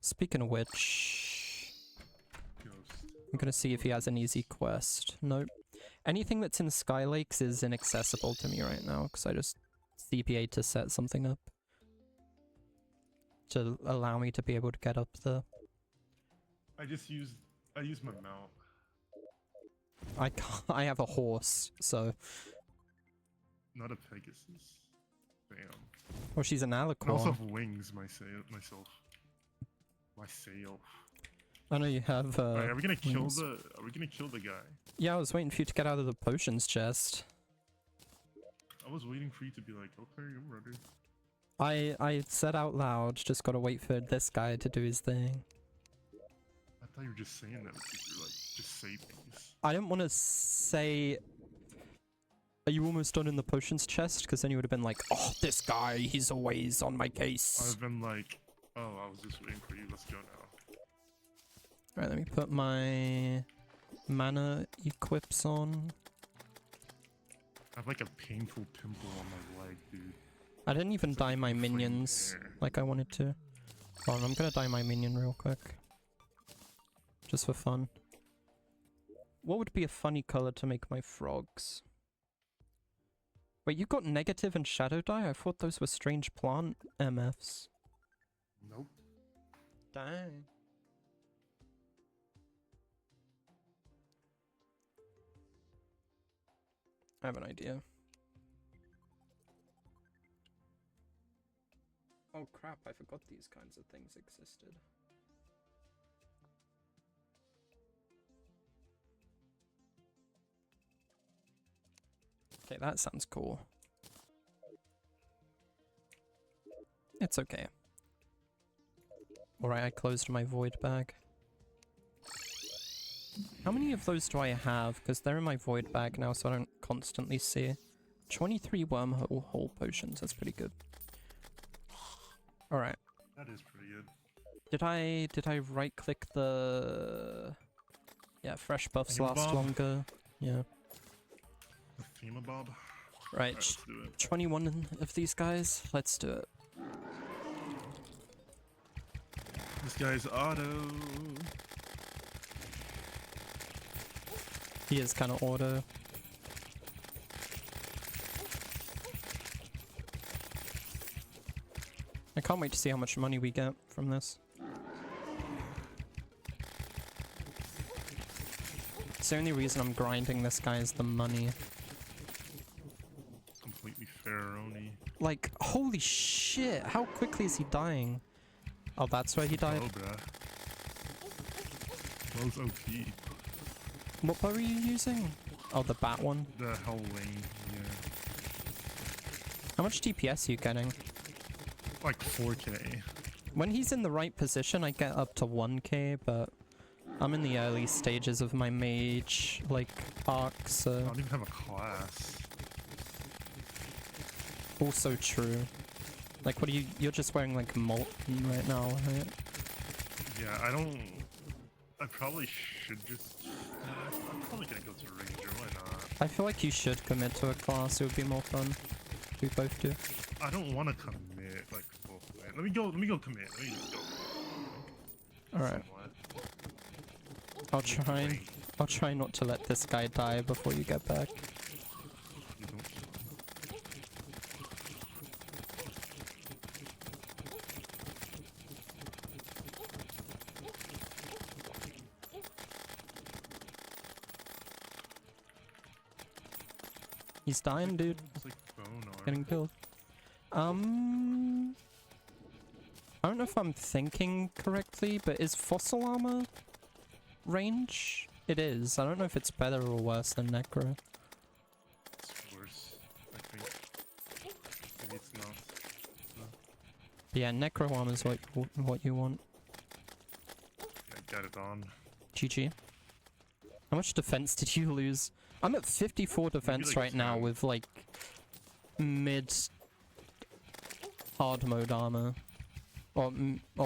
Speaking of which, Ghost. I'm gonna see if he has an easy quest. Nope. Anything that's in Sky Lakes is inaccessible to me right now, because I just CPA to set something up to allow me to be able to get up there. I used my mount. I can't, I have a horse, so... Not a Pegasus. Damn. Well, she's an I also alicorn. have wings myself. Myself. I know you have, Alright, are we gonna kill wings. the guy? Yeah, I was waiting for you to get out of the potions chest. I was waiting for you to be like, okay, I'm ready. I said out loud, just gotta wait for this guy to do his thing. I thought you were just saying that because you're like, just say things. I didn't want to say... Are you almost done in the potions chest? Because then you would have been like, oh, this guy, he's always on my case. I've been like, oh, I was just waiting for you, let's go now. Alright, let me put my mana equips on. I have like a painful pimple on my leg, dude. I didn't even It's like dye my inflamed minions hair. like I wanted to. Hold on, I'm gonna dye my minion real quick. Just for fun. What would be a funny color to make my frogs? Wait, you got negative and shadow dye? I thought those were strange plant MFs. Nope. Dang. I have an idea. Oh crap, I forgot these kinds of things existed. Okay, that sounds cool. It's okay. Alright, I closed my void bag. How many of those do I have? Because they're in my void bag now, so I don't constantly see. 23 wormhole hole potions, that's pretty good. Alright. That is pretty good. Did I right click the... Yeah, fresh buffs last Thingamabob? longer. Yeah. The Themabob? Right, Alright, let's do it. 21 of these guys. Let's do it. This guy's auto. He is kind of auto. I can't wait to see how much money we get from this. It's the only reason I'm grinding this guy is the money. Completely Pharaoh-y. Like, holy shit, how quickly is he dying? Oh, that's where he died? Cobra. Those OP. What bow are you using? Oh, the bat one. The Hell Wing, yeah. How much DPS are you getting? Like 4k. When he's in the right position, I get up to 1k, but I'm in the early stages of my mage, like, arc, I so... don't even have a class. Also true. Like, what are you... You're just wearing, like, Molten right now, right? Yeah, I probably should just... I'm probably gonna go to Ranger, why not? I feel like you should commit to a class, it would be more fun. We both do. I don't want to commit, like, full commit. Let me go commit. Let me just go. Alright. I'll try not to let this guy die before you get back. You don't kill him. He's dying, dude. It's like bone armor. Getting killed. I don't know if I'm thinking correctly, but is fossil armor range? It is. I don't know if it's better or worse than necro. It's worse, I think. Maybe it's not. No. Yeah, necro armor is what you want. Yeah, I got it on. GG. How much defense did you lose? I'm at 54 defense like right now 10. with like mid hard mode armor. Or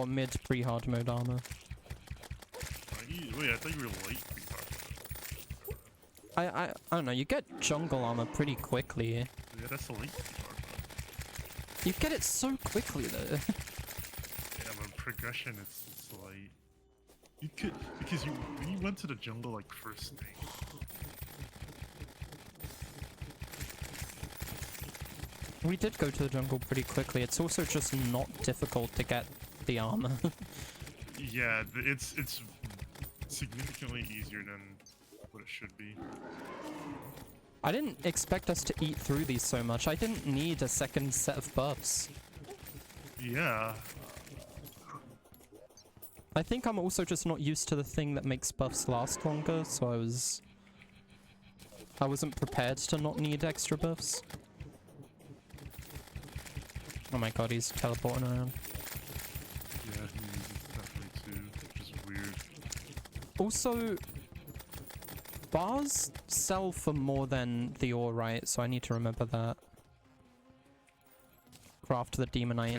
mid pre-hard mode armor. Wait, I thought you were late. I don't know, you get jungle armor pretty quickly. Yeah, that's the late. You get it so quickly though. Yeah, but progression, it's like you could because when you went to the jungle like first thing. We did go to the jungle pretty quickly. It's also just not difficult to get the armor. Yeah, it's significantly easier than what it should be. I didn't expect us to eat through these so much. I didn't need a second set of buffs. Yeah. I think I'm also just not used to the thing that makes buffs last longer, so I wasn't prepared to not need extra buffs. Oh my god, he's teleporting around. Yeah, he's definitely too, which is weird. Also, bars sell for more than the ore, right? So I need to remember that. Craft the demonite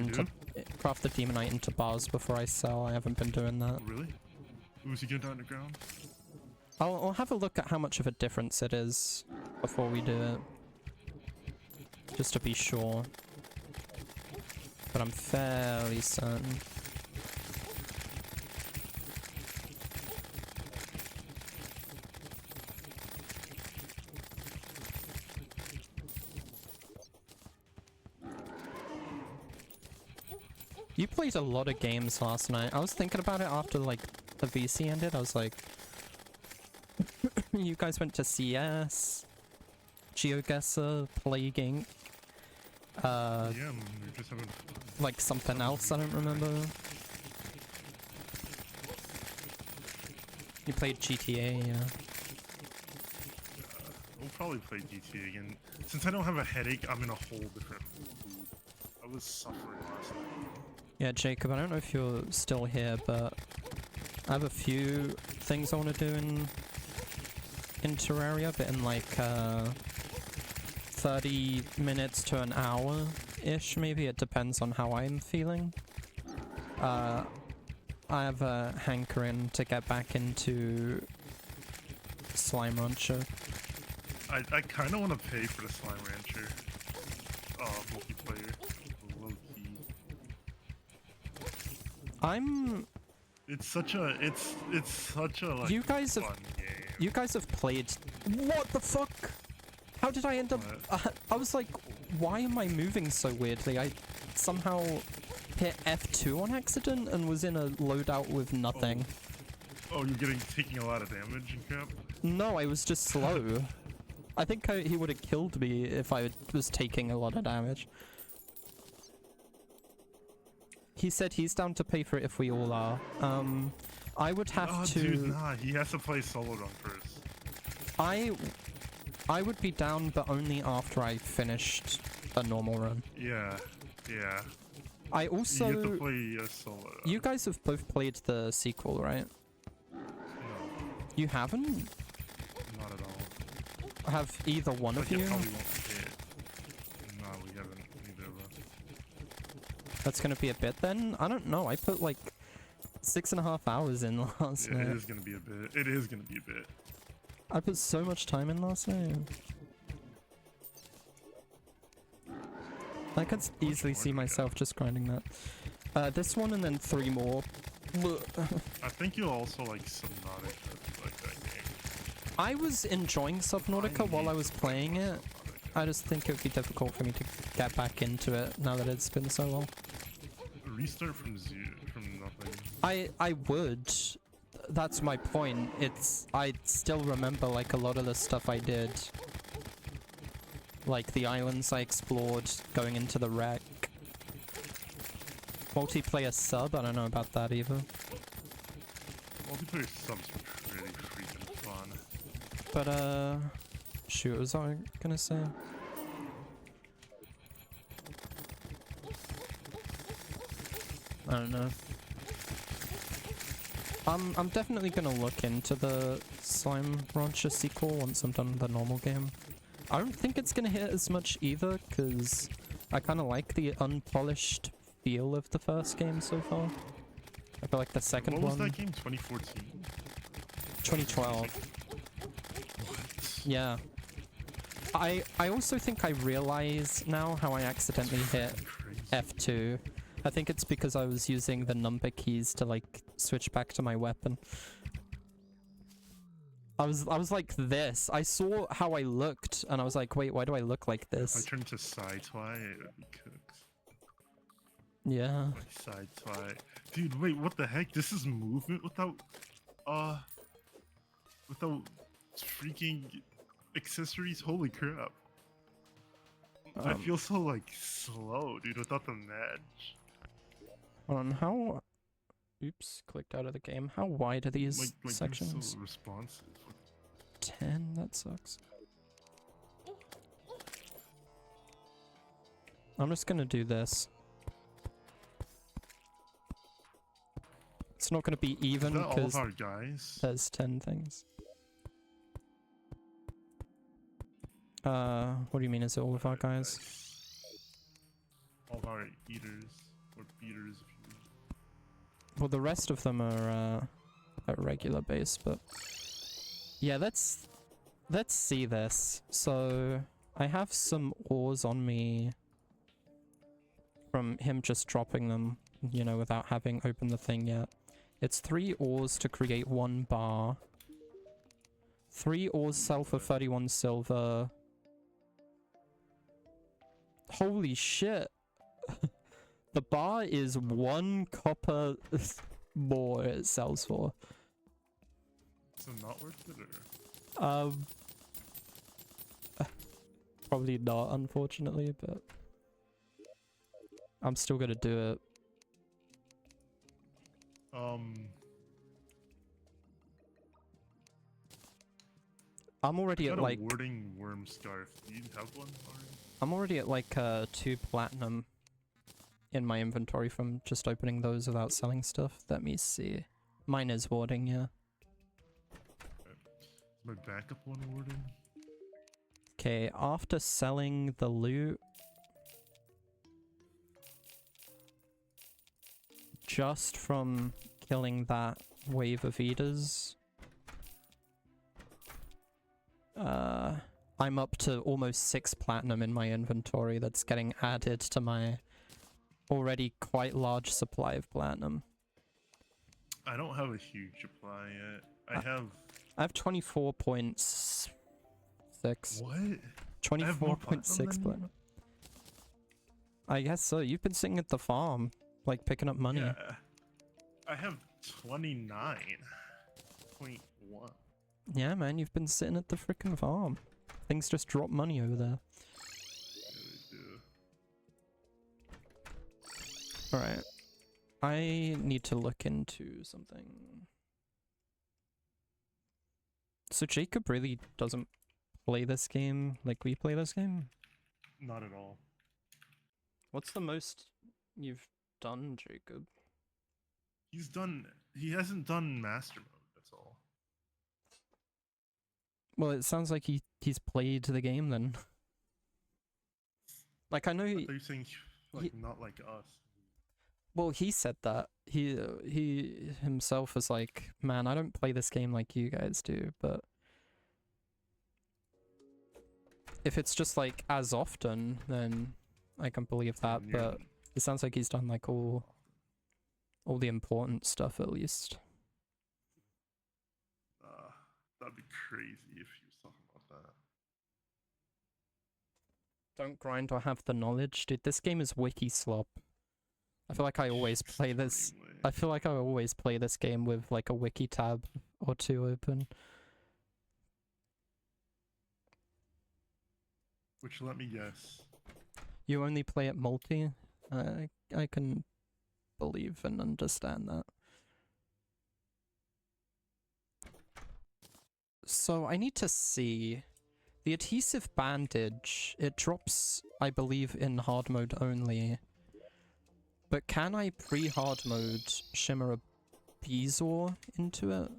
into bars before I sell. I haven't been doing that. Really? Was he going underground? I'll have a look at how much of a difference it is before we do it. Just to be sure. But I'm fairly certain. You played a lot of games last night. I was thinking about it after, like, the VC ended. I was like... You guys went to CS, GeoGuessr, Plaguing. Yeah, we just haven't... Like something else, I don't remember. You played GTA, yeah. We'll probably play GTA again. Since I don't have a headache, I'm in a whole different mood. I was suffering last night. Yeah, Jacob, I don't know if you're still here, but I have a few things I want to do in Terraria, but in like 30 minutes to an hour-ish, maybe. It depends on how I'm feeling. I have a hankering to get back into Slime Rancher. I kind of want to pay for the Slime Rancher multiplayer. Low-key. It's such a like you guys fun have game. You guys have played... What the fuck? How did I end up... I was like, why am I moving so weirdly? I somehow hit F2 on accident and was in a loadout with nothing. Oh, you're taking a lot of damage and crap? No, I was just slow. I think he would have killed me if I was taking a lot of damage. He said he's down to pay for it if we all are. I would have to... Dude, nah, he has to play solo run first. I would be down, but only after I finished a normal run. Yeah, yeah. I also... You have to play a solo run. You guys have both played the sequel, right? No. You haven't? Not at all. Have either one of you? Probably won't hit. No, we haven't. Neither of us. That's gonna be a bit then? I don't know. I put like 6.5 hours in last night. It is gonna be a bit. It is gonna be a bit. I put so much time in last night. I could easily see myself just grinding that. This one and then 3 more. I think you'll also like Subnautica, like that game. I was enjoying Subnautica while I was playing it. I just think it would be difficult for me to get back into it now that it's been so long. Restart from nothing. I would. That's my point. I still remember like a lot of the stuff I did. Like the islands I explored, going into the wreck. Multiplayer sub, I don't know about that either. Multiplayer subs are pretty freaking fun. But shoot, what was I gonna say? I don't know. I'm definitely gonna look into the Slime Rancher sequel once I'm done with the normal game. I don't think it's gonna hit as much either, because I kind of like the unpolished feel of the first game so far. I feel like the second one... What was that game? 2014? 2012. What? Yeah. I also think I realize now how I accidentally hit Crazy. F2. I think it's because I was using the number keys to like switch back to my weapon. I was like this. I saw how I looked and I was like, wait, why do I look like If I this? turn to side twi, it would be cooked. Yeah. Like side twi. Dude, wait, what the heck? This is movement without freaking accessories? Holy crap. I feel so like slow, dude, without the match. Hold on, how... Oops, clicked out of the game. How wide are these Like sections? so responsive. 10? That sucks. I'm just gonna do this. It's not gonna be even Is that all of because our guys? there's 10 things. What do you mean, is it all of our guys? All of our eaters, or beaters, if you will. Well, the rest of them are, at regular base, but... Yeah, let's see this. So, I have some ores on me from him just dropping them, you know, without having opened the thing yet. It's 3 ores to create 1 bar. 3 ores sell for 31 silver. Holy shit. The bar is 1 copper more it sells for. So not worth it, or? Probably not, unfortunately, but I'm still gonna do it. I'm already at like... warding worm scarf. Do you have one already? I'm already at like 2 platinum in my inventory from just opening those without selling stuff. Let me see. Mine is warding, yeah. Is my backup one warding? Okay, after selling the loot, just from killing that wave of eaters, I'm up to almost 6 platinum in my inventory that's getting added to my already quite large supply of platinum. I don't have a huge supply yet. I have 24.6. What? 24.6 platinum. I guess so. You've been sitting at the farm, like picking up money. Yeah. I have 29.1. Yeah, man, you've been sitting at the frickin' farm. Things just drop money over there. Yeah, they do. Alright. I need to look into something. So Jacob really doesn't play this game like we play this game? Not at all. What's the most you've done, Jacob? He hasn't done master mode, that's all. Well, it sounds like he's played the game then. Like, I know I thought you were saying, like, not like us. well, he said that. He himself was like, man, I don't play this game like you guys do, but if it's just like as often, then I can believe that, but it sounds like he's done like all the important stuff at least. That'd be crazy if he was talking about that. Don't grind or have the knowledge. Dude, this game is wiki slop. I feel like I always play this. I feel like I always play this game with like a wiki tab or 2 open. Which, let me guess. You only play it multi? I can believe and understand that. So I need to see. The adhesive bandage, it drops, I believe, in hard mode only. But can I pre-hard mode shimmer a Bezoar into it?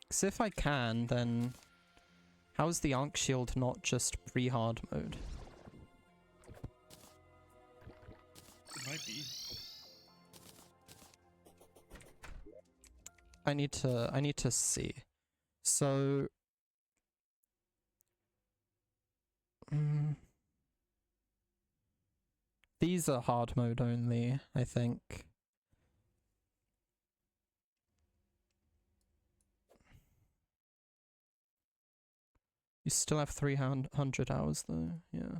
Because if I can, then how is the Arc Shield not just pre-hard mode? It might be. I need to see. So these are hard mode only, I think. You still have 300 hours though, yeah.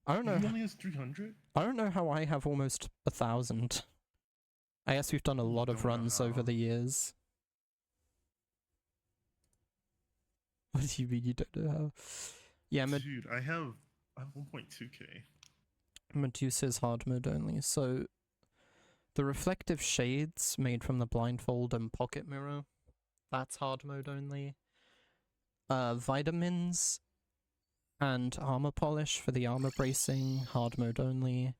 I don't know. He only has 300? I don't know how I have almost 1,000. I guess we've done a lot of runs over the years. What do you mean you don't know how? Yeah, Dude, I have 1.2k. Medusa's hard mode only. So the reflective shades made from the blindfold and pocket mirror, that's hard mode only. Vitamins and armor polish for the armor bracing, hard mode only.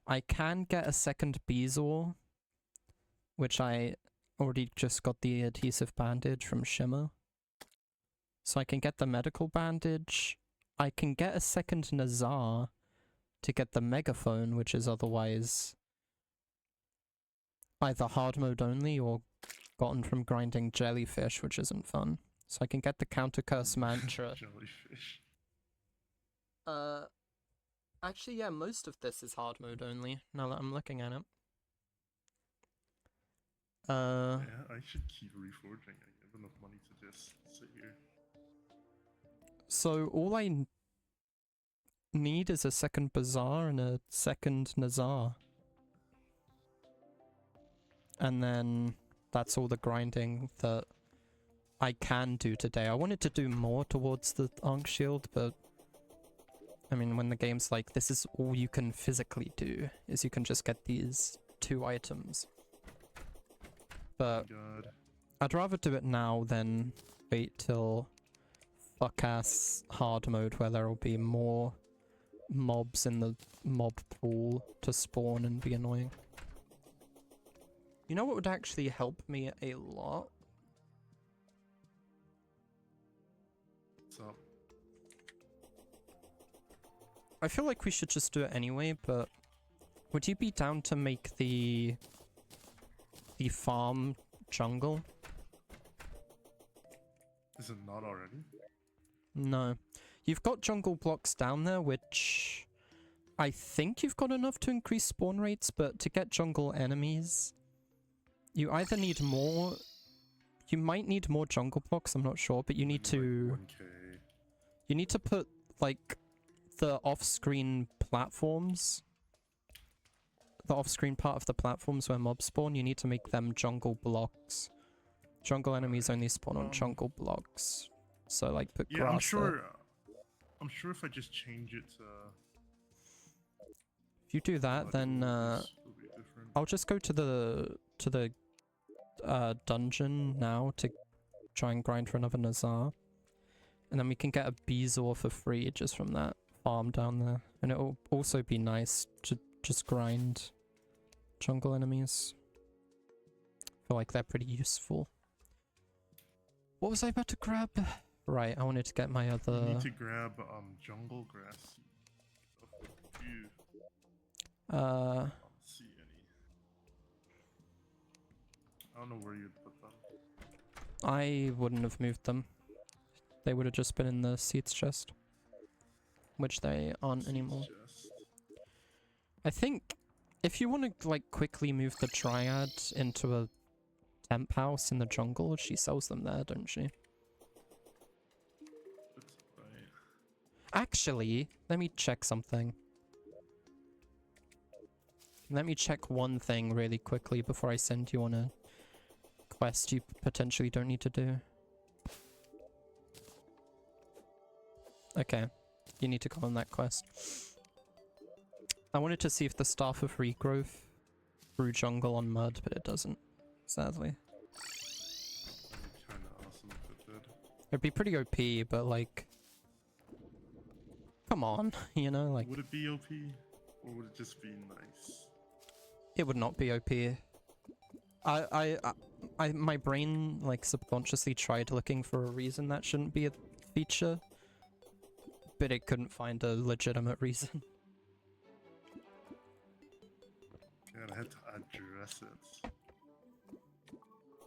I can get a second Bezoar, which I already just got the adhesive bandage from Shimmer. So I can get the medical bandage. I can get a second Nazar to get the megaphone, which is otherwise either hard mode only or gotten from grinding jellyfish, which isn't fun. So I can get the counter curse mantra. Jellyfish. Actually, yeah, most of this is hard mode only, now that I'm looking at it. Yeah, I should keep reforging. I have enough money to just sit here. So all I need is a second Bazaar and a second Nazar. And then that's all the grinding that I can do today. I wanted to do more towards the Ankh Shield, but I mean, when the game's like, this is all you can physically do, is you can just get these 2 items. But God. I'd rather do it now than wait till fuck-ass hard mode where there'll be more mobs in the mob pool to spawn and be annoying. You know what would actually help me a lot? What's up? I feel like we should just do it anyway, but would you be down to make the farm jungle? Is it not already? No. You've got jungle blocks down there, which I think you've got enough to increase spawn rates, but to get jungle enemies, you either need more... You might need more jungle blocks, I'm not sure, but you need to... Like 1K. You need to put, like, the off-screen platforms, the off-screen part of the platforms where mobs spawn, you need to make them jungle blocks. Jungle enemies only spawn on jungle blocks. So, like, put grass there. I'm sure if I just change it to... If you do that, then, it'll be different. I'll just go to the dungeon now to try and grind for another Nazar. And then we can get a Bezoar for free just from that farm down there. And it'll also be nice to just grind jungle enemies. I feel like they're pretty useful. What was I about to grab? Right, I wanted to get my other... You need to grab jungle grass. Ew. I don't see any. I don't know where you'd put them. I wouldn't have moved them. They would have just been in the seeds chest. Which they aren't anymore. I think if you want to like quickly move the Triad into a temp house in the jungle, she sells them there, don't she? Right. Actually, let me check something. Let me check one thing really quickly before I send you on a quest you potentially don't need to do. Okay, you need to go on that quest. I wanted to see if the Staff of Regrowth grew jungle on mud, but it doesn't, sadly. Kinda awesome if it did. It'd be pretty OP, but like... Come on, you know, like... Would it be OP? Or would it just be nice? It would not be OP. My brain, like, subconsciously tried looking for a reason that shouldn't be a feature, but it couldn't find a legitimate reason. God, I had to address it.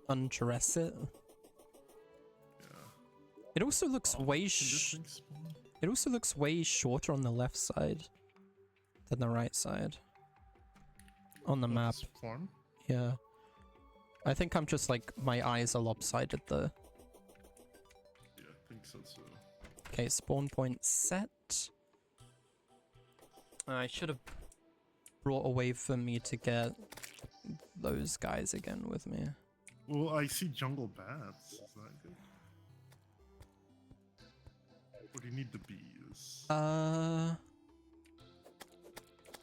undress it. Yeah. It also looks way Can this thing spawn? it also looks way shorter on the left side than the right side on the map. This farm? Yeah. I think I'm just like, my eyes are lopsided though. Yeah, I think so too. Okay, spawn point set. I should have brought a way for me to get those guys again with me. Well, I see jungle bats. Is that good? Or do you need the bees? I'm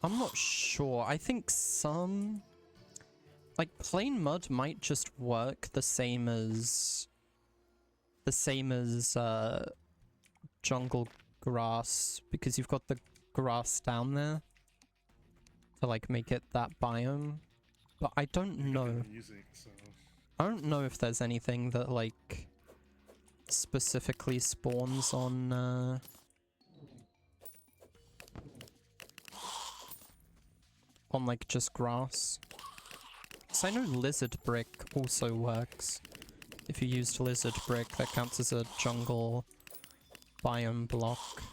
not sure. I think some... like, plain mud might just work the same as... jungle grass, because you've got the grass down there to, like, make it that biome. But I don't know. Music, so. I don't know if there's anything that, like, specifically spawns on, like, just grass. So I know lizard brick also works. If you used lizard brick, that counts as a jungle biome block.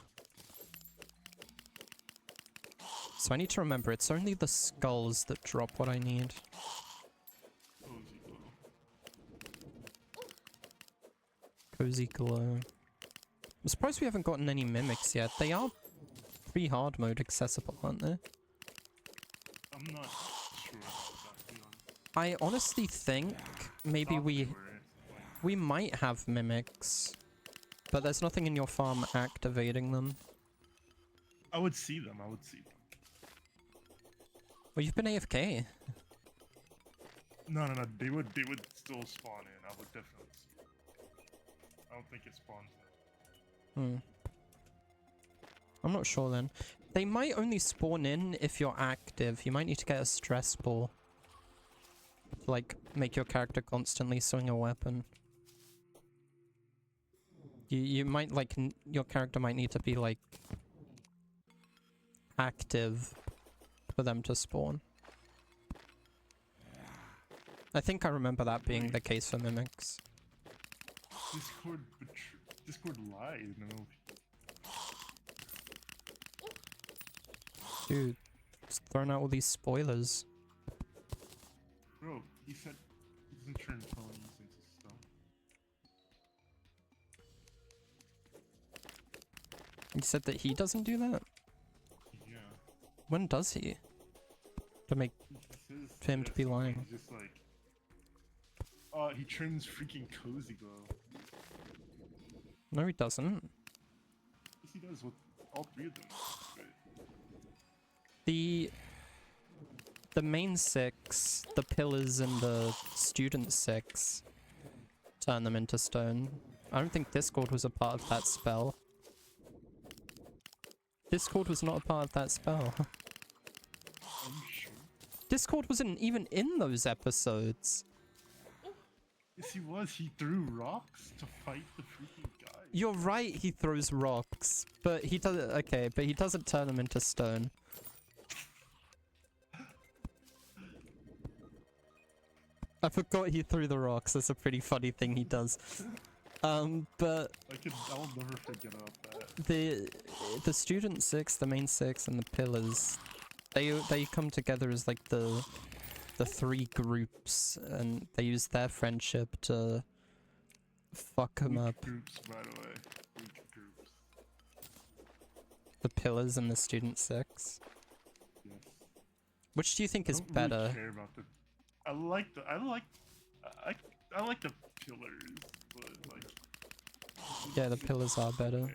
So I need to remember, it's only the skulls that drop what I need. Cozy glow. I'm surprised we haven't gotten any mimics yet. They are pre-hard mode accessible, aren't they? I'm not sure about that, to be honest. I honestly think maybe we might have mimics, but there's nothing in your farm activating them. I would see them. I would see them. Well, you've been AFK. No. They would still spawn in. I would definitely see them. I don't think it spawns them. I'm not sure then. They might only spawn in if you're active. You might need to get a stress ball to, like, make your character constantly swing a weapon. You might, like, your character might need to be, like, active for them to spawn. I think I remember that being the case for mimics. Discord lied. No. Dude, just throwing out all these spoilers. Bro, he said he doesn't turn ponies into stone. He said that he doesn't do that? Yeah. When does he? To make for him to be lying. He's just like, he turns freaking cozy glow. No, he doesn't. Yes, he does with all three of them. Right. The main 6, the pillars and the student 6 turn them into stone. I don't think Discord was a part of that spell. Discord was not a part of that spell. Are you sure? Discord wasn't even in those episodes. Yes, he was. He threw rocks to fight the freaking guy. You're right, he throws rocks, but he doesn't. Okay, but he doesn't turn them into stone. I forgot he threw the rocks. That's a pretty funny thing he does. But I'll never forget about that. the student 6, the main 6, and the pillars, they come together as like the 3 groups, and they use their friendship to fuck them up. Groups, by the way. Weak groups. The pillars and the student 6. Yes. Which do you think is I don't better? really care about the. I like the pillars, but like. Yeah, the pillars are better. Okay.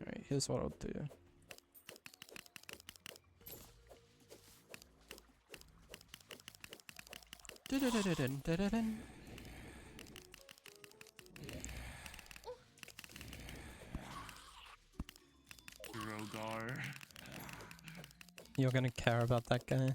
Alright, here's what I'll do. Dun-dun-dun-dun-dun-dun-dun. Rogar. You're gonna care about that guy?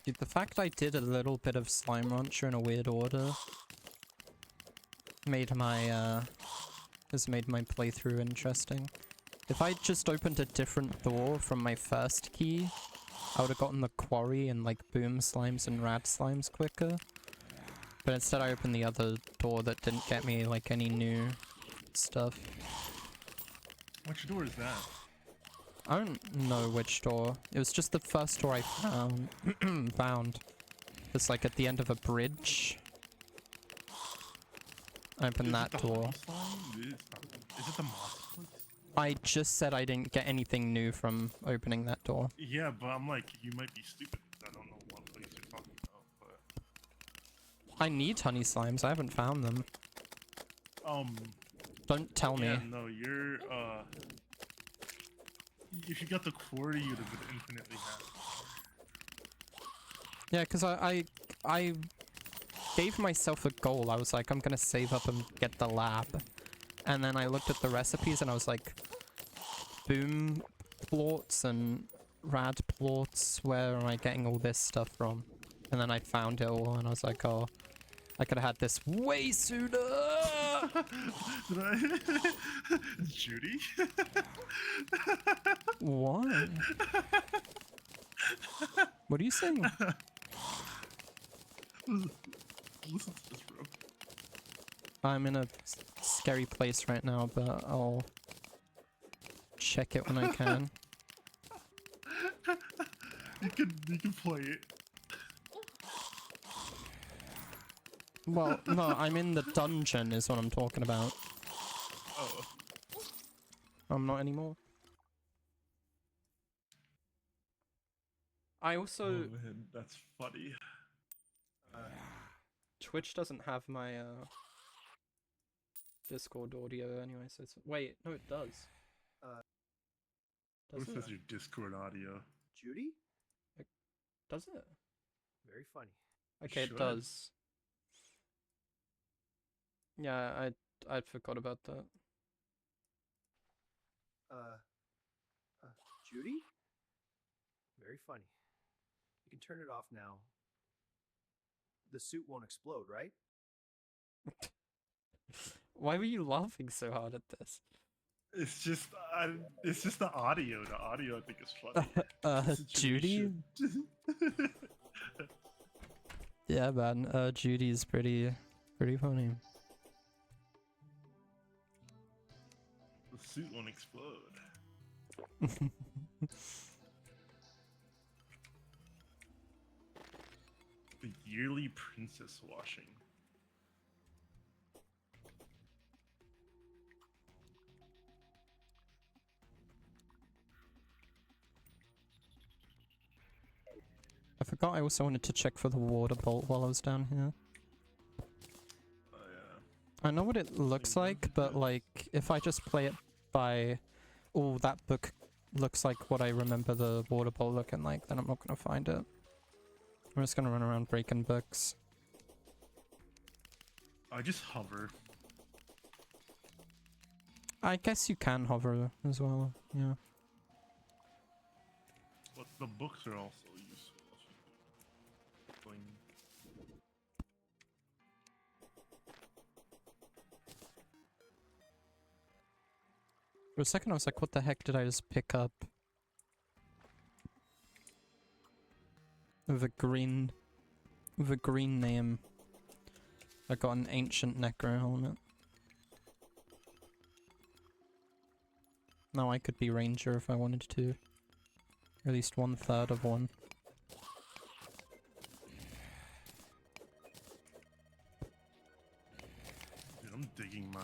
Dude, the fact I did a little bit of Slime Rancher in a weird order made my, has made my playthrough interesting. If I just opened a different door from my first key, I would have gotten the quarry and like boom slimes and rad slimes quicker. But instead I opened the other door that didn't get me like any new stuff. Which door is that? I don't know which door. It was just the first door I found. It's like at the end of a bridge. I opened that door. Is it the moss place? I just said I didn't get anything new from opening that door. Yeah, but I'm like, you might be stupid. I don't know what place you're talking about, but... I need honey slimes. I haven't found them. Don't tell me. Yeah, no, you're, if you got the quarry, you'd have been infinitely happy. Yeah, because I gave myself a goal. I was like, I'm gonna save up and get the lab. And then I looked at the recipes and I was like, boom plorts and rad plorts, where am I getting all this stuff from? And then I found it all and I was like, oh, I could have had this way sooner! Did I? Judy? What? What are you saying? Listen to this, bro. I'm in a scary place right now, but I'll check it when I can. You can play it. Well, no, I'm in the dungeon is what I'm talking about. Oh. I'm not anymore. I also... Oh man, that's funny. Twitch doesn't have my Discord audio anyway, so it's... Wait, no it does. What Does says it? your Discord audio? Judy? Does it? Very funny. Okay, it Should. does. Yeah, I forgot about that. Judy? Very funny. You can turn it off now. The suit won't explode, right? Why were you laughing so hard at this? It's just the audio. The audio I think is funny. Judy? Yeah, man, Judy's pretty funny. The suit won't explode. The yearly princess washing. I forgot I also wanted to check for the water bolt while I was down here. Oh yeah. I know what it looks you like, did but that. like, if I just play it by... Oh, that book looks like what I remember the water bolt looking like, then I'm not gonna find it. I'm just gonna run around breaking books. I just hover. I guess you can hover as well, yeah. But the books are also useful. Going. For a second I was like, what the heck did I just pick up? With a green name. I got an ancient necro helmet. Now I could be ranger if I wanted to. Or at least 1/3 of one. Dude, I'm digging my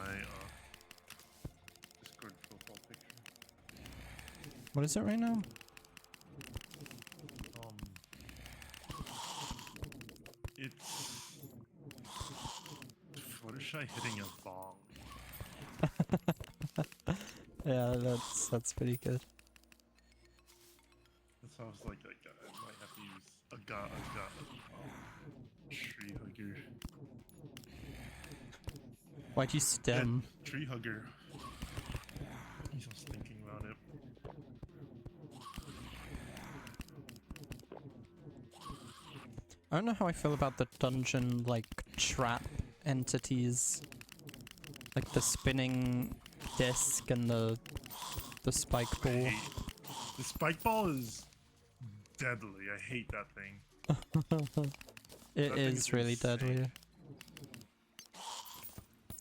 Discord profile picture. What is it right now? It's Fluttershy hitting a bong. Yeah, that's pretty good. That's how I was like, I might have to use a tree hugger. Why'd you stem? Yeah, tree hugger. I was thinking about it. I don't know how I feel about the dungeon, like, trap entities. Like the spinning disc and the spike I ball. hate- The spike ball is deadly. I hate that thing. It That thing is really insane. deadly.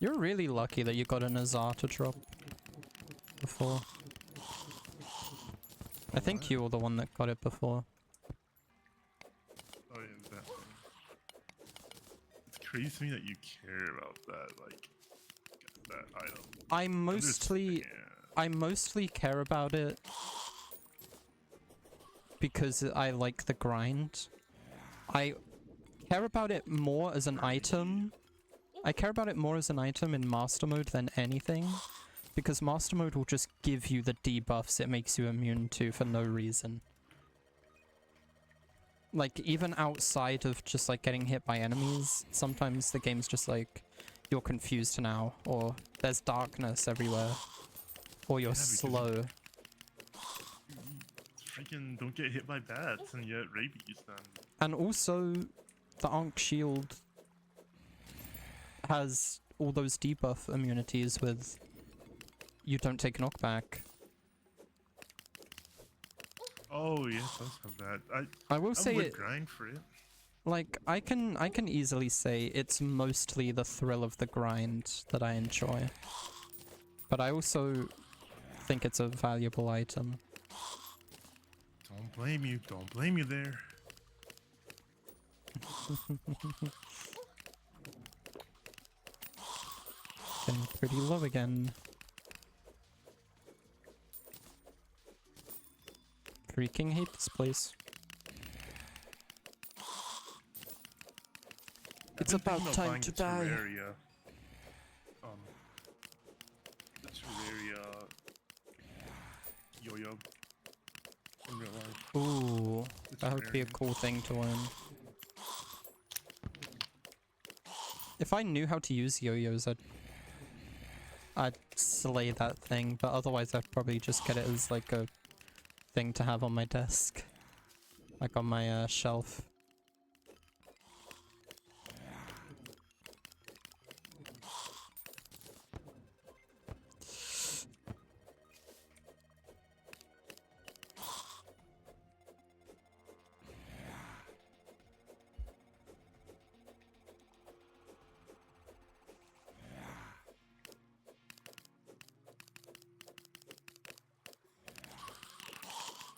You're really lucky that you got an Azar to drop before. I think What? you were the one that got it before. Oh yeah, that thing. It's crazy to me that you care about that, like, that item. I mostly care about it because I like the grind. I care about it more as an item. I care about it more as an item in Master Mode than anything. Because Master Mode will just give you the debuffs it makes you immune to for no reason. Like, even outside of just, like, getting hit by enemies, sometimes the game's just like, you're confused now, or there's darkness everywhere, or you're Yeah, because slow. Freaking don't get hit by bats and get rabies then. And also, the Ankh Shield has all those debuff immunities with you don't take knockback. Oh yeah, it does have that. I will I say would it, grind for it. like, I can easily say it's mostly the thrill of the grind that I enjoy. But I also think it's a valuable item. Don't blame you. Don't blame you there. Getting pretty low again. Freaking hate this place. It's I've been about thinking time buying to the die. Terraria. The Terraria yo-yo in real life. Ooh, The that would be a Terraria. cool thing to own. If I knew how to use yo-yos, I'd slay that thing, but otherwise I'd probably just get it as like a thing to have on my desk. Like on my shelf.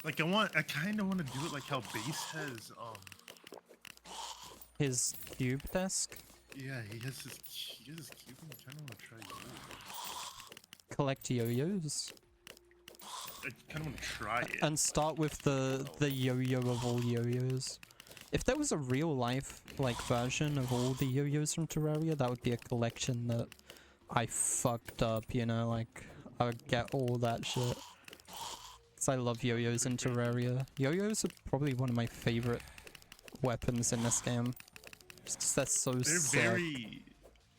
Like I kind of want to do it like how Base has. His cube desk? Yeah, he has his cube. I kind of want to try it. Collect yo-yos? I kind of want to try it. And start with the yo-yo of all yo-yos. If there was a real life like version of all the yo-yos from Terraria, that would be a collection that I fucked up, you know, like I would get all that shit. Cause I love yo-yos in Terraria. Yo-yos are probably one of my favorite weapons in this game. Just 'cause they're so They're sick. very,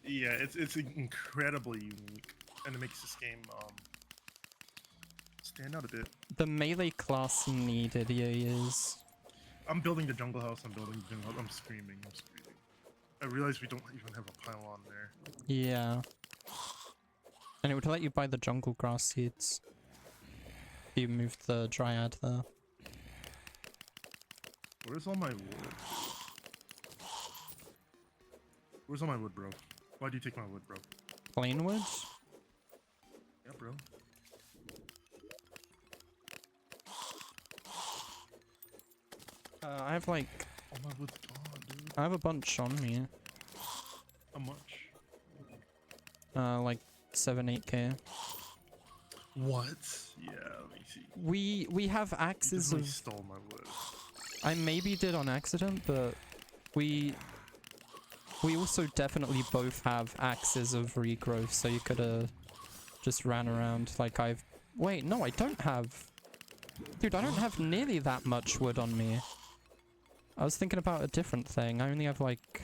yeah, it's incredibly unique, and it makes this game stand out a bit. The melee class needed yo-yos. I'm building the jungle house. I'm building the jungle house. I'm screaming. I realize we don't even have a pylon there. Yeah. And it would let you buy the jungle grass seeds. If you moved the dryad there. Where's all my wood? Where's all my wood, bro? Why'd you take my wood, bro? Plain wood? Yeah, bro. I have like, All my wood's gone, dude. I have a bunch on me. How much? Like 7-8k. What? Yeah, let me see. We have You axes definitely of, stole my wood. I maybe did on accident, but we also definitely both have axes of regrowth, so you could just ran around like wait, no, I don't have, dude, I don't have nearly that much wood on me. I was thinking about a different thing. I only have like,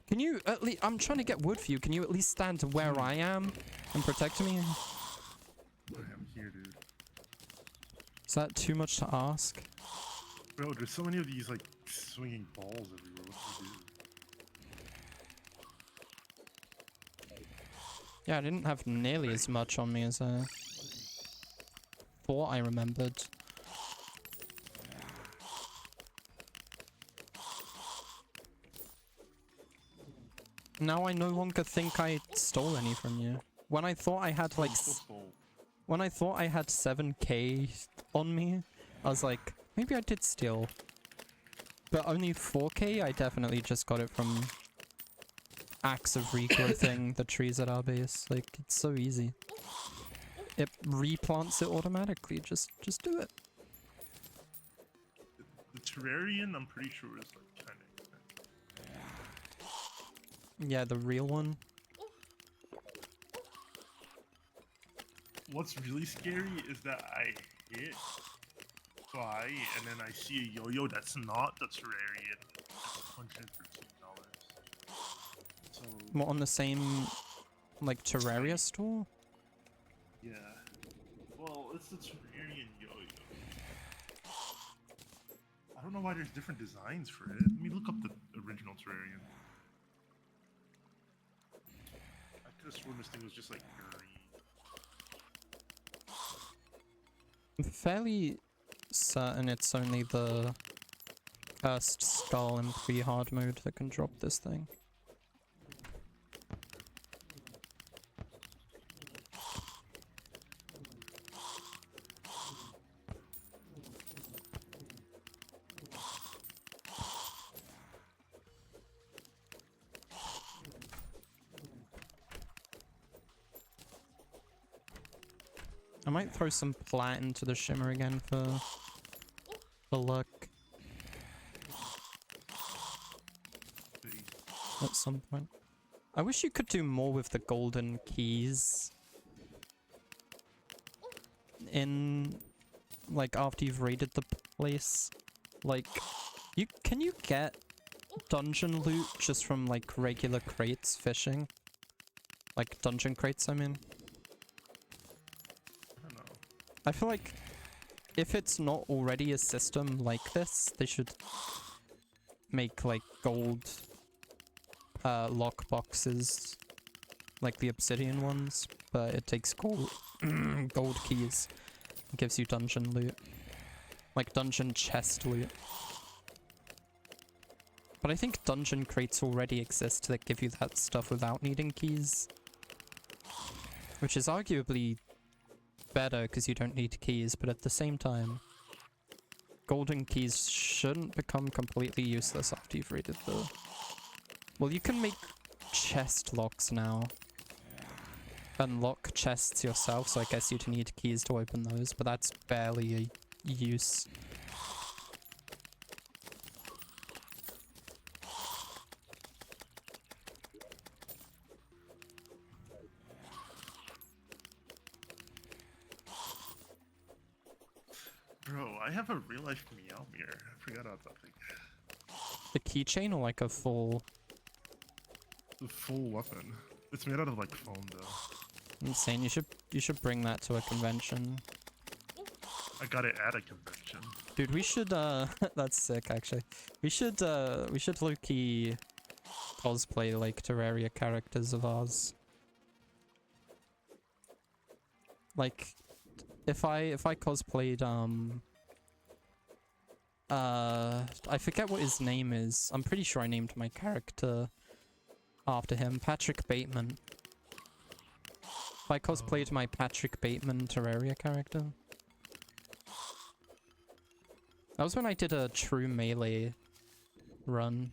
can you at least, I'm trying to get wood for you, can you at least stand where I am and protect me? I am here, dude. Is that too much to ask? Bro, there's so many of these like swinging balls everywhere. What do you do? Yeah, I didn't have nearly as much on me as I thought I remembered. Now I no longer think I stole any from you. When I thought I had like when I thought I had 7k on me, I was like, maybe I did steal. But only 4k, I definitely just got it from acts of regrowthing the trees at our base. Like, it's so easy. It replants it automatically, just do it. The Terrarian, I'm pretty sure, is like kind of expensive. Yeah, the real one. What's really scary is that I hit buy and then I see a yo-yo that's not the Terrarian. It's $113. So What, on the same, like, Terraria store? yeah. Well, it's the Terrarian yo-yo. I don't know why there's different designs for it. Let me look up the original Terrarian. I could have sworn this thing was just like green. I'm fairly certain it's only the cursed skull in pre-hard mode that can drop this thing. I might throw some plat into the shimmer again for luck. At some point. I wish you could do more with the golden keys. In, like, after you've raided the place. Like, can you get dungeon loot just from, like, regular crates fishing? Like, dungeon crates, I mean. I feel like if it's not already a system like this, they should make like gold lock boxes like the obsidian ones, but it takes gold gold keys. It gives you dungeon loot. Like dungeon chest loot. But I think dungeon crates already exist that give you that stuff without needing keys. Which is arguably better because you don't need keys, but at the same time, golden keys shouldn't become completely useless after you've raided the... Well, you can make chest locks now. And lock chests yourself, so I guess you'd need keys to open those, but that's barely a use. Bro, I have a real life meow mirror. I forgot about that thing. The keychain or like a full... The full weapon. It's made out of like foam though. Insane. You should bring that to a convention. I got it at a convention. Dude, we should that's sick actually. We should low-key cosplay like Terraria characters of ours. Like if I cosplayed I forget what his name is. I'm pretty sure I named my character after him. Patrick Bateman. If I cosplayed my Patrick Bateman Terraria character. That was when I did a true melee run.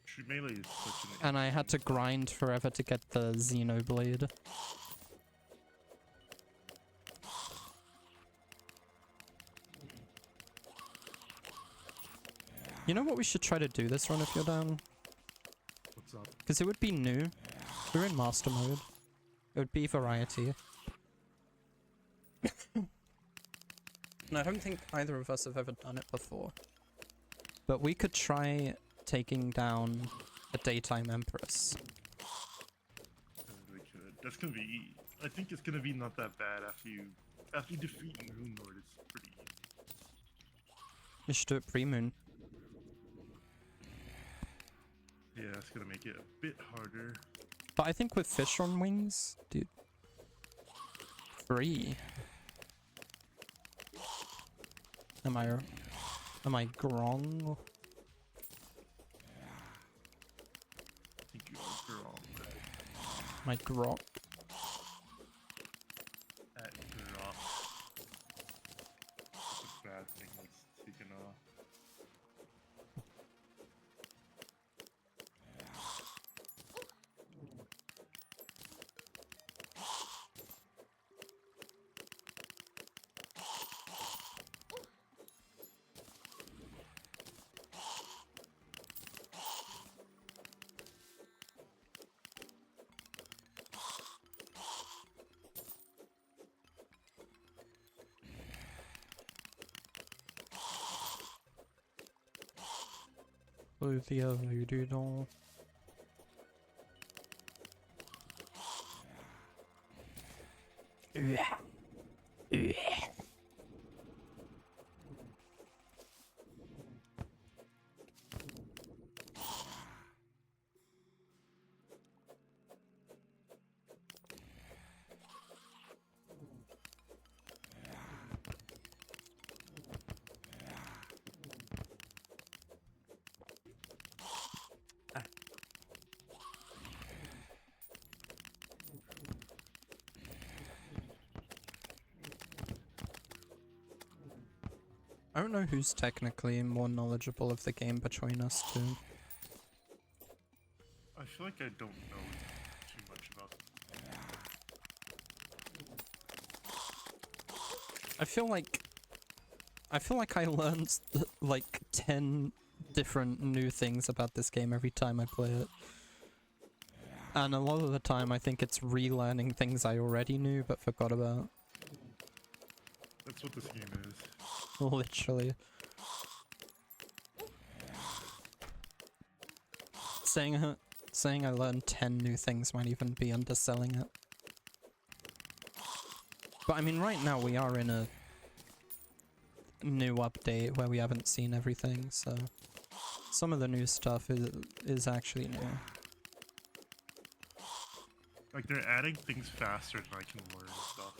True melee is such an... And I had to grind forever to get the Xenoblade. You know what we should try to do this run if you're down? What's up? Because it would be new. We're in master mode. It would be variety. And I don't think either of us have ever done it before. But we could try taking down a daytime empress. We could. That's gonna be... I think it's gonna be not that bad after you defeat Moon Lord. It's pretty easy. You should do it pre-moon. Yeah, it's gonna make it a bit harder. But I think with fish on wings, dude. Free. Am I wrong? I think you are wrong. Am I grok? At drop. That's a bad thing that's taken off. The other doodle. I don't know who's technically more knowledgeable of the game between us two. I feel like I don't know too much about it. I feel like I learned like 10 different new things about this game every time I play it. And a lot of the time I think it's relearning things I already knew but forgot about. That's what this game is. Literally. Saying I learned 10 new things might even be underselling it. But I mean, right now we are in a new update where we haven't seen everything, so some of the new stuff is actually new. Like, they're adding things faster than I can learn stuff.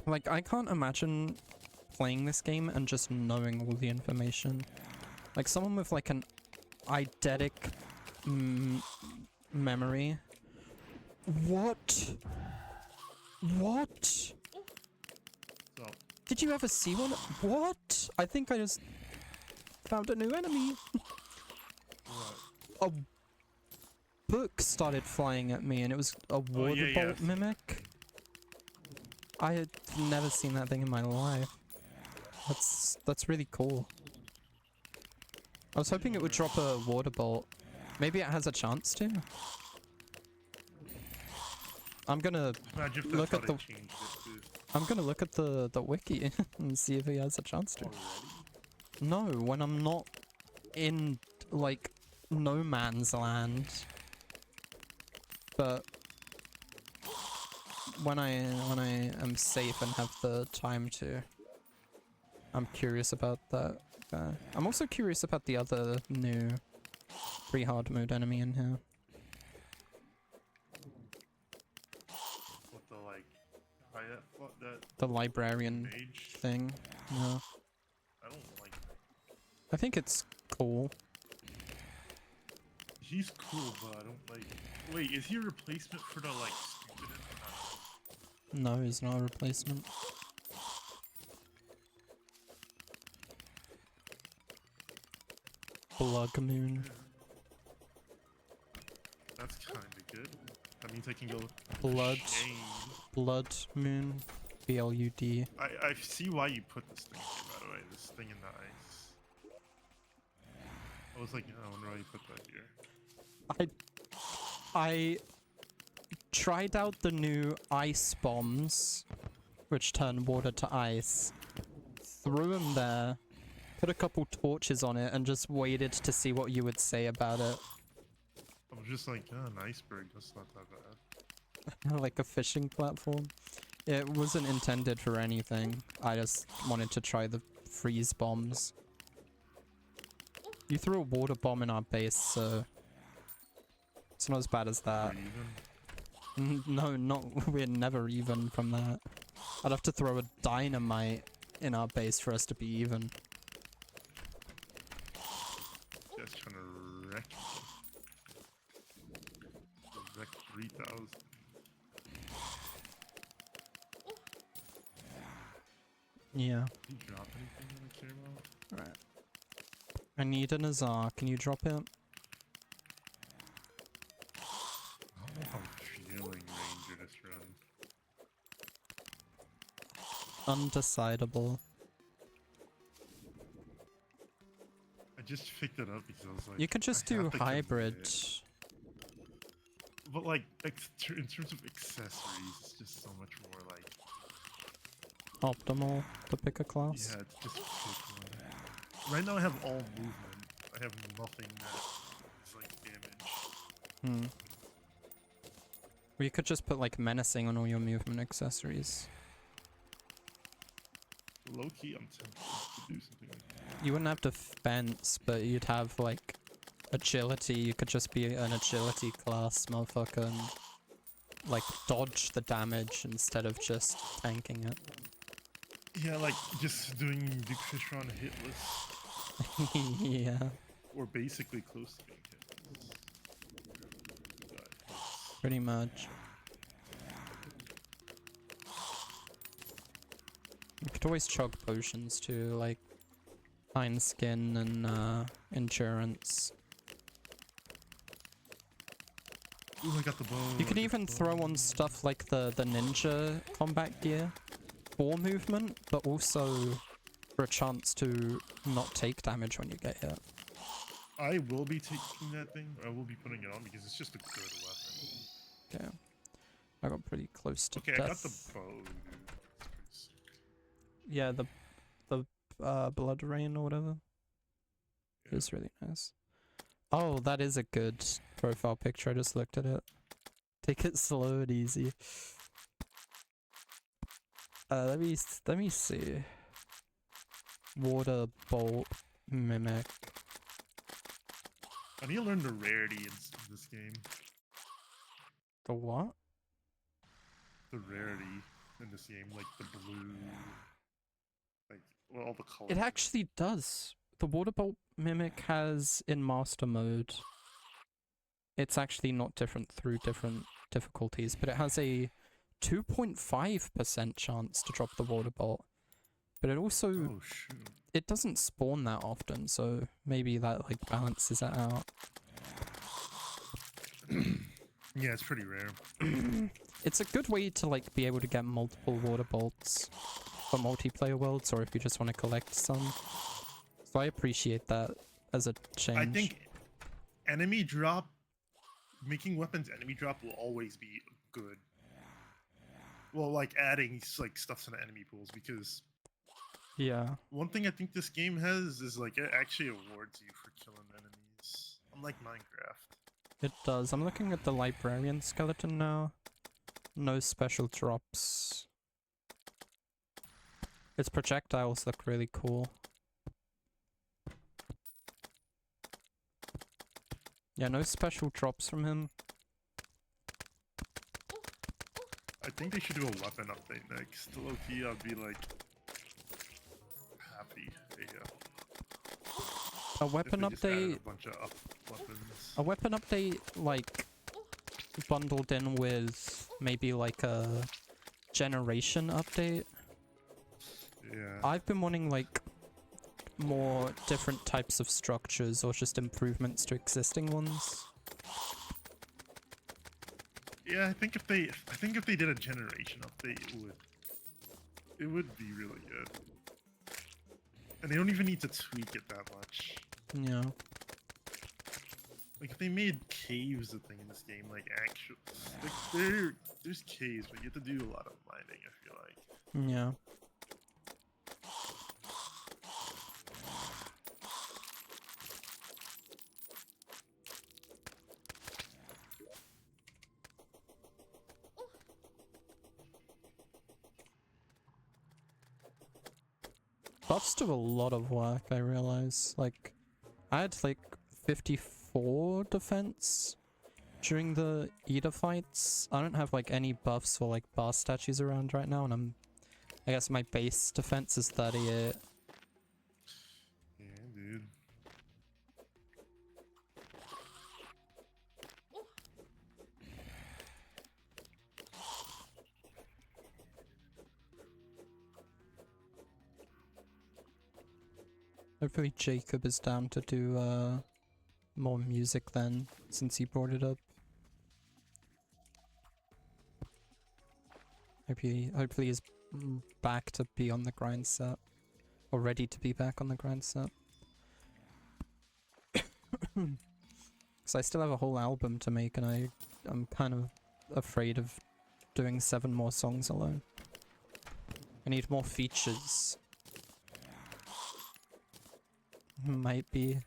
Like, I can't imagine playing this game and just knowing all the information. Like, someone with like an eidetic memory. What? What? So, Did you ever see one? What? I think I just found a new enemy. what? A book started flying at me and it was a water bolt mimic. I had never seen that thing in my life. That's really cool. I was hoping it would drop a water bolt. Maybe it has a chance to. I'm gonna Imagine if look that's at how the. they changed it too. I'm gonna look at the wiki and see if he has a chance to. Already? No, when I'm not in like no man's land. But when I am safe and have the time to, I'm curious about that guy. I'm also curious about the other new pre-hard mode enemy in here. What the, like, that The librarian mage? thing. No. I don't like that. I think it's cool. He's cool, but I don't like. Wait, is he a replacement for the, like, stupid? No, he's not a replacement. Blood Moon. That's kind of good. That means I can go. Blood. Shame. Blood Moon. BLUD. I see why you put this thing here, by the way. This thing in the ice. I was like, I wonder why you put that here. I tried out the new ice bombs, which turn water to ice. Threw them there, put a couple torches on it, and just waited to see what you would say about it. I was just like, oh, an iceberg. That's not that bad. Like a fishing platform. It wasn't intended for anything. I just wanted to try the freeze bombs. You threw a water bomb in our base, so it's not as bad as that. No, not we're never even from that. I'd have to throw a dynamite in our base for us to be even. Just trying to wreck me. Wreck 3,000. Yeah. Did you drop anything that I care about? Right. I need an Azar. Can you drop it? I don't know how I'm feeling Ranger this run. Undecidable. I just picked it up because I was like, You could just I do have to hybrid. commit. But like, in terms of accessories, it's just so much more like... Optimal to pick a class. Yeah, it's just pick one. Right now I have all movement. I have nothing that is like damage. Hmm. Or you could just put like menacing on all your movement accessories. Low key, I'm tempted to do something like that. You wouldn't have defense, but you'd have like agility. You could just be an agility class motherfucker and like dodge the damage instead of just tanking it. Yeah, like just doing Big Fish Run hitless, Yeah. or basically close to being hitless. But Pretty much. You could always chug potions too, like fine skin and endurance. ooh, I got the bow. You can even throw on stuff like the ninja combat gear for movement, but also for a chance to not take damage when you get hit. I will be taking that thing. I will be putting it on because it's just a good weapon. Okay. I got pretty close to Okay, death. I got the bow, dude. That's pretty sick. Yeah, the blood rain or whatever. Yeah. It's really nice. Oh, that is a good profile picture. I just looked at it. Take it slow and easy. Let me see. Water bolt mimic. I need to learn the rarity in this game. The what? The rarity in this game, like the blue, like well, all the colors. It actually does. The water bolt mimic has in master mode. It's actually not different through different difficulties, but it has a 2.5% chance to drop the water bolt. But it also Oh shoot. it doesn't spawn that often, so maybe that like balances it out. Yeah, it's pretty rare. It's a good way to like be able to get multiple water bolts for multiplayer worlds, or if you just want to collect some. So I appreciate that as a change. I think enemy drop, making weapons enemy drop will always be good. Well, like adding like stuff to the enemy pools, because Yeah. one thing I think this game has is like it actually awards you for killing enemies, unlike Minecraft. It does. I'm looking at the librarian skeleton now. No special drops. Its projectiles look really cool. Yeah, no special drops from him. I think they should do a weapon update next. Low key, I'd be like happy. Yeah. A weapon If they just added update. a bunch of weapons. A weapon update, like, bundled in with maybe like a generation update. Yeah. I've been wanting like more different types of structures or just improvements to existing ones. Yeah, I think if they did a generation update, it would be really good. And they don't even need to tweak it that much. Yeah. Like if they made caves a thing in this game, like actual, like there's caves, but you have to do a lot of mining. I feel like. Yeah. Buffs do a lot of work, I realize. Like, I had like 54 defense during the Eater fights. I don't have like any buffs or like bar statues around right now, and I guess my base defense is 38. Yeah, dude. Hopefully Jacob is down to do more music then, since he brought it up. Hopefully he's back to be on the grind set. Or ready to be back on the grind set. Because I still have a whole album to make, and I'm kind of afraid of doing 7 more songs alone. I need more features. Might be.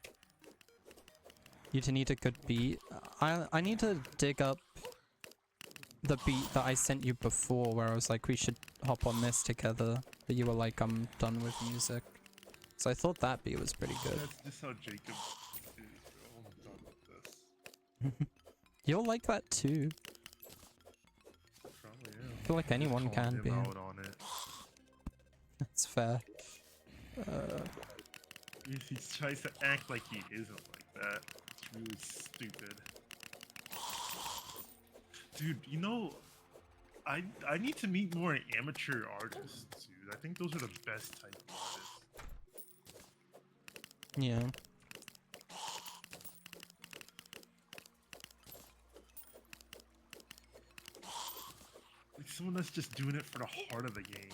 You need a good beat. I need to dig up the beat that I sent you before, where I was like, we should hop on this together. But you were like, I'm done with music. So I thought that beat was pretty good. That's just how Jacob is, bro. I'm done with this. You'll like that too. Probably am. I feel like anyone Calling can him be. out on it. That's fair. He tries to act like he isn't like that. It's really stupid. Dude, you know, I need to meet more amateur artists, dude. I think those are the best type of artists. Yeah. Like someone that's just doing it for the heart of the game.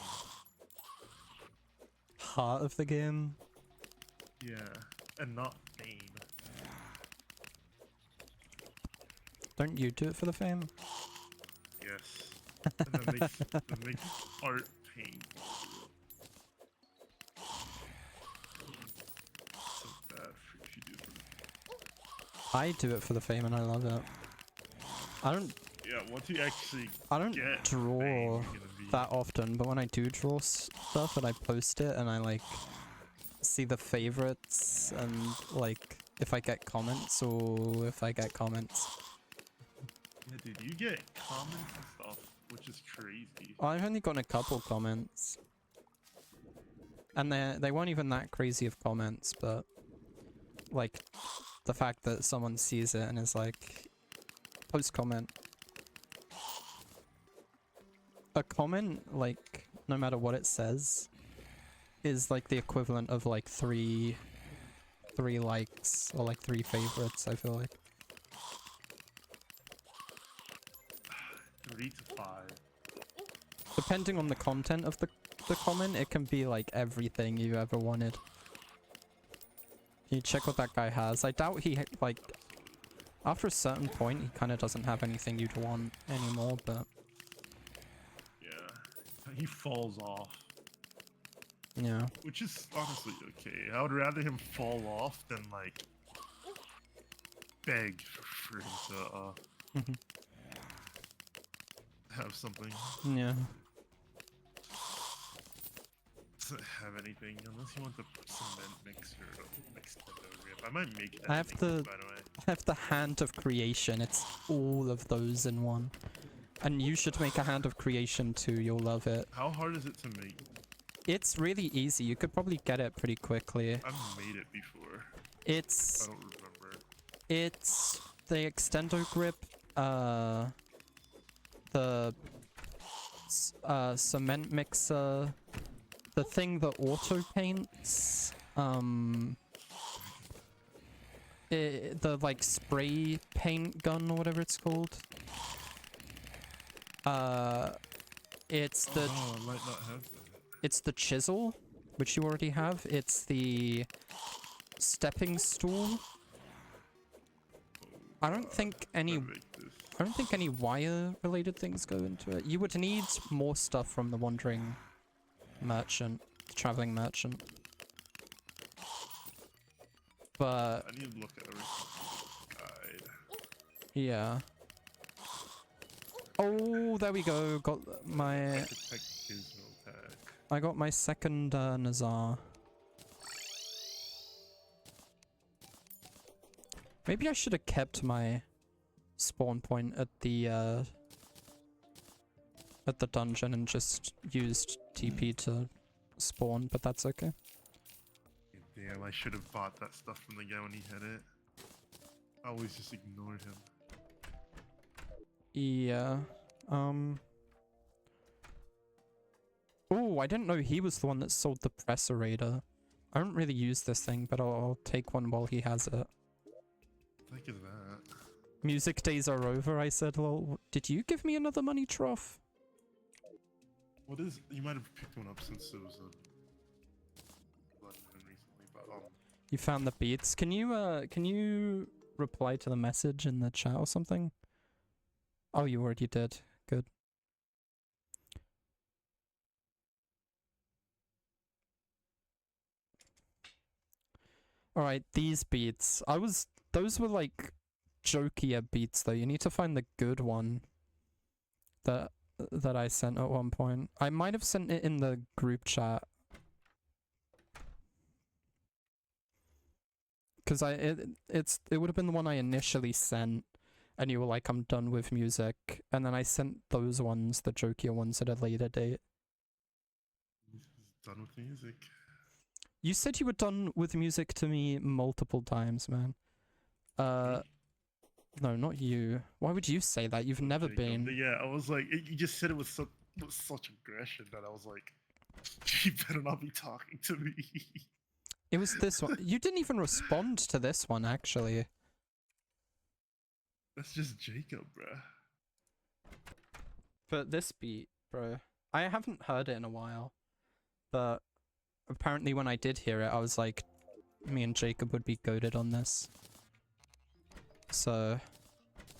Heart of the game. Yeah, and not fame. Don't you do it for the fame? Yes. And that makes art painful. So bad if you do it for the I do it for the fame and I love it. I don't once you actually get draw fame, you're gonna be... that often, but when I do draw stuff and I post it and I like see the favorites and like if I get comments or if I get comments. Yeah, dude, you get comments and stuff, which is crazy. I've only gotten a couple comments. And they weren't even that crazy of comments, but like the fact that someone sees it and is like, post comment. A comment, like, no matter what it says, is like the equivalent of like three likes or like 3 favorites, I feel like. 3 to 5. Depending on the content of the comment, it can be like everything you ever wanted. You check what that guy has. I doubt he, like, after a certain point, he kind of doesn't have anything you'd want anymore, but... Yeah, he falls off. Yeah. Which is honestly okay. I would rather him fall off than, like, beg for him to, have something. Yeah. Doesn't have anything, unless you want the cement mixer to mix the rip. I might make it. I have by the way. I have the hand of creation. It's all of those in one. And you should make a hand of creation too. You'll love it. How hard is it to make? It's really easy. You could probably get it pretty quickly. I've made it before. It's... I don't remember. It's the extendo grip, the cement mixer, the thing that auto paints, the like spray paint gun or whatever it's called. It's the Oh, I might not have that. it's the chisel, which you already have. It's the stepping stool. I don't think any wire related things go into it. You would need more stuff from the wandering merchant, the traveling merchant. But I need to look at everything guide. yeah. Oh, there we go. Got my Architect Gizmo pack. I got my second Nazar. Maybe I should have kept my spawn point at the dungeon and just used TP to spawn, but that's okay. Damn, I should have bought that stuff from the guy when he had it. I always just ignored him. Yeah. Oh, I didn't know he was the one that sold the Presserator. I don't really use this thing, but I'll take one while he has it. What the heck is that? Music days are over, I said. Lol. Did you give me another money trough? What is? You might have picked one up since it was a blood moon recently, but You found the beats. Can you reply to the message in the chat or something? Oh, you already did. Good. Alright, these beats. Those were like jokier beats though. You need to find the good one that I sent at one point. I might have sent it in the group chat. Cause it would have been the one I initially sent, and you were like, I'm done with music, and then I sent those ones, the jokier ones, at a later date. he's done with music. You said you were done with music to me multiple times, man. No, not you. Why would you say that? You've never Jacob. been. Yeah, I was like, you just said it with such aggression that I was like, you better not be talking to me. It was this one. You didn't even respond to this one, actually. That's just Jacob, bruh. But this beat, bro, I haven't heard it in a while. But apparently when I did hear it, I was like, me and Jacob would be goated on this. So,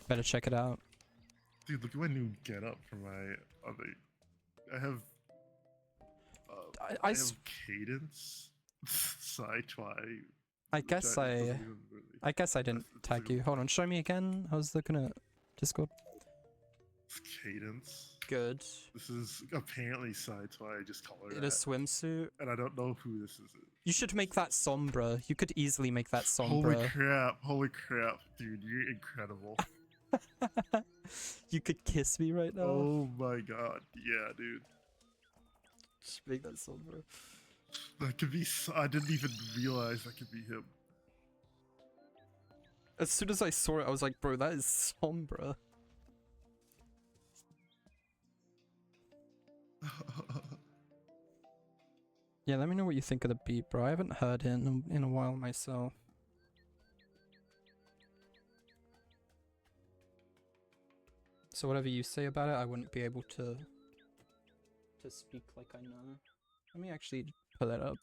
better check it out. Dude, look at my new getup for my other. I have. I have cadence, sci-fi. I guess I guess I didn't tag you. Hold on, show me again. I was looking at Discord. Cadence. Good. This is apparently sci-fi. I just call it. In a swimsuit. And I don't know who this is. You should make that sombra. You could easily make that sombra. Holy crap, dude, you're incredible. You could kiss me right now. Oh my god, yeah, dude. Just make that sombra. That could be. I didn't even realize that could be him. As soon as I saw it, I was like, bro, that is sombra. Yeah, let me know what you think of the beat, bro. I haven't heard it in a while myself. So whatever you say about it, I wouldn't be able to speak like I know. Let me actually pull it up.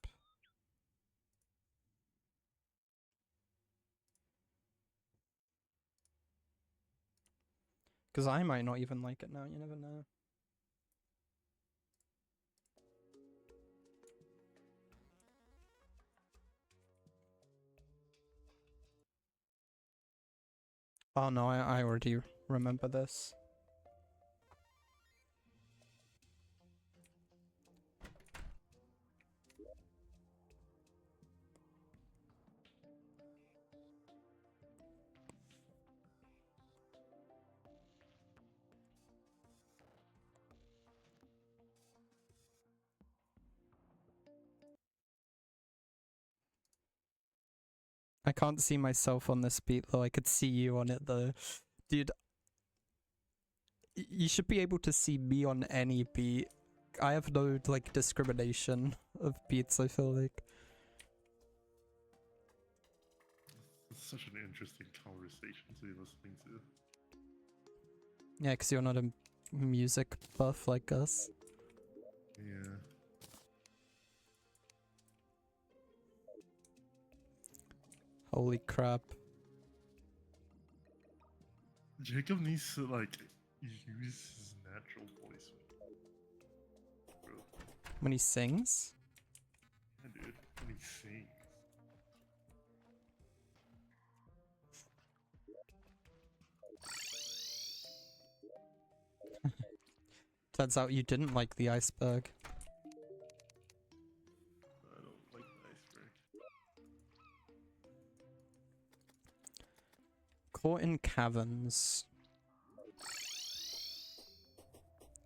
Because I might not even like it now, you never know. Oh no, I already remember this. I can't see myself on this beat though, I could see you on it though. Dude, you should be able to see me on any beat. I have no, like, discrimination of beats, I feel like. It's such an interesting conversation to be listening to. Yeah, because you're not a music buff like us. Yeah. Holy crap. Jacob needs to, like, use his natural voice. Bro. When he sings? Yeah, dude. When he sings. Turns out you didn't like the iceberg. I don't like the iceberg. in caverns.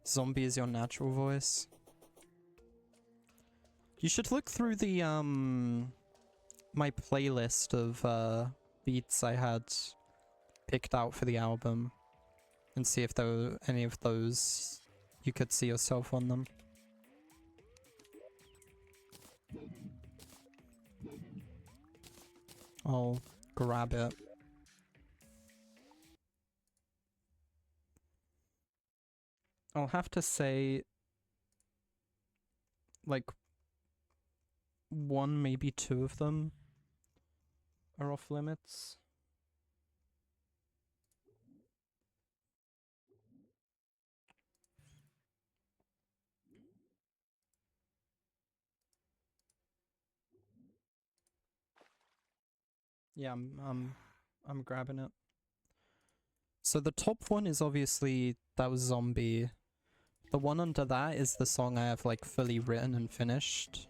Zombie is your natural voice. You should look through the my playlist of beats I had picked out for the album and see if there were any of those you could see yourself on them. I'll grab it. I'll have to say, like, one, maybe two of them are off limits. Yeah, I'm grabbing it. So the top one is obviously that was Zombie. The one under that is the song I have like fully written and finished.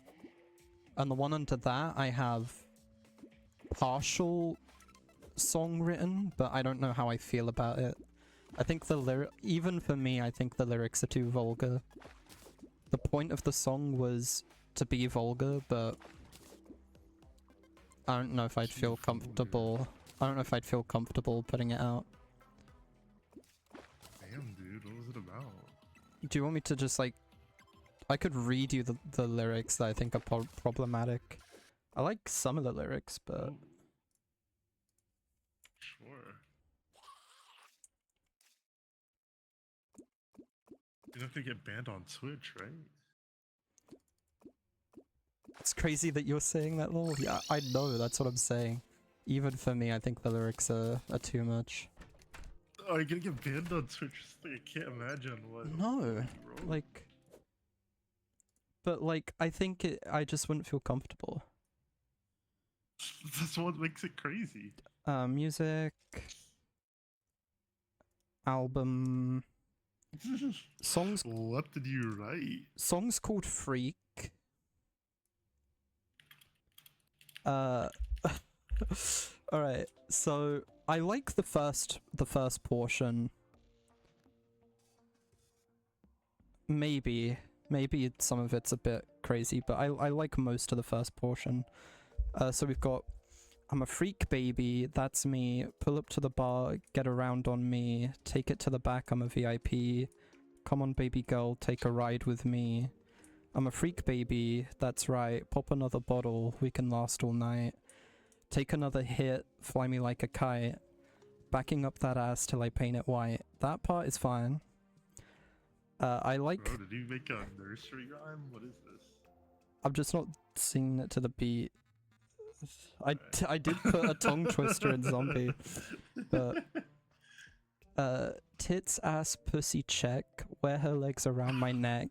And the one under that I have partial song written, but I don't know how I feel about it. I think the even for me, I think the lyrics are too vulgar. The point of the song was to be vulgar, but I don't know if I'd feel comfortable. I don't know if I'd feel comfortable putting it out. Damn, dude, what was it about? Do you want me to just like... I could read you the lyrics that I think are problematic. I like some of the lyrics, but... Oh. Sure. You have to get banned on Twitch, right? It's crazy that you're saying that, lol. Yeah, I know, that's what I'm saying. Even for me, I think the lyrics are too much. Oh, you're gonna get banned on Twitch? I can't imagine what... No, like... But like, I think I just wouldn't feel comfortable. That's what makes it crazy. Music... Album... Songs... What did you write? Songs called Freak. Alright, so I like the first portion. Maybe some of it's a bit crazy, but I like most of the first portion. So we've got I'm a freak baby, that's me, pull up to the bar, get around on me, take it to the back, I'm a VIP, come on baby girl, take a ride with me. I'm a freak baby, that's right, pop another bottle, we can last all night. Take another hit, fly me like a kite, backing up that ass till I paint it white. That part is fine. I like... Bro, did you make a nursery rhyme? What is this? I'm just not singing it to the beat. I did put a tongue twister in Zombie, but... tits, ass, pussy, check, wear her legs around my neck.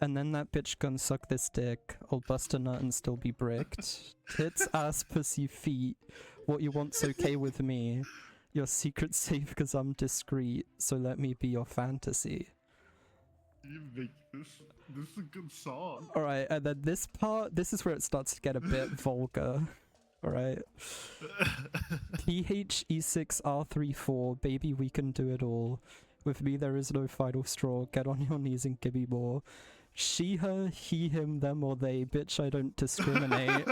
And then that bitch gon' suck this dick, I'll bust a nut and still be bricked. Tits, ass, pussy, feet, what you want's okay with me. Your secret's safe cause I'm discreet, so let me be your fantasy. You make this is a good song. Alright, and then this part, this is where it starts to get a bit vulgar. Alright. PHE6R34, baby we can do it all. With me there is no final straw, get on your knees and give me more. She, her, he, him, them, or they. Bitch, I don't discriminate.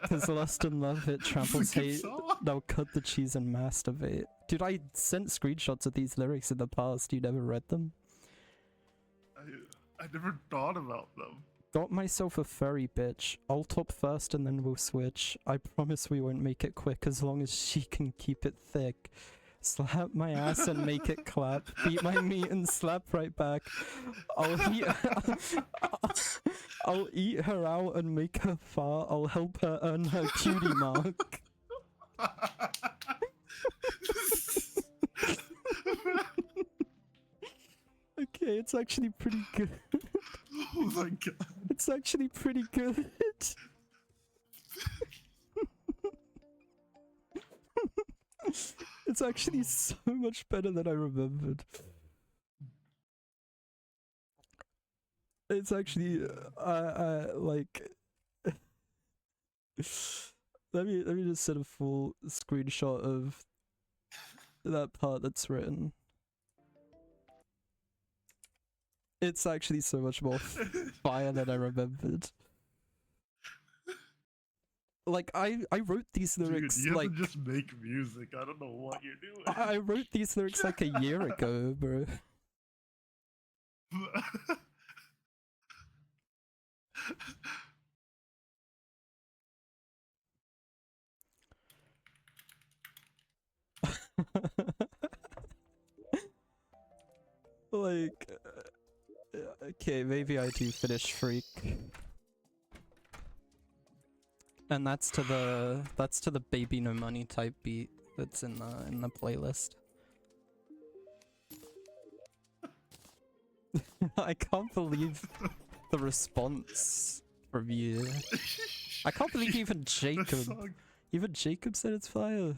Cause lust and love, it tramples hate. Now cut the cheese and masturbate. Dude, I sent screenshots of these lyrics in the past. You never read them? I never thought about them. Got myself a furry bitch. I'll top first and then we'll switch. I promise we won't make it quick as long as she can keep it thick. Slap my ass and make it clap. Beat my meat and slap right back. I'll eat her out and make her fart. I'll help her earn her cutie mark. Okay, it's actually pretty good. Oh my god. It's actually pretty good. It's actually so much better than I remembered. It's actually, like... let me just send a full screenshot of that part that's written. It's actually so much more fire than I remembered. Like, I wrote these lyrics, Dude, you like... have to just make music. I don't know what you're doing. I wrote these lyrics like a year ago, bro. Like... okay, maybe I do finish Freak. And that's to the Baby No Money type beat that's in the playlist. I can't believe the response from you. I can't believe even Jacob said it's fire.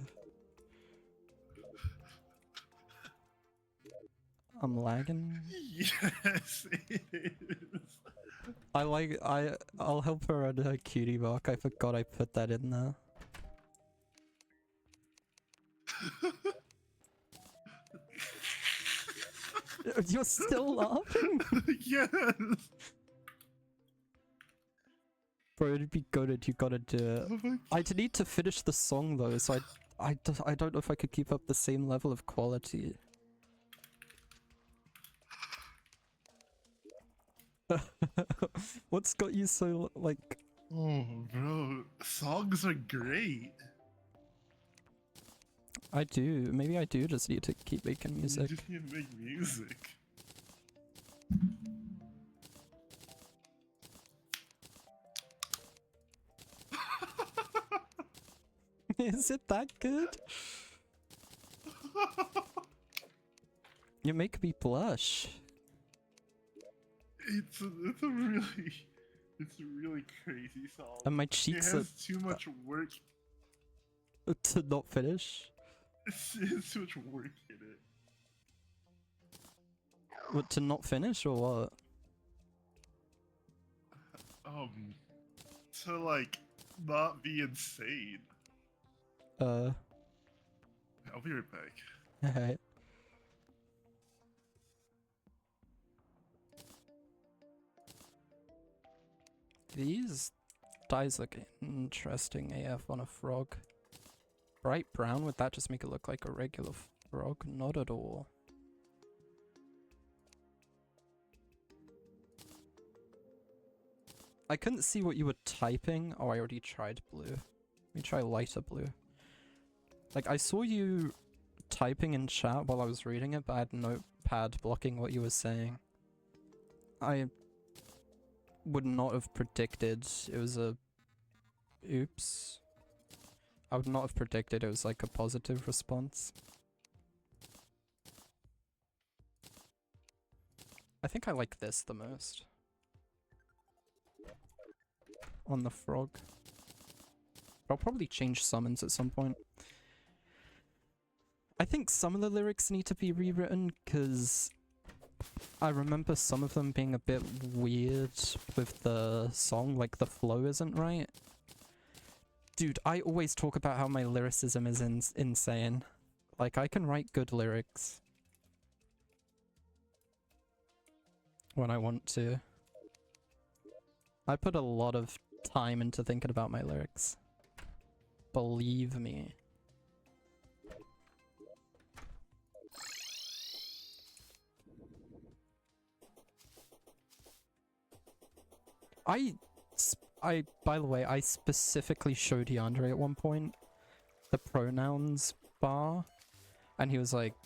I'm lagging. Yes, it is. I'll help her on her cutie mark. I forgot I put that in there. You're still laughing? Yes. Bro, it'd be good if you gotta do it. Oh my I'd need to finish the song though, so I don't know if I could keep up the same level of quality. What's got you so, like... Oh, bro, songs are great. I do. Maybe I do just need to keep making music. You just need to make music. Is it that good? You make me blush. It's a really crazy song. And my It cheeks has too much work. are to not finish. It has too much work in it. What, to not finish or what? To like not be insane. I'll I'll be right back. Alright. These dyes look interesting AF on a frog. Bright brown, would that just make it look like a regular frog? Not at all. I couldn't see what you were typing. Oh, I already tried blue. Let me try lighter blue. Like, I saw you typing in chat while I was reading it, but I had a notepad blocking what you were saying. I would not have predicted it was a... Oops. I would not have predicted it was like a positive response. I think I like this the most. On the frog. I'll probably change summons at some point. I think some of the lyrics need to be rewritten because I remember some of them being a bit weird with the song, like the flow isn't right. Dude, I always talk about how my lyricism is insane. Like, I can write good lyrics when I want to. I put a lot of time into thinking about my lyrics. Believe me. By the way, I specifically showed Yandere at one point the pronouns bar, and he was like,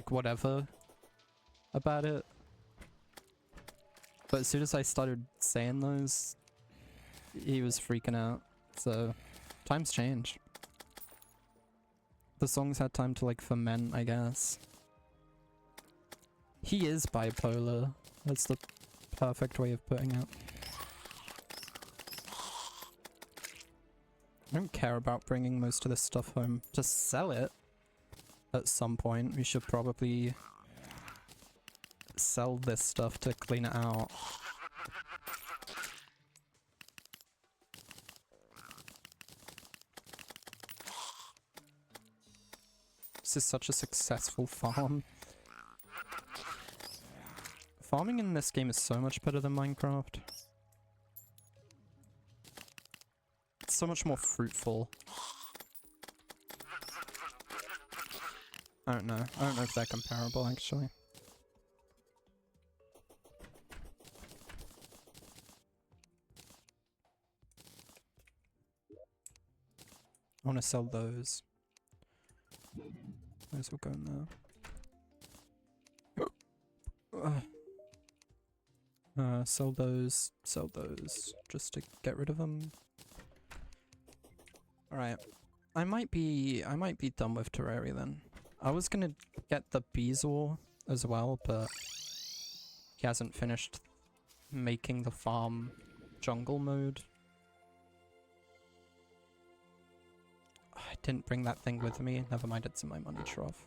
whatever about it. But as soon as I started saying those, he was freaking out. So, times change. The songs had time to like ferment, I guess. He is bipolar. That's the perfect way of putting it. I don't care about bringing most of this stuff home. To sell it at some point, we should probably sell this stuff to clean it out. This is such a successful farm. Farming in this game is so much better than Minecraft. It's so much more fruitful. I don't know. I don't know if they're comparable, actually. I want to sell those. Those will go in there. Sell those, just to get rid of them. Alright. I might be done with Terraria then. I was gonna get the Beezor as well, but he hasn't finished making the farm jungle mode. I didn't bring that thing with me. Never mind, it's in my money trough.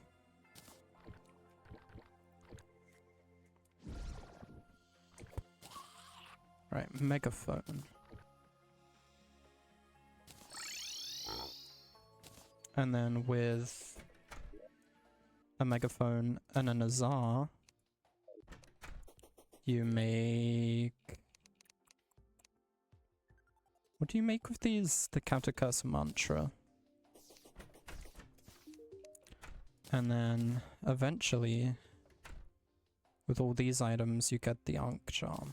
Right, megaphone. And then with a megaphone and a Nazar, you make... What do you make with these? The counter curse mantra. And then eventually, with all these items, you get the Ankh charm.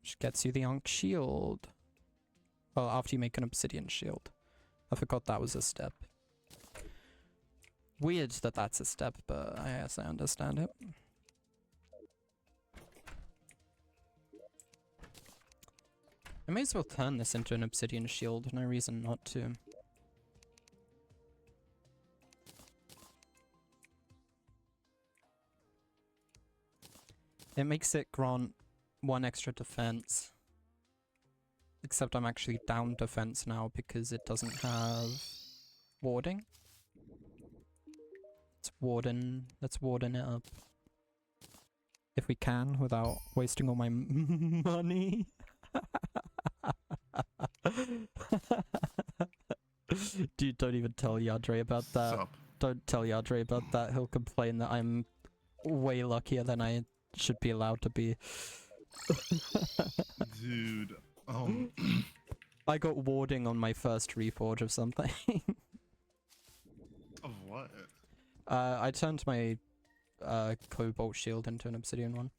Which gets you the Ankh shield. Well, after you make an obsidian shield. I forgot that was a step. Weird that that's a step, but I guess I understand it. I may as well turn this into an obsidian shield, no reason not to. It makes it grant 1 extra defense. Except I'm actually down defense now because it doesn't have warding. Let's warden it up. If we can, without wasting all my money. Dude, don't even tell Yandere about that. Sup? Don't tell Yandere about that. He'll complain that I'm way luckier than I should be allowed to be. Dude, I got warding on my first reforge of something. of what? I turned my cobalt shield into an obsidian one.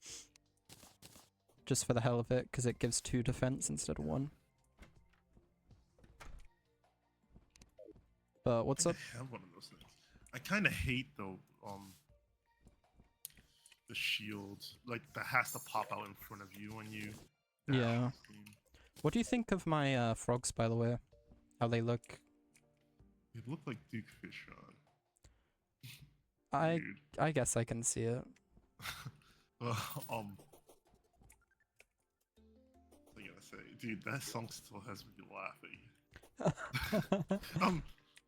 Just for the hell of it, because it gives 2 defense instead of 1. But what's up? I have one of those things. I kind of hate though, the shield, like that has to pop out in front of you when you. Yeah. What do you think of my frogs, by the way? How they look? They look like Duke Fishon. I guess I can see it. Well, I gotta say, dude, that song still has me laughing.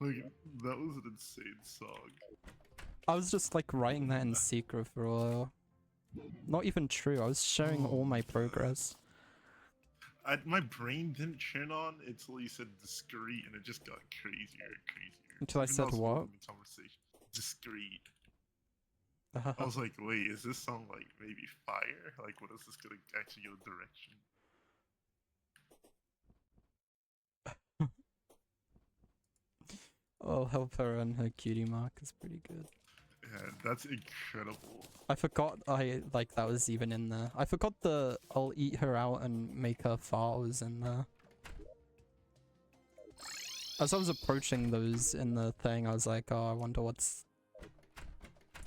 Like that was an insane song. I was just like writing that in secret for a while. Not even true. I was showing all my progress. My brain didn't turn on until you said discreet, and it just got crazier and crazier. Until I said what? Conversation. Discreet. I was like, wait, is this song like maybe fire? Like, what is this gonna actually go direction? I'll help her on her cutie mark is pretty good. Yeah, that's incredible. I forgot that was even in there. I forgot the I'll eat her out and make her fart was in there. As I was approaching those in the thing, I was like, oh, I wonder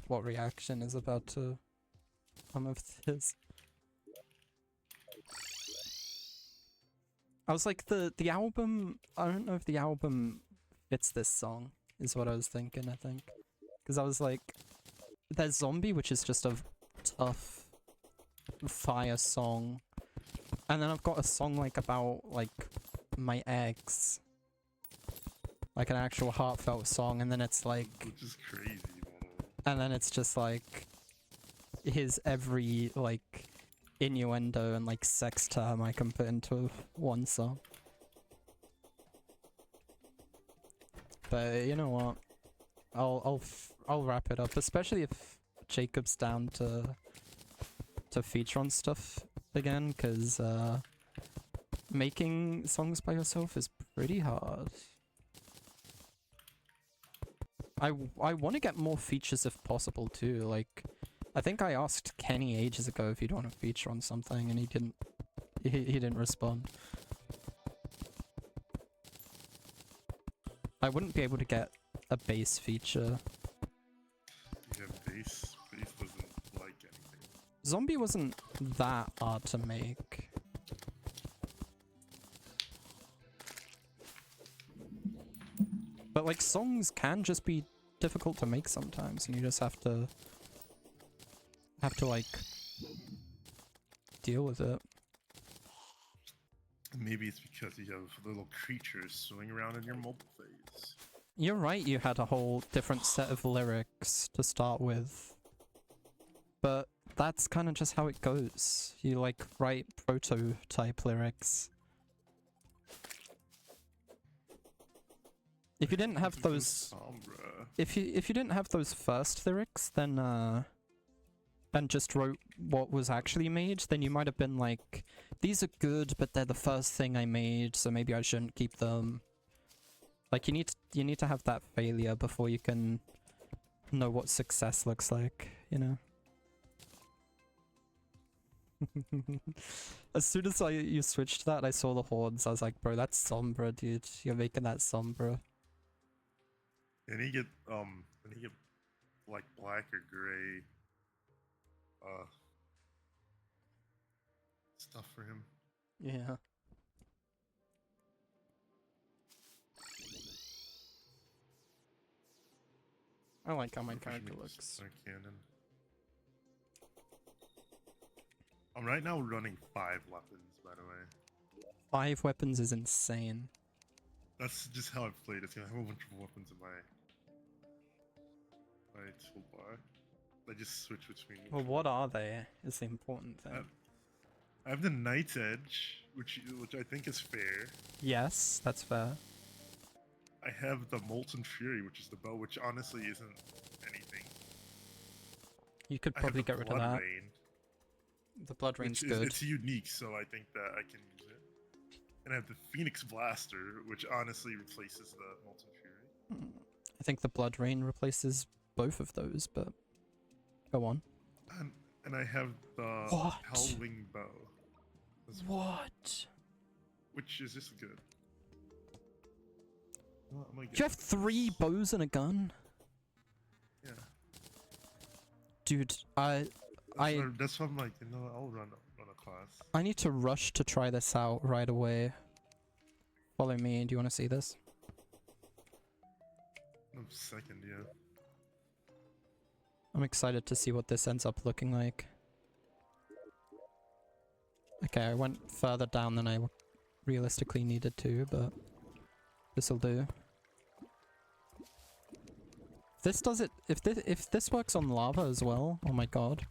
what reaction is about to come of this. I was like, the album, I don't know if the album fits this song, is what I was thinking, I think. Because I was like, there's Zombie, which is just a tough fire song. And then I've got a song like about like my ex. Like an actual heartfelt song, and then it's like... Which is crazy, man. And then it's just like his every like innuendo and like sex term I can put into one song. But you know what? I'll wrap it up, especially if Jacob's down to feature on stuff again, because making songs by yourself is pretty hard. I want to get more features if possible too. Like, I think I asked Kenny ages ago if he'd want to feature on something, and he didn't. He didn't respond. I wouldn't be able to get a bass feature. Yeah, bass doesn't like anything. Zombie wasn't that hard to make. But like, songs can just be difficult to make sometimes, and you just have to like deal with it. Maybe it's because you have little creatures swimming around in your mobile phase. You're right, you had a whole different set of lyrics to start with. But that's kind of just how it goes. You like write prototype lyrics. If you didn't have those, if you didn't have those first lyrics, then and just wrote what was actually made, then you might have been like, these are good, but they're the first thing I made, so maybe I shouldn't keep them. Like, you need to have that failure before you can know what success looks like, you know. As soon as you switched to that, I saw the hordes. I was like, bro, that's Sombra, dude. You're making that Sombra. And he get like black or gray stuff for him. Yeah. I like how my character looks. Cannon. I'm right now running 5 weapons, by the way. 5 weapons is insane. That's just how I've played it. I have a whole bunch of weapons in my toolbar. I just switch between. Well, what are they? Is the important thing. I have the Knight's Edge, which I think is fair. Yes, that's fair. I have the Molten Fury, which is the bow, which honestly isn't anything. You could probably get rid of that. Rain, the Blood Rain's good. It's unique, so I think that I can use it. And I have the Phoenix Blaster, which honestly replaces the Molten Fury. I think the Blood Rain replaces both of those, but go on. And I have the Hellwing Bow. What? Which is just good. You have 3 bows and a gun? Yeah. Dude, that's why I'm like, you know, I'll run a class. I need to rush to try this out right away. Follow me. Do you want to see this? No, second, yeah. I'm excited to see what this ends up looking like. Okay, I went further down than I realistically needed to, but this'll do. This does it. If this works on lava as well, oh my god.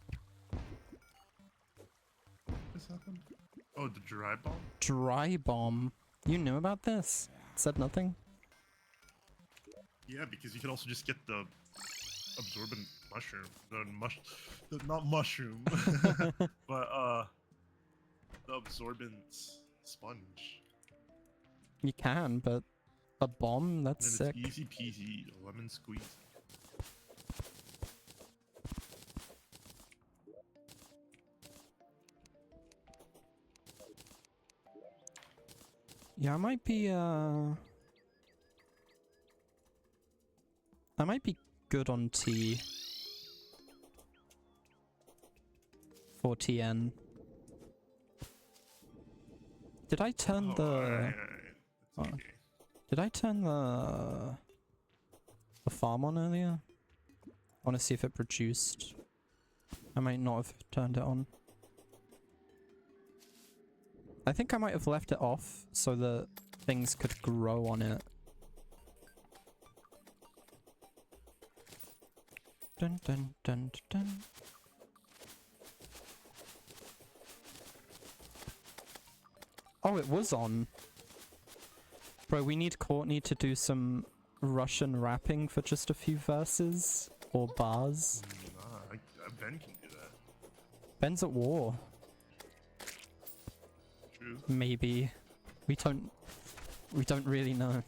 What's happened? Oh, the dry bomb? Dry bomb. You knew about this? Said nothing? Yeah, because you can also just get the absorbent mushroom. Not mushroom. But the absorbent sponge. You can, but a bomb? That's sick. It's easy peasy, lemon squeeze. Yeah, I might be good on T. For TN. Did I turn Did I turn the farm on earlier? I want to see if it produced. I might not have turned it on. I think I might have left it off so that things could grow on it. Dun dun dun dun. Oh, it was on. Bro, we need Courtney to do some Russian rapping for just a few verses or bars? Nah, Ben can do that. Ben's at war. True. Maybe. We don't really know.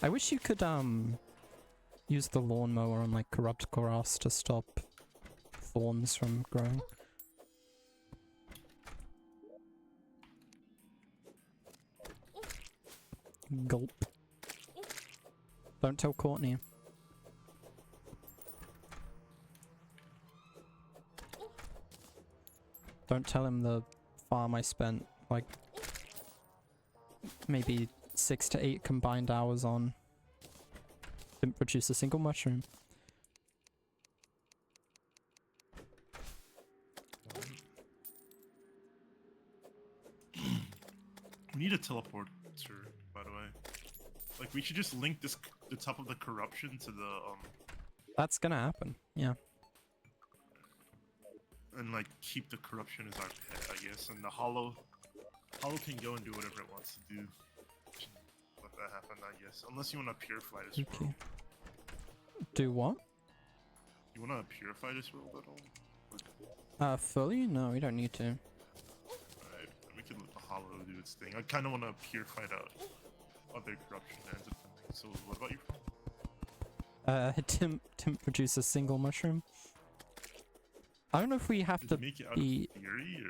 I wish you could use the lawnmower on like corrupt grass to stop thorns from growing. Gulp. Don't tell Courtney. Don't tell him the farm I spent like maybe 6 to 8 combined hours on. Didn't produce a single mushroom. We need a teleporter, by the way. Like, we should just link the top of the corruption to the That's gonna happen, yeah. and like keep the corruption as our pet, I guess. And the hollow can go and do whatever it wants to do. Let that happen, I guess. Unless you want to purify this Okay. world. Do what? You want to purify this world at all? Fully? No, we don't need to. Alright, we can let the hollow do its thing. I kind of want to purify the other corruption ends up thing. So, what about your farm? Didn't produce a single mushroom. I don't know if we have Did to you make it out be... of fury,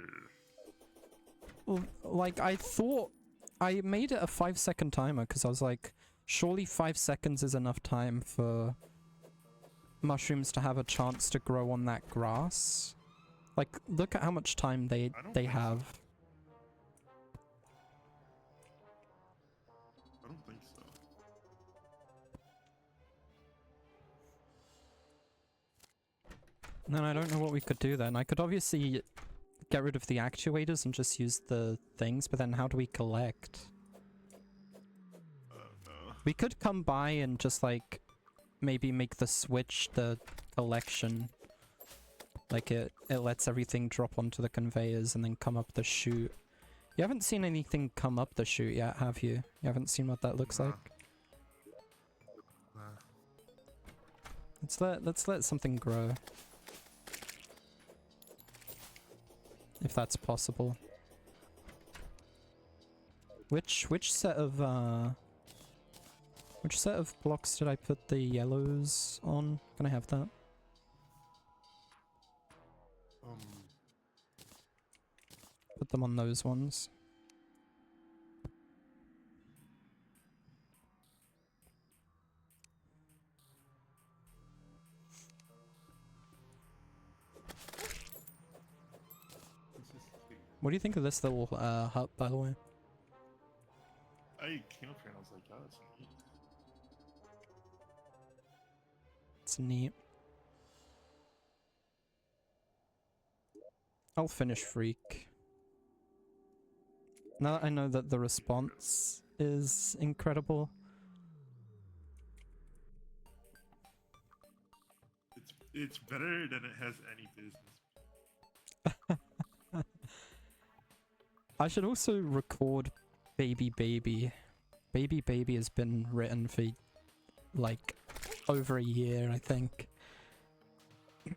or? Well, like, I thought... I made it a 5-second timer, because I was like, surely 5 seconds is enough time for mushrooms to have a chance to grow on that grass. Like, look at how much time they have. I don't think so. Then I don't know what we could do then. I could obviously get rid of the actuators and just use the things, but then how do we collect? We could come by and just like maybe make the switch the collection. Like it lets everything drop onto the conveyors and then come up the chute. You haven't seen anything come up the chute yet, have you? You haven't seen what that looks like? Nah. Let's let something grow. If that's possible. Which set of blocks did I put the yellows on? Can I have that? Put them on those ones. What do you think of this little hut, by the way? I came up here and I was like, oh, that's neat. It's neat. I'll finish Freak. Now that I know that the response is incredible. It's better than it has any business. I should also record Baby Baby. Baby Baby has been written for like over a year, I think.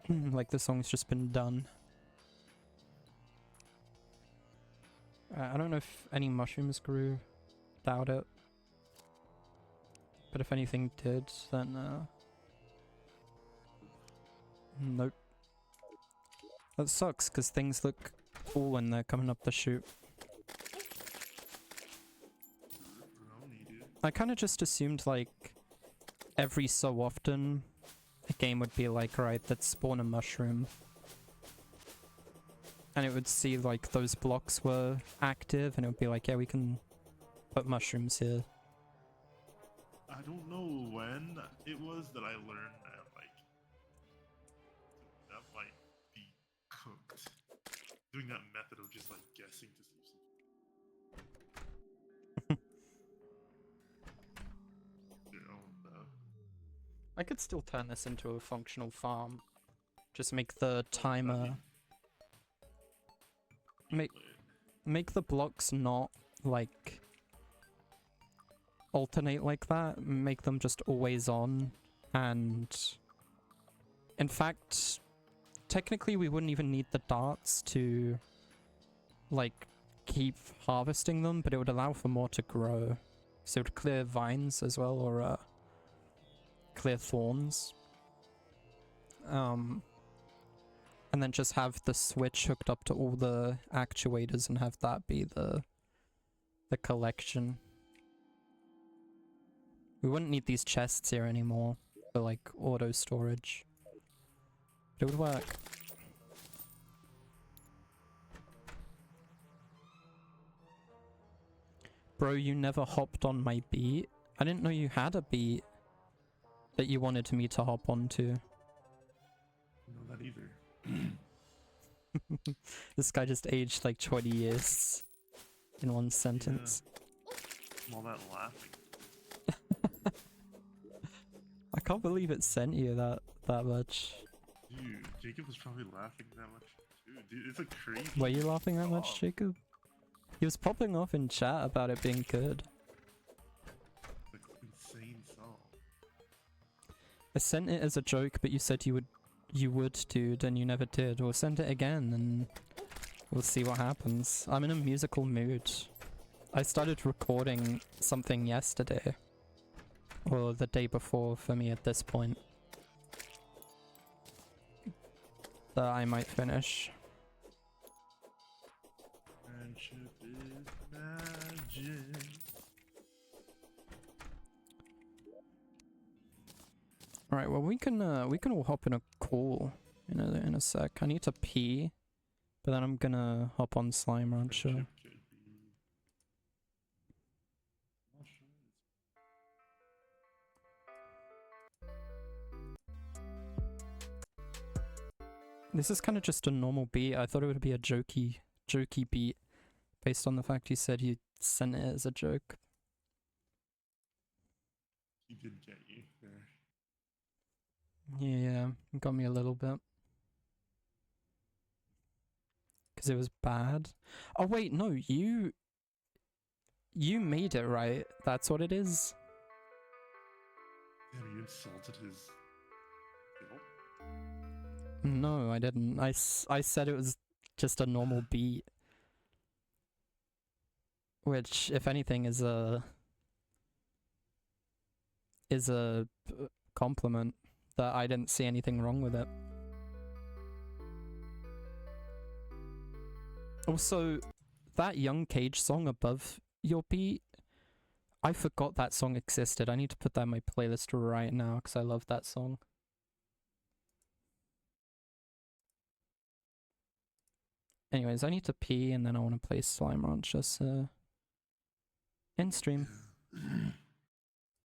Like the song's just been done. I don't know if any mushrooms grew. Doubt it. But if anything did, then nope. That sucks because things look cool when they're coming up the chute. I kind of just assumed like every so often a game would be like, right, let's spawn a mushroom. And it would see like those blocks were active and it would be like, yeah, we can put mushrooms here. I don't know when it was that I learned that might be cooked. Doing that method of just like guessing to see something. I could still turn this into a functional farm. Just make the timer... Make the blocks not, like... alternate like that, make them just always on, and in fact, technically we wouldn't even need the darts to, like, keep harvesting them, but it would allow for more to grow. So it would clear vines as well, or clear thorns. And then just have the switch hooked up to all the actuators and have that be the collection. We wouldn't need these chests here anymore for like auto storage. But it would work. Bro, you never hopped on my beat. I didn't know you had a beat that you wanted me to hop onto. know that either. This guy just aged like 20 years in one sentence. Yeah. All that laughing. I can't believe it sent you that much. Dude, Jacob was probably laughing that much too. Dude, it's a crazy. Were you laughing that much, Jacob? He was popping off in chat about it being good. It's an insane song. I sent it as a joke, but you said you would, dude, and you never did. We'll send it again, and we'll see what happens. I'm in a musical mood. I started recording something yesterday. Or the day before for me at this point. That I might finish. Friendship is magic. Alright, well we can all hop in a call in a sec. I need to pee, but then I'm gonna hop on Slime Rancher. Friendship could be- Not sure. This is kind of just a normal beat. I thought it would be a jokey beat, based on the fact you said you sent it as a joke. He did get you there. Yeah, it got me a little bit. Because it was bad. Oh wait, no, you made it, right? That's what it is? Damn, you insulted his skill? No, I didn't. I said it was just a normal beat. Which, if anything, is a compliment that I didn't see anything wrong with it. Also, that Young Cage song above your beat, I forgot that song existed. I need to put that in my playlist right now because I love that song. Anyways, I need to pee and then I want to play Slime Rancher, so... end stream.